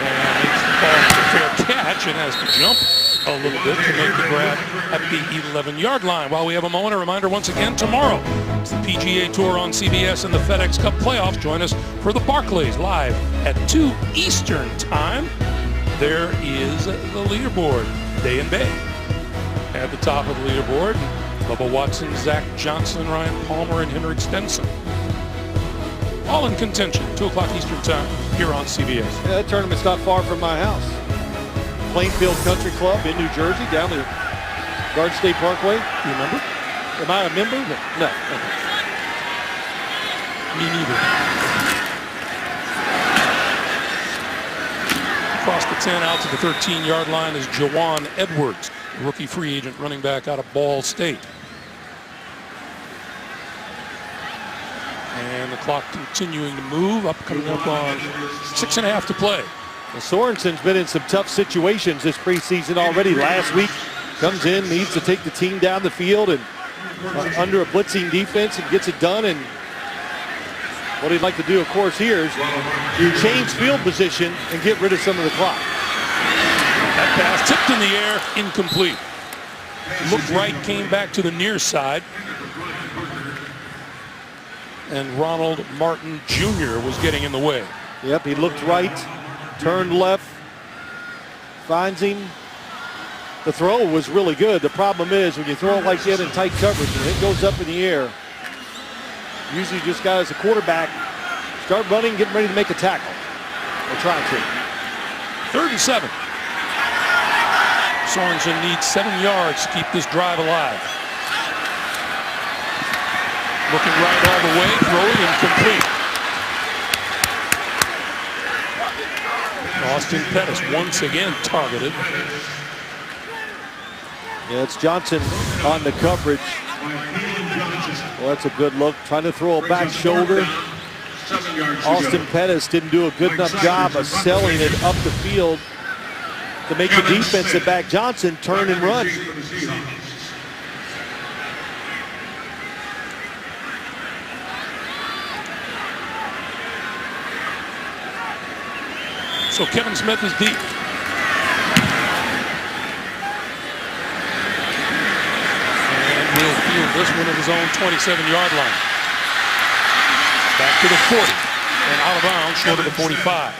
And makes the ball a fair catch and has to jump a little bit to make the grab at the 11-yard line. While we have a moment, a reminder once again, tomorrow it's the PGA Tour on CBS and the FedEx Cup playoffs. Join us for the Barclays live at 2 Eastern time. There is the leaderboard, Day and Bay. At the top of the leaderboard, Bubba Watson, Zach Johnson, Ryan Palmer, and Henrik Stenson. All in contention, 2 o'clock Eastern time here on CBS. Yeah, that tournament's not far from my house. Plainfield Country Club in New Jersey, down the Garden State Parkway. You remember? Am I a member? No. Me neither. Across the 10 out to the 13-yard line is Jawan Edwards, rookie free agent running back out of Ball State. And the clock continuing to move, coming up on 6.5 to play. Well, Sorensen's been in some tough situations this preseason already. Last week, comes in, needs to take the team down the field and under a blitzing defense and gets it done. And what he'd like to do, of course, here is you change field position and get rid of some of the clock. That pass tipped in the air, incomplete. Looked right, came back to the near side. And Ronald Martin Jr. was getting in the way. Yep, he looked right, turned left, finds him. The throw was really good. The problem is when you throw it like that in tight coverage and it goes up in the air, usually you just got as a quarterback, start running, getting ready to make a tackle. Or trying to. 3rd and 7. Sorensen needs 7 yards to keep this drive alive. Looking right all the way, throwing incomplete. Austin Pettis once again targeted. Yeah, it's Johnson on the coverage. Well, that's a good look. Trying to throw a back shoulder. Austin Pettis didn't do a good enough job of selling it up the field. to make the defensive back Johnson turn and run. So Kevin Smith is deep. And will field this one at his own 27-yard line. Back to the 40. And out of bounds, short of the 45.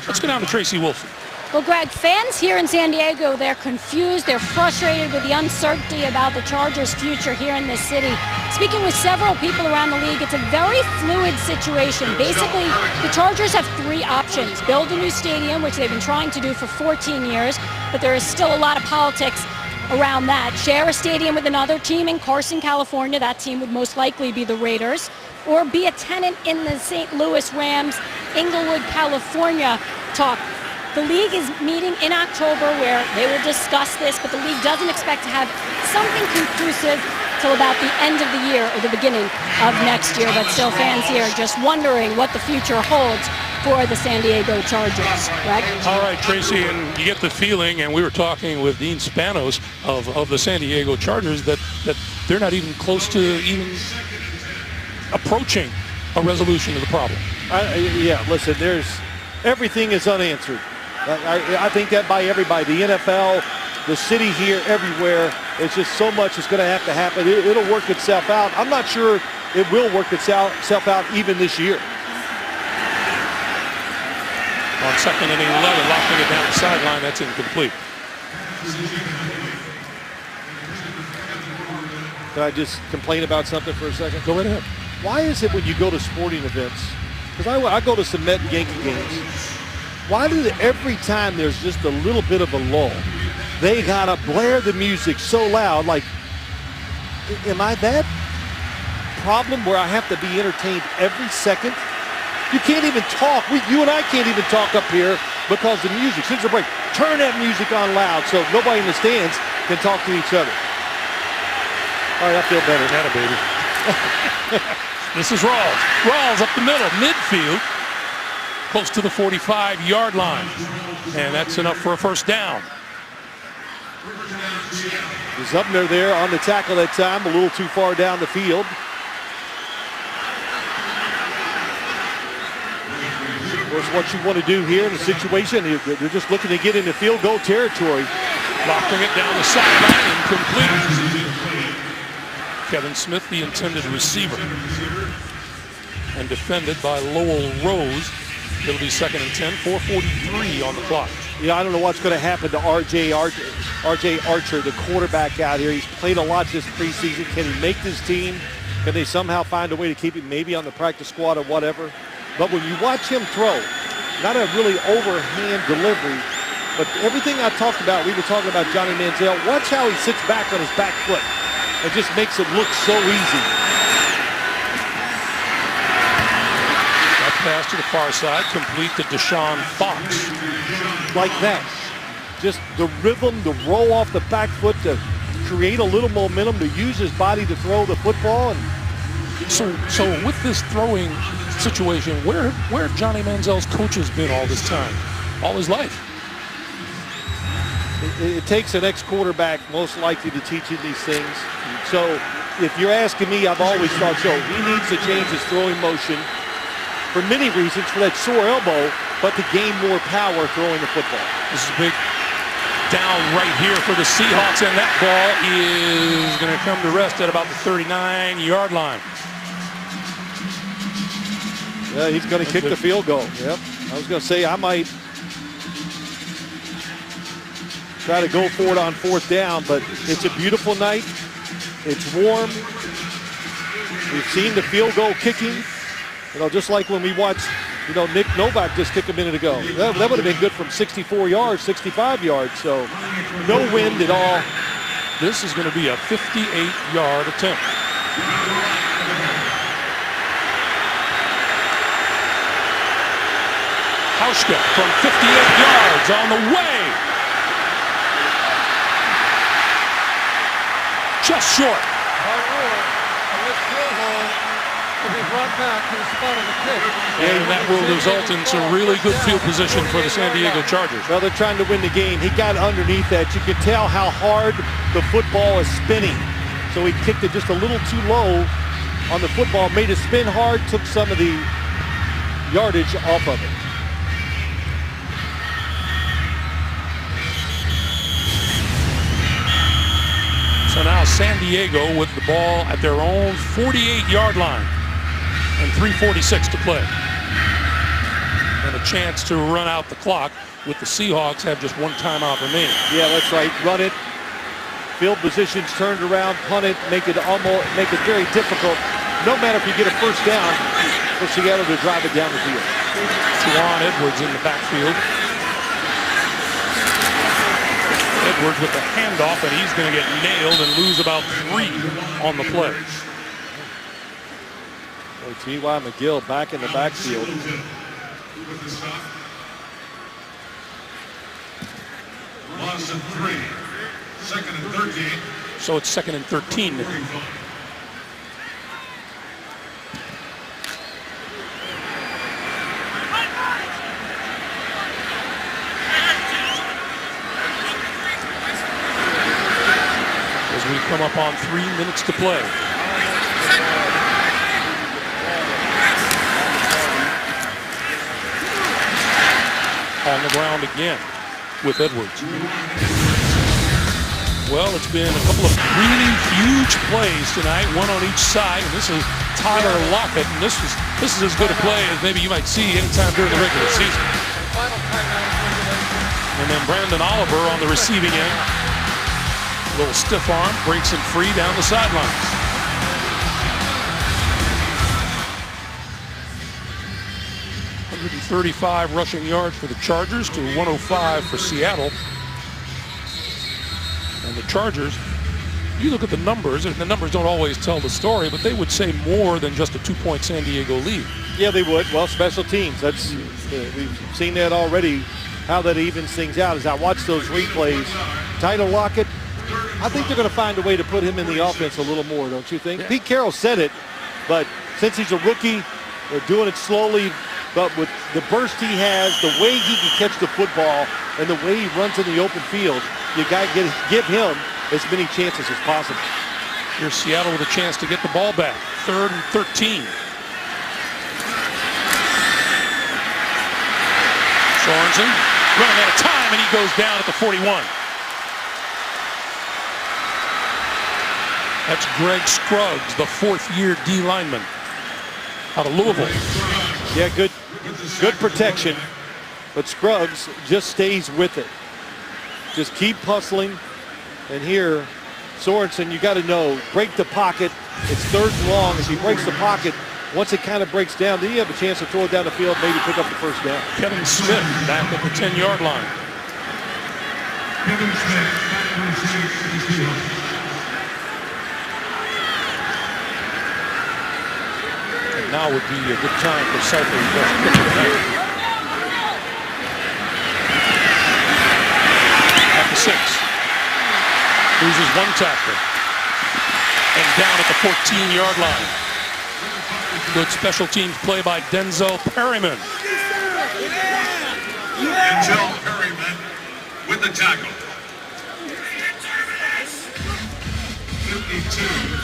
Let's go down to Tracy Wolfson. Well, Greg, fans here in San Diego, they're confused, they're frustrated with the uncertainty about the Chargers' future here in this city. Speaking with several people around the league, it's a very fluid situation. Basically, the Chargers have three options. Build a new stadium, which they've been trying to do for 14 years, but there is still a lot of politics around that. Share a stadium with another team in Carson, California. That team would most likely be the Raiders. Or be a tenant in the St. Louis Rams, Inglewood, California talk. The league is meeting in October where they will discuss this, but the league doesn't expect to have something conclusive till about the end of the year or the beginning of next year. But still, fans here are just wondering what the future holds for the San Diego Chargers. Right? All right, Tracy, and you get the feeling, and we were talking with Dean Spanos of the San Diego Chargers, that they're not even close to even approaching a resolution of the problem. Yeah, listen, everything is unanswered. I think that by everybody, the NFL, the city here, everywhere, it's just so much is going to have to happen. It'll work itself out. I'm not sure it will work itself out even this year. On 2nd and 11, locking it down the sideline, that's incomplete. Can I just complain about something for a second? Go right ahead. Why is it when you go to sporting events, because I go to some Met and Yankee games, why do every time there's just a little bit of a lull, they gotta blare the music so loud? Like, am I that problem where I have to be entertained every second? You can't even talk. You and I can't even talk up here because the music. Since the break, turn that music on loud so nobody in the stands can talk to each other. All right, I feel better. Atta baby. This is Rawls. Rawls up the middle, midfield, close to the 45-yard line. And that's enough for a first down. He's up there on the tackle that time, a little too far down the field. Of course, what you want to do here in the situation, they're just looking to get into field goal territory. Locking it down the sideline, incomplete. Kevin Smith, the intended receiver. And defended by Lowell Rose. It'll be 2nd and 10, 4:43 on the clock. Yeah, I don't know what's going to happen to R.J. Archer, the quarterback out here. He's played a lot this preseason. Can he make this team? Can they somehow find a way to keep him maybe on the practice squad or whatever? But when you watch him throw, not a really overhand delivery, but everything I talked about, we were talking about Johnny Manziel. Watch how he sits back on his back foot. It just makes it look so easy. That pass to the far side, complete to Deshaun Fox. Like that. Just the rhythm, the roll off the back foot to create a little momentum, to use his body to throw the football. And so with this throwing situation, where have Johnny Manziel's coaches been all this time, all his life? It takes an ex-quarterback most likely to teach him these things. So if you're asking me, I've always thought so. He needs to change his throwing motion for many reasons, for that sore elbow, but to gain more power throwing the football. This is a big down right here for the Seahawks, and that ball is going to come to rest at about the 39-yard line. Yeah, he's going to kick the field goal. Yep. I was going to say I might try to go for it on 4th down, but it's a beautiful night. It's warm. We've seen the field goal kicking, just like when we watched, Nick Novak just kick a minute ago. That would have been good from 64 yards, 65 yards, so no wind at all. This is going to be a 58-yard attempt. Hauschka from 58 yards on the way. Just short. This field goal will be brought back to the spot of the kick. And that will result in some really good field position for the San Diego Chargers. Well, they're trying to win the game. He got underneath that. You could tell how hard the football is spinning. So he kicked it just a little too low on the football, made it spin hard, took some of the yardage off of it. So now San Diego with the ball at their own 48-yard line and 3:46 to play. And a chance to run out the clock with the Seahawks have just one timeout remaining. Yeah, that's right. Run it. Field positions turned around, punt it, make it very difficult. No matter if you get a first down for Seattle to drive it down the field. Juwan Edwards in the backfield. Edwards with the handoff, and he's going to get nailed and lose about 3 on the play. T.Y. McGill back in the backfield. Loss of 3. Second and 13. So it's 2nd and 13 now. As we come up on 3 minutes to play. On the ground again with Edwards. Well, it's been a couple of really huge plays tonight, one on each side, and this is Tyler Lockett, and this is as good a play as maybe you might see anytime during the regular season. And then Brandon Oliver on the receiving end. A little stiff arm, breaks him free down the sidelines. .135 rushing yards for the Chargers to 105 for Seattle. And the Chargers, you look at the numbers, and the numbers don't always tell the story, but they would say more than just a 2-point San Diego lead. Yeah, they would. Well, special teams. That's we've seen that already, how that evens things out. As I watch those replays, Tyler Lockett, I think they're going to find a way to put him in the offense a little more, don't you think? Yeah. Pete Carroll said it, but since he's a rookie, they're doing it slowly. But with the burst he has, the way he can catch the football, and the way he runs in the open field, you got to give him as many chances as possible. Here's Seattle with a chance to get the ball back. 3rd and 13. Sorensen running out of time, and he goes down at the 41. That's Greg Scruggs, the 4th-year D lineman out of Louisville. Yeah, good protection, but Scruggs just stays with it. Just keep hustling. And here, Sorensen, you got to know, break the pocket. It's 3rd and long. As he breaks the pocket, once it kind of breaks down, then you have a chance to throw it down the field, maybe pick up the first down. Kevin Smith back at the 10-yard line. Kevin Smith, now would be a good time for Southern West pitcher tonight. At the 6. Loses 1 tackler. And down at the 14-yard line. Good special teams play by Denzel Perryman. Denzel Perryman with the tackle. 52.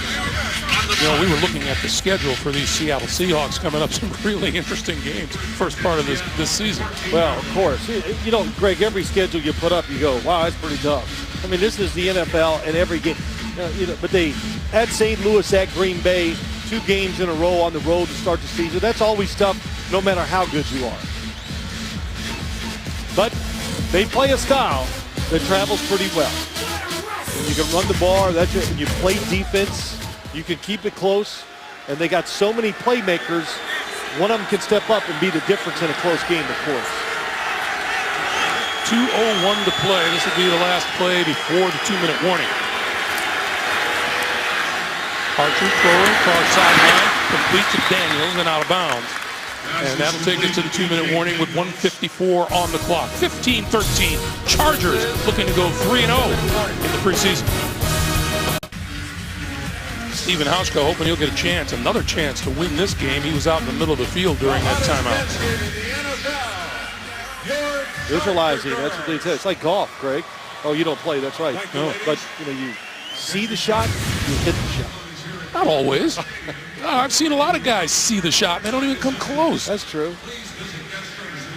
You know, we were looking at the schedule for these Seattle Seahawks coming up, some really interesting games first part of this season. Well, of course. You know, Greg, every schedule you put up, you go, wow, that's pretty tough. I mean, this is the NFL, and every game, but they, at St. Louis, at Green Bay, 2 games in a row on the road to start the season. That's always tough, no matter how good you are. But they play a style that travels pretty well. And you can run the ball, and you play defense. You can keep it close, and they got so many playmakers. One of them can step up and be the difference in a close game, of course. 2:01 to play. This will be the last play before the 2-minute warning. Archer throwing across sideline, complete to Daniels and out of bounds. And that'll take it to the 2-minute warning with 1:54 on the clock. 15-13. Chargers looking to go 3-0 in the preseason. Stephen Hauschka hoping he'll get a chance, another chance to win this game. He was out in the middle of the field during that timeout. Visualizing, that's what they say. It's like golf, Greg. Oh, you don't play, that's right. No, but you see the shot, you hit the shot. Not always. No, I've seen a lot of guys see the shot, and they don't even come close. That's true.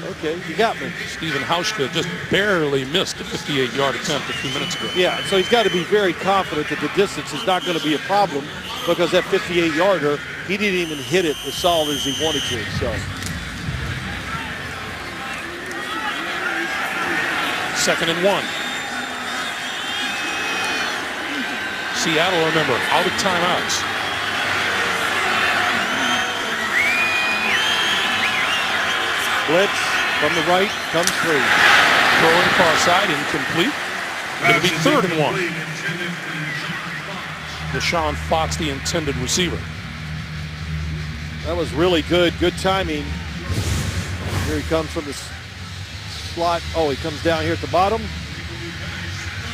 Okay, you got me. Stephen Hauschka just barely missed a 58-yard attempt a few minutes ago. Yeah, so he's got to be very confident that the distance is not going to be a problem because that 58-yarder, he didn't even hit it as solid as he wanted to. So. Second and 1. Seattle, remember, out of timeouts. Blitz from the right, comes through. Throwing far side, incomplete. It'll be 3rd and 1. Deshaun Fox, the intended receiver. That was really good timing. Here he comes from the slot. Oh, he comes down here at the bottom.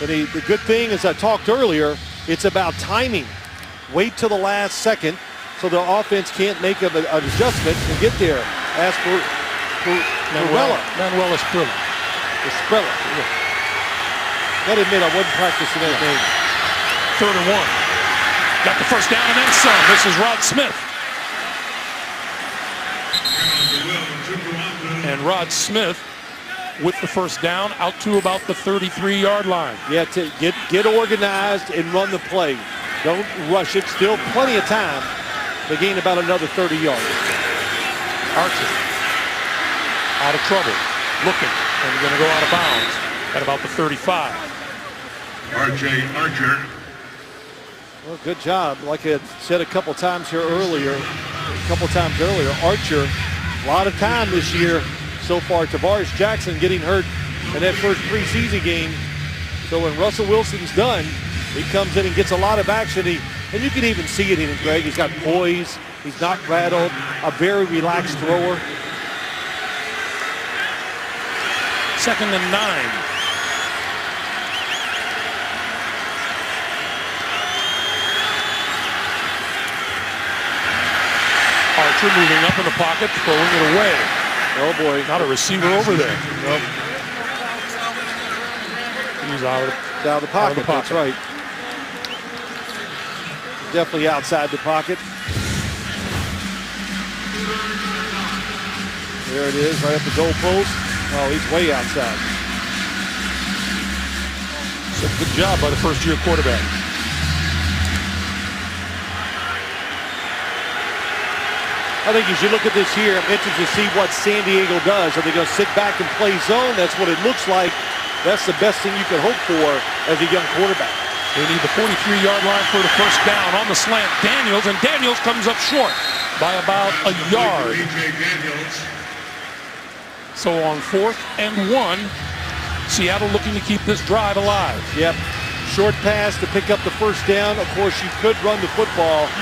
But the good thing, as I talked earlier, it's about timing. Wait till the last second so the offense can't make an adjustment and get there. As for Manuel Esprilla. Esprilla. Yeah. Gotta admit, I wasn't practicing that name. 3rd and 1. Got the first down and then some. This is Rod Smith. And Rod Smith with the first down out to about the 33-yard line. Yeah, to get organized and run the play. Don't rush it. Still plenty of time to gain about another 30 yards. Archer out of trouble, looking, and going to go out of bounds at about the 35. Archer. Well, good job. Like I said a couple times earlier, Archer, a lot of time this year so far. Tavares Jackson getting hurt in that first preseason game. So when Russell Wilson's done, he comes in and gets a lot of action. And you can even see it in him, Greg. He's got poise. He's not rattled. A very relaxed thrower. 2nd and 9. Archer moving up in the pocket, throwing it away. Oh boy. Not a receiver over there. Nope. He's out of the pocket. That's right. Definitely outside the pocket. There it is, right at the goal post. Oh, he's way outside. So good job by the first-year quarterback. I think as you look at this here, I'm interested to see what San Diego does. Are they going to sit back and play zone? That's what it looks like. That's the best thing you can hope for as a young quarterback. They need the 43-yard line for the first down on the slant. Daniels, and Daniels comes up short by about a yard. So on 4th and 1, Seattle looking to keep this drive alive. Yep. Short pass to pick up the first down. Of course, you could run the football.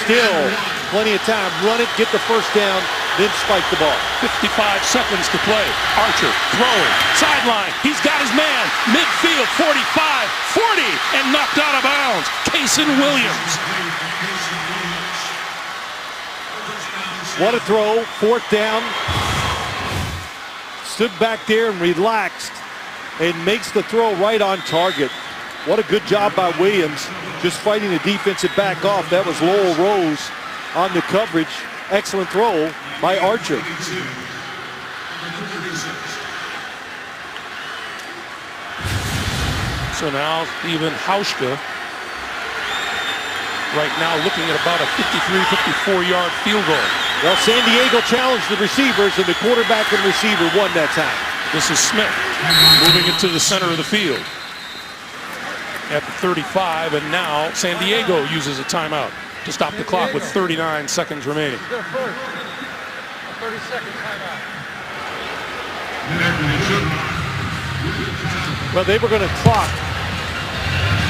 Still, plenty of time. Run it, get the first down, then spike the ball. 55 seconds to play. Archer throwing. Sideline. He's got his man. Midfield, 45, 40, and knocked out of bounds. Kason Williams. What a throw. 4th down. Stood back there and relaxed and makes the throw right on target. What a good job by Williams, just fighting the defensive back off. That was Lowell Rose on the coverage. Excellent throw by Archer. So now Stephen Hauschka right now looking at about a 53, 54-yard field goal. Well, San Diego challenged the receivers, and the quarterback and receiver won that time. This is Smith moving it to the center of the field at the 35, and now San Diego uses a timeout to stop the clock with 39 seconds remaining. 30-second timeout. Well, they were going to clock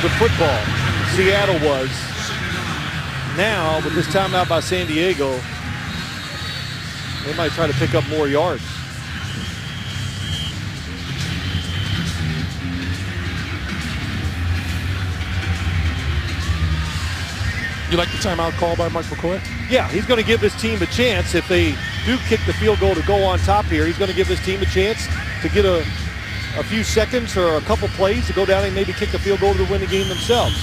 the football. Seattle was. Now, with this timeout by San Diego, they might try to pick up more yards. You like the timeout call by Mike McCoy? Yeah, he's going to give his team a chance. If they do kick the field goal to go on top here, he's going to give his team a chance to get a few seconds or a couple plays to go down and maybe kick the field goal to win the game themselves.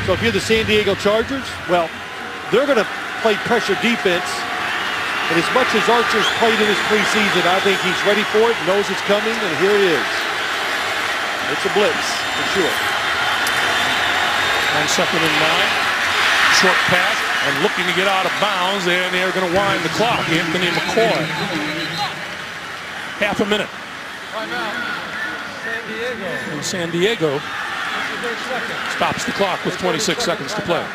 So if you're the San Diego Chargers, well, they're going to play pressure defense. And as much as Archer's played in his preseason, I think he's ready for it, knows it's coming, and here it is. It's a blitz, for sure. On 2nd and 9. Short pass and looking to get out of bounds, and they're going to wind the clock. Anthony McCoy. Half a minute. Timeout. San Diego. And San Diego stops the clock with 26 seconds to play.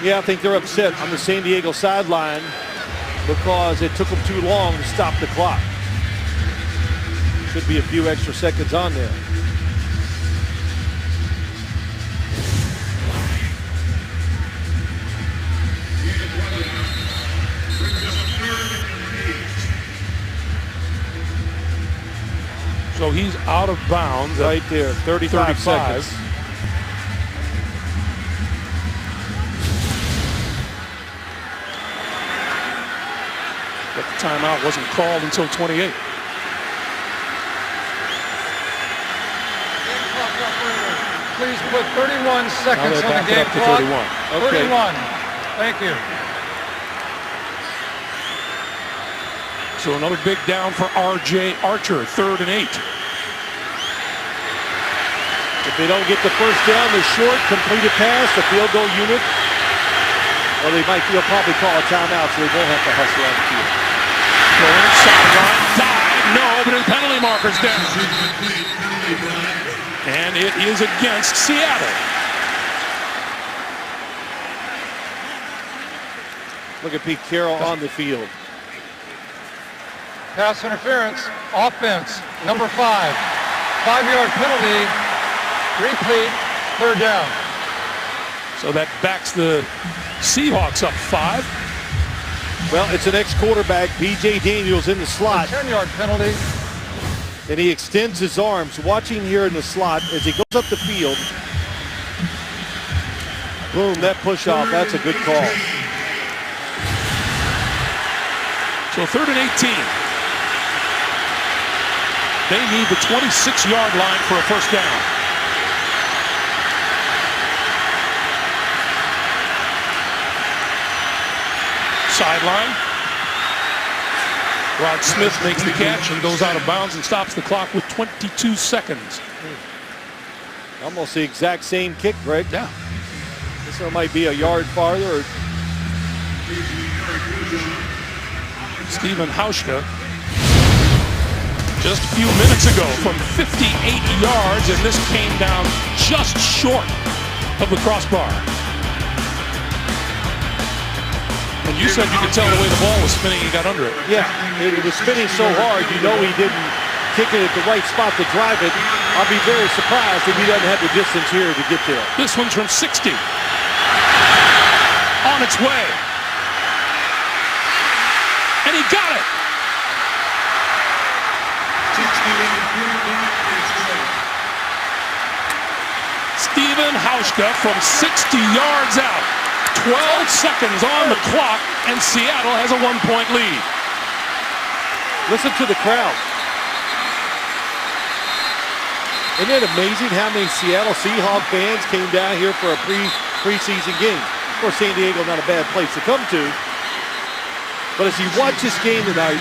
Yeah, I think they're upset on the San Diego sideline because it took them too long to stop the clock. Should be a few extra seconds on there. So he's out of bounds. Right there, 35 seconds. But the timeout wasn't called until 28. Please put 31 seconds on the game clock. 31. Okay. 31. Thank you. So another big down for R.J. Archer, 3rd and 8. If they don't get the first down, the short, completed pass, the field goal unit, well, they'll probably call a timeout, so they won't have to hustle on the field. Going sideline, dive, no, but his penalty marker's down. And it is against Seattle. Look at Pete Carroll on the field. Pass interference, offense, number 5. 5-yard penalty, repeat, 3rd down. So that backs the Seahawks up 5. Well, it's an ex-quarterback, B.J. Daniels, in the slot. 10-yard penalty. And he extends his arms, watching here in the slot as he goes up the field. Boom, that push-off, that's a good call. So 3rd and 18. They need the 26-yard line for a first down. Sideline. Rod Smith makes the catch and goes out of bounds and stops the clock with 22 seconds. Almost the exact same kick, Greg. Yeah. This one might be a yard farther. Stephen Hauschka just a few minutes ago from 58 yards, and this came down just short of the crossbar. And you said you could tell the way the ball was spinning, he got under it. Yeah, it was spinning so hard, you know he didn't kick it at the right spot to drive it. I'll be very surprised if he doesn't have the distance here to get there. This one's from 60. On its way. And he got it. Stephen Hauschka from 60 yards out. 12 seconds on the clock, and Seattle has a 1-point lead. Listen to the crowd. Isn't it amazing how many Seattle Seahawks fans came down here for a preseason game? Of course, San Diego, not a bad place to come to. But as you watch this game tonight,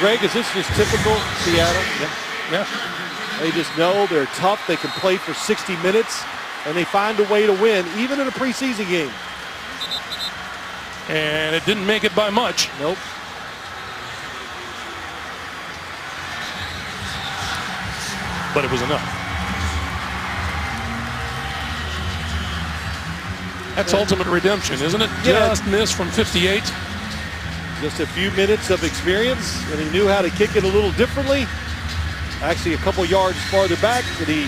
Greg, is this just typical Seattle? Yeah. They just know they're tough. They can play for 60 minutes, and they find a way to win, even in a preseason game. And it didn't make it by much. Nope. But it was enough. That's ultimate redemption, isn't it? Yeah. Just missed from 58. Just a few minutes of experience, and he knew how to kick it a little differently. Actually, a couple yards farther back, and he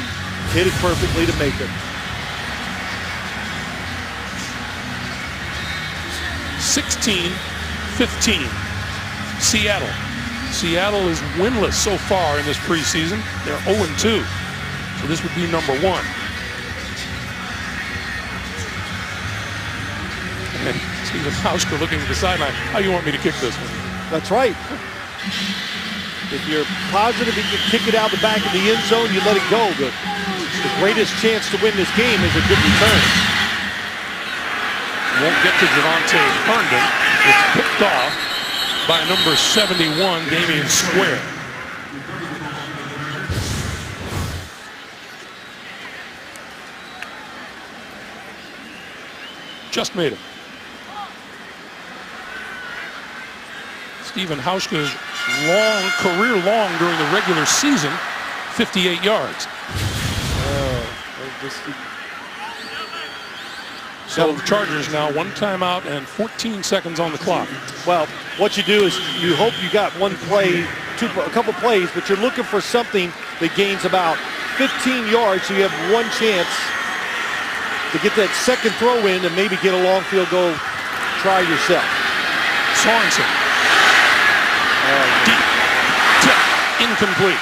hit it perfectly to make it. 16-15. Seattle. Seattle is winless so far in this preseason. They're 0-2. So this would be number 1. And Stephen Hauschka looking at the sideline. How do you want me to kick this one? That's right. If you're positive you can kick it out the back of the end zone, you let it go. But the greatest chance to win this game is a good return. Won't get to Javonte Herndon. It's picked off by number 71, Damian Square. Just made it. Stephen Hauschka's career long during the regular season, 58 yards. So the Chargers now 1 timeout and 14 seconds on the clock. Well, what you do is you hope you got one play, a couple plays, but you're looking for something that gains about 15 yards so you have one chance to get that second throw in and maybe get a long field goal. Try yourself. Sorensen. Deep. Tip. Incomplete.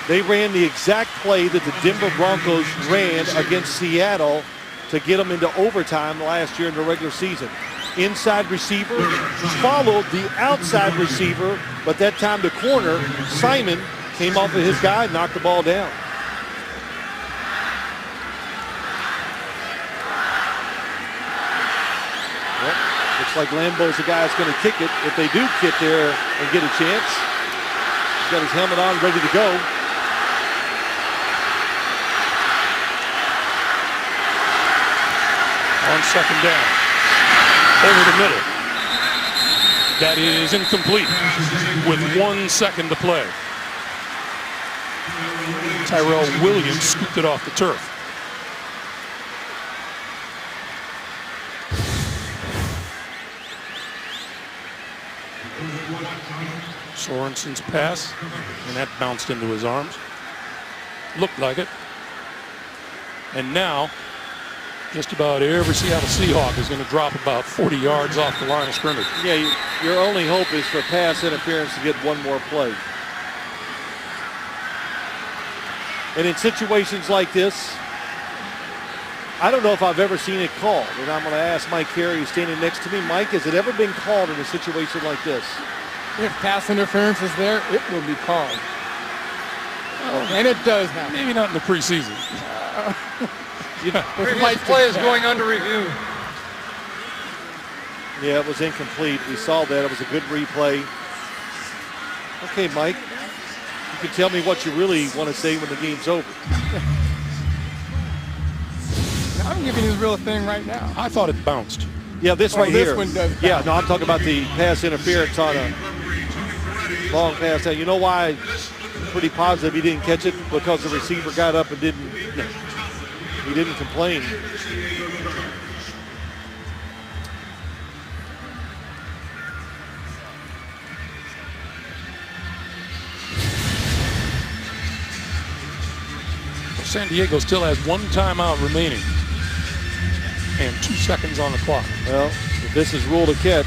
They ran the exact play that the Denver Broncos ran against Seattle to get them into overtime last year in the regular season. Inside receiver followed the outside receiver, but that time the corner, Simon, came off of his guy and knocked the ball down. Well, looks like Lambeau's the guy that's going to kick it. If they do get there and get a chance, he's got his helmet on, ready to go. On second down. Over the middle. That is incomplete with 1 second to play. Tyrell Williams scooped it off the turf. Sorensen's pass, and that bounced into his arms. Looked like it. And now, just about every Seattle Seahawk is going to drop about 40 yards off the line of scrimmage. Yeah, your only hope is for pass interference to get one more play. And in situations like this, I don't know if I've ever seen it called. And I'm going to ask Mike Carey, who's standing next to me. Mike, has it ever been called in a situation like this? If pass interference is there, it will be called. And it does happen. Maybe not in the preseason. Previous play is going under review. Yeah, it was incomplete. We saw that. It was a good replay. Okay, Mike, you can tell me what you really want to say when the game's over. I'm giving you the real thing right now. I thought it bounced. Yeah, this right this here. one does Yeah, bounce. no, I'm talking about the pass interference on a long pass. You know why? Pretty positive he didn't catch it, because the receiver got up and didn't. He didn't complain. San Diego still has 1 timeout remaining and 2 seconds on the clock. Well, if this is ruled a catch,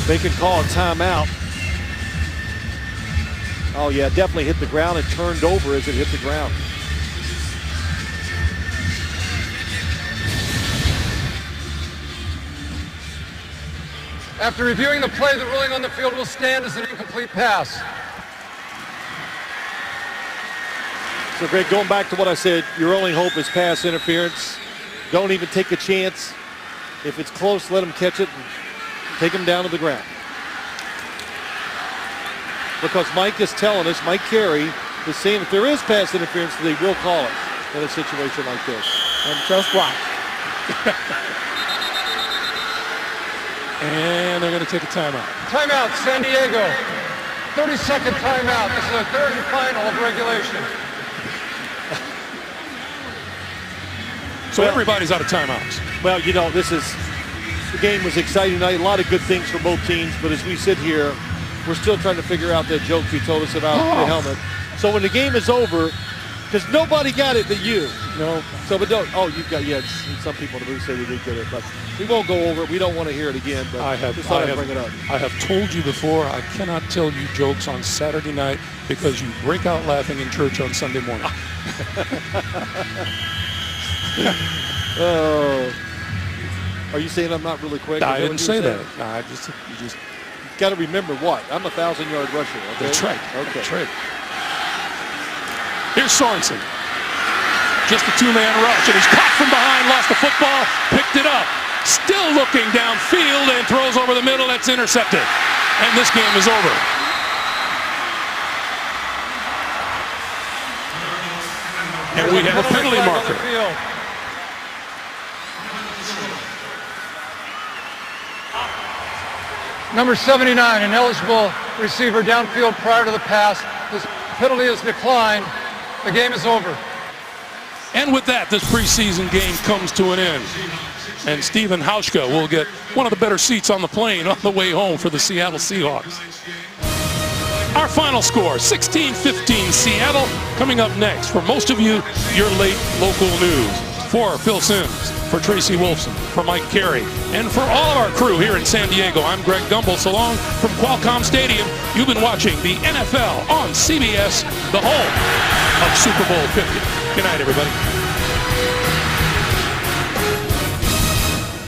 they can call a timeout. Oh yeah, definitely hit the ground and turned over as it hit the ground. After reviewing the play, the ruling on the field will stand as an incomplete pass. So Greg, going back to what I said, your only hope is pass interference. Don't even take a chance. If it's close, let them catch it and take them down to the ground. Because Mike is telling us, Mike Carey is saying if there is pass interference, they will call it in a situation like this. And just watch. And they're going to take a timeout. Timeout, San Diego. 30-second timeout. This is the third and final of regulation. So everybody's out of timeouts. Well, you know, the game was exciting tonight. A lot of good things for both teams, but as we sit here, we're still trying to figure out that joke you told us about the helmet. So when the game is over, because nobody got it but you. No. So, but don't. Oh, you've got, yeah, some people in the booth say they did get it, but we won't go over it. We don't want to hear it again, but just thought I'd bring it up. I have told you before, I cannot tell you jokes on Saturday night because you break out laughing in church on Sunday morning. Oh. Are you saying I'm not really quick? I didn't say that. No, you just got to remember what? I'm a 1,000-yard rusher. Okay? That's right. Okay. That's right. Here's Sorensen. Just a two-man rush, and he's caught from behind, lost the football, picked it up. Still looking downfield and throws over the middle. That's intercepted. And this game is over. And we have a penalty marker. Number 79, an eligible receiver downfield prior to the pass. His penalty is declined. The game is over. And with that, this preseason game comes to an end. And Stephen Hauschka will get one of the better seats on the plane on the way home for the Seattle Seahawks. Our final score, 16-15 Seattle. Coming up next, for most of you, your late local news. For Phil Simms, for Tracy Wolfson, for Mike Carey, and for all of our crew here in San Diego, I'm Greg Gumbel. So long from Qualcomm Stadium. You've been watching the NFL on CBS, the home of Super Bowl 50. Good night, everybody.